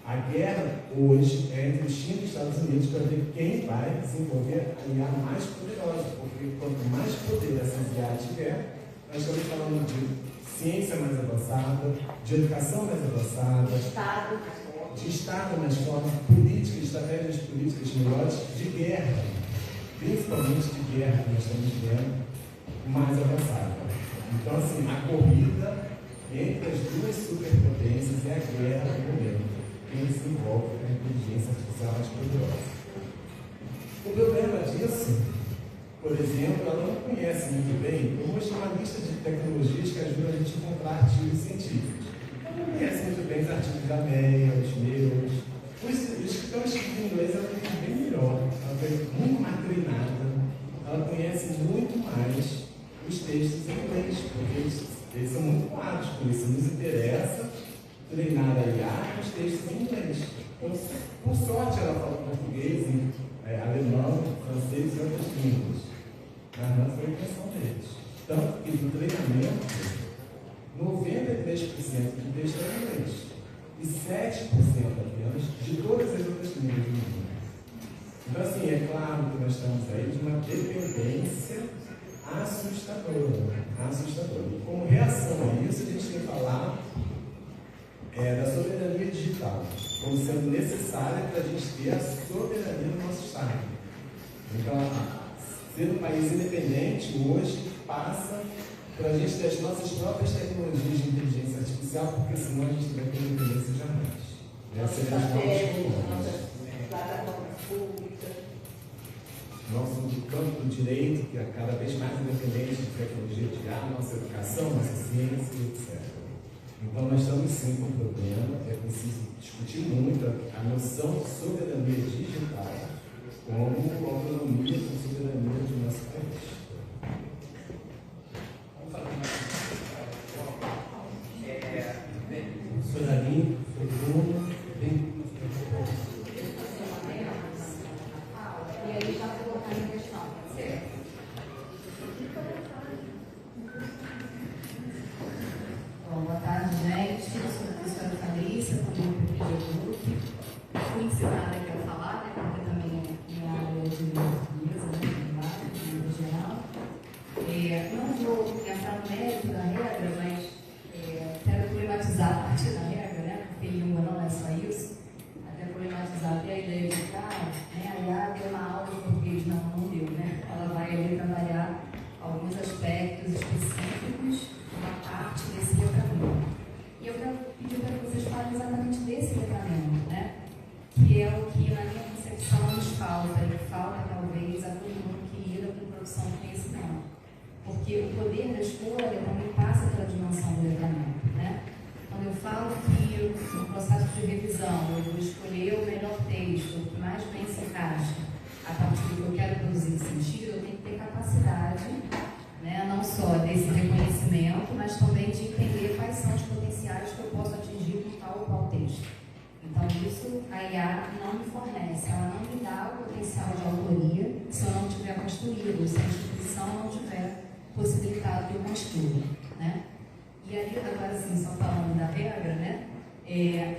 A guerra hoje é entre os China e os Estados Unidos para ver quem vai desenvolver a IA mais poderosa, porque quanto mais poder essa IA tiver, nós estamos falando de ciência mais avançada, de educação mais avançada, de Estado mais forte, políticas, estratégias políticas melhores, de guerra, principalmente de guerra que nós estamos vendo, mais avançada. Então, assim, a corrida entre as duas superpotências é a guerra do momento. Quem se envolve com a inteligência artificial mais poderosa. O problema disso, por exemplo, ela não conhece muito bem. Eu mostrei uma lista de tecnologias que ajudam a gente a encontrar artigos científicos. Ela não conhece muito bem os artigos da MEA, os meus. Os que estão escritos em inglês, ela tem bem melhor. Ela foi muito mais treinada. Ela conhece muito mais os textos em inglês, porque eles são muito claros por isso. Nos interessa treinar a IA com os textos em inglês. Então, por sorte, ela fala português, alemão, francês e outras línguas. Mas não foi a intenção deles. Tanto que no treinamento, 93% do texto é em inglês. E 7% apenas de todas as outras línguas do mundo. Então, assim, é claro que nós estamos aí de uma dependência assustadora. E como reação a isso, a gente tem que falar da soberania digital, como sendo necessária para a gente ter a soberania do nosso Estado. Então, ser um país independente hoje passa para a gente ter as nossas próprias tecnologias de inteligência artificial, porque senão a gente não vai ter independência jamais. Essa é a nossas plataformas públicas. Nosso campo do direito, que é cada vez mais independente de tecnologia de IA, nossa educação, nossa ciência, etc. Então, nós estamos sim com um problema, é preciso discutir muito a noção de soberania digital como autonomia e soberania do nosso país. Vamos falar mais. Soralim, Bruno, vem. E aí já vou colocar em questão, pode ser? Bom, boa tarde, gente. Eu sou a professora Fabrícia, também do PPG. Fui ensinada aqui a falar, né, porque também é minha área de mesa, né, de geral. Não vou entrar no mérito da regra, mas quero problematizar a partir da regra, né, porque língua não é só isso. Até problematizar até a ideia de né, a IA deu uma aula de português. Não deu, né? Ela vai ali trabalhar alguns aspectos específicos, uma parte desse letramento. E eu quero pedir para que vocês falem exatamente desse letramento, né? Que é o que, na minha concepção, nos falta, e falta talvez a todo mundo que lida com produção de conhecimento. Porque o poder da escolha também passa pela dimensão do letramento, né? Quando eu falo que no processo de revisão eu vou escolher o melhor texto, o que mais bem se encaixa, a partir do que eu quero produzir em sentido, eu tenho que ter capacidade, né, não só desse reconhecimento, mas também de entender quais são os potenciais que eu posso atingir com tal ou qual texto. Então, isso a IA não me fornece, ela não me dá o potencial de autoria se eu não tiver construído, se a instituição não tiver possibilitado que eu construa, né? E ali, agora sim, só falando da regra, né?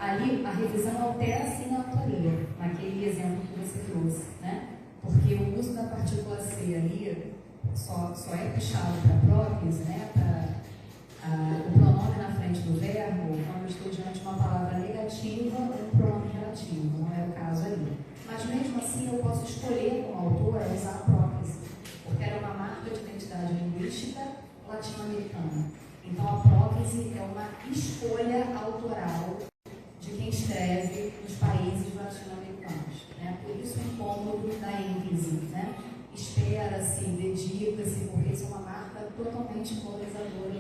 Ali a revisão altera sim a autoria, naquele exemplo que você trouxe, né? Porque o uso da partícula C ali só é puxado para a prótese, né? O pronome na frente do verbo, quando eu estou diante de uma palavra negativa ou um pronome relativo, não é o caso ali. Mas mesmo assim eu posso escolher como autora usar a prótese, porque era uma marca de identidade linguística latino-americana. Então a prótese é uma escolha autoral de quem escreve nos países latino-americanos, né? Por isso o incômodo da ênfase, né? Espera-se, dedica-se, porque isso é uma marca totalmente colonizadora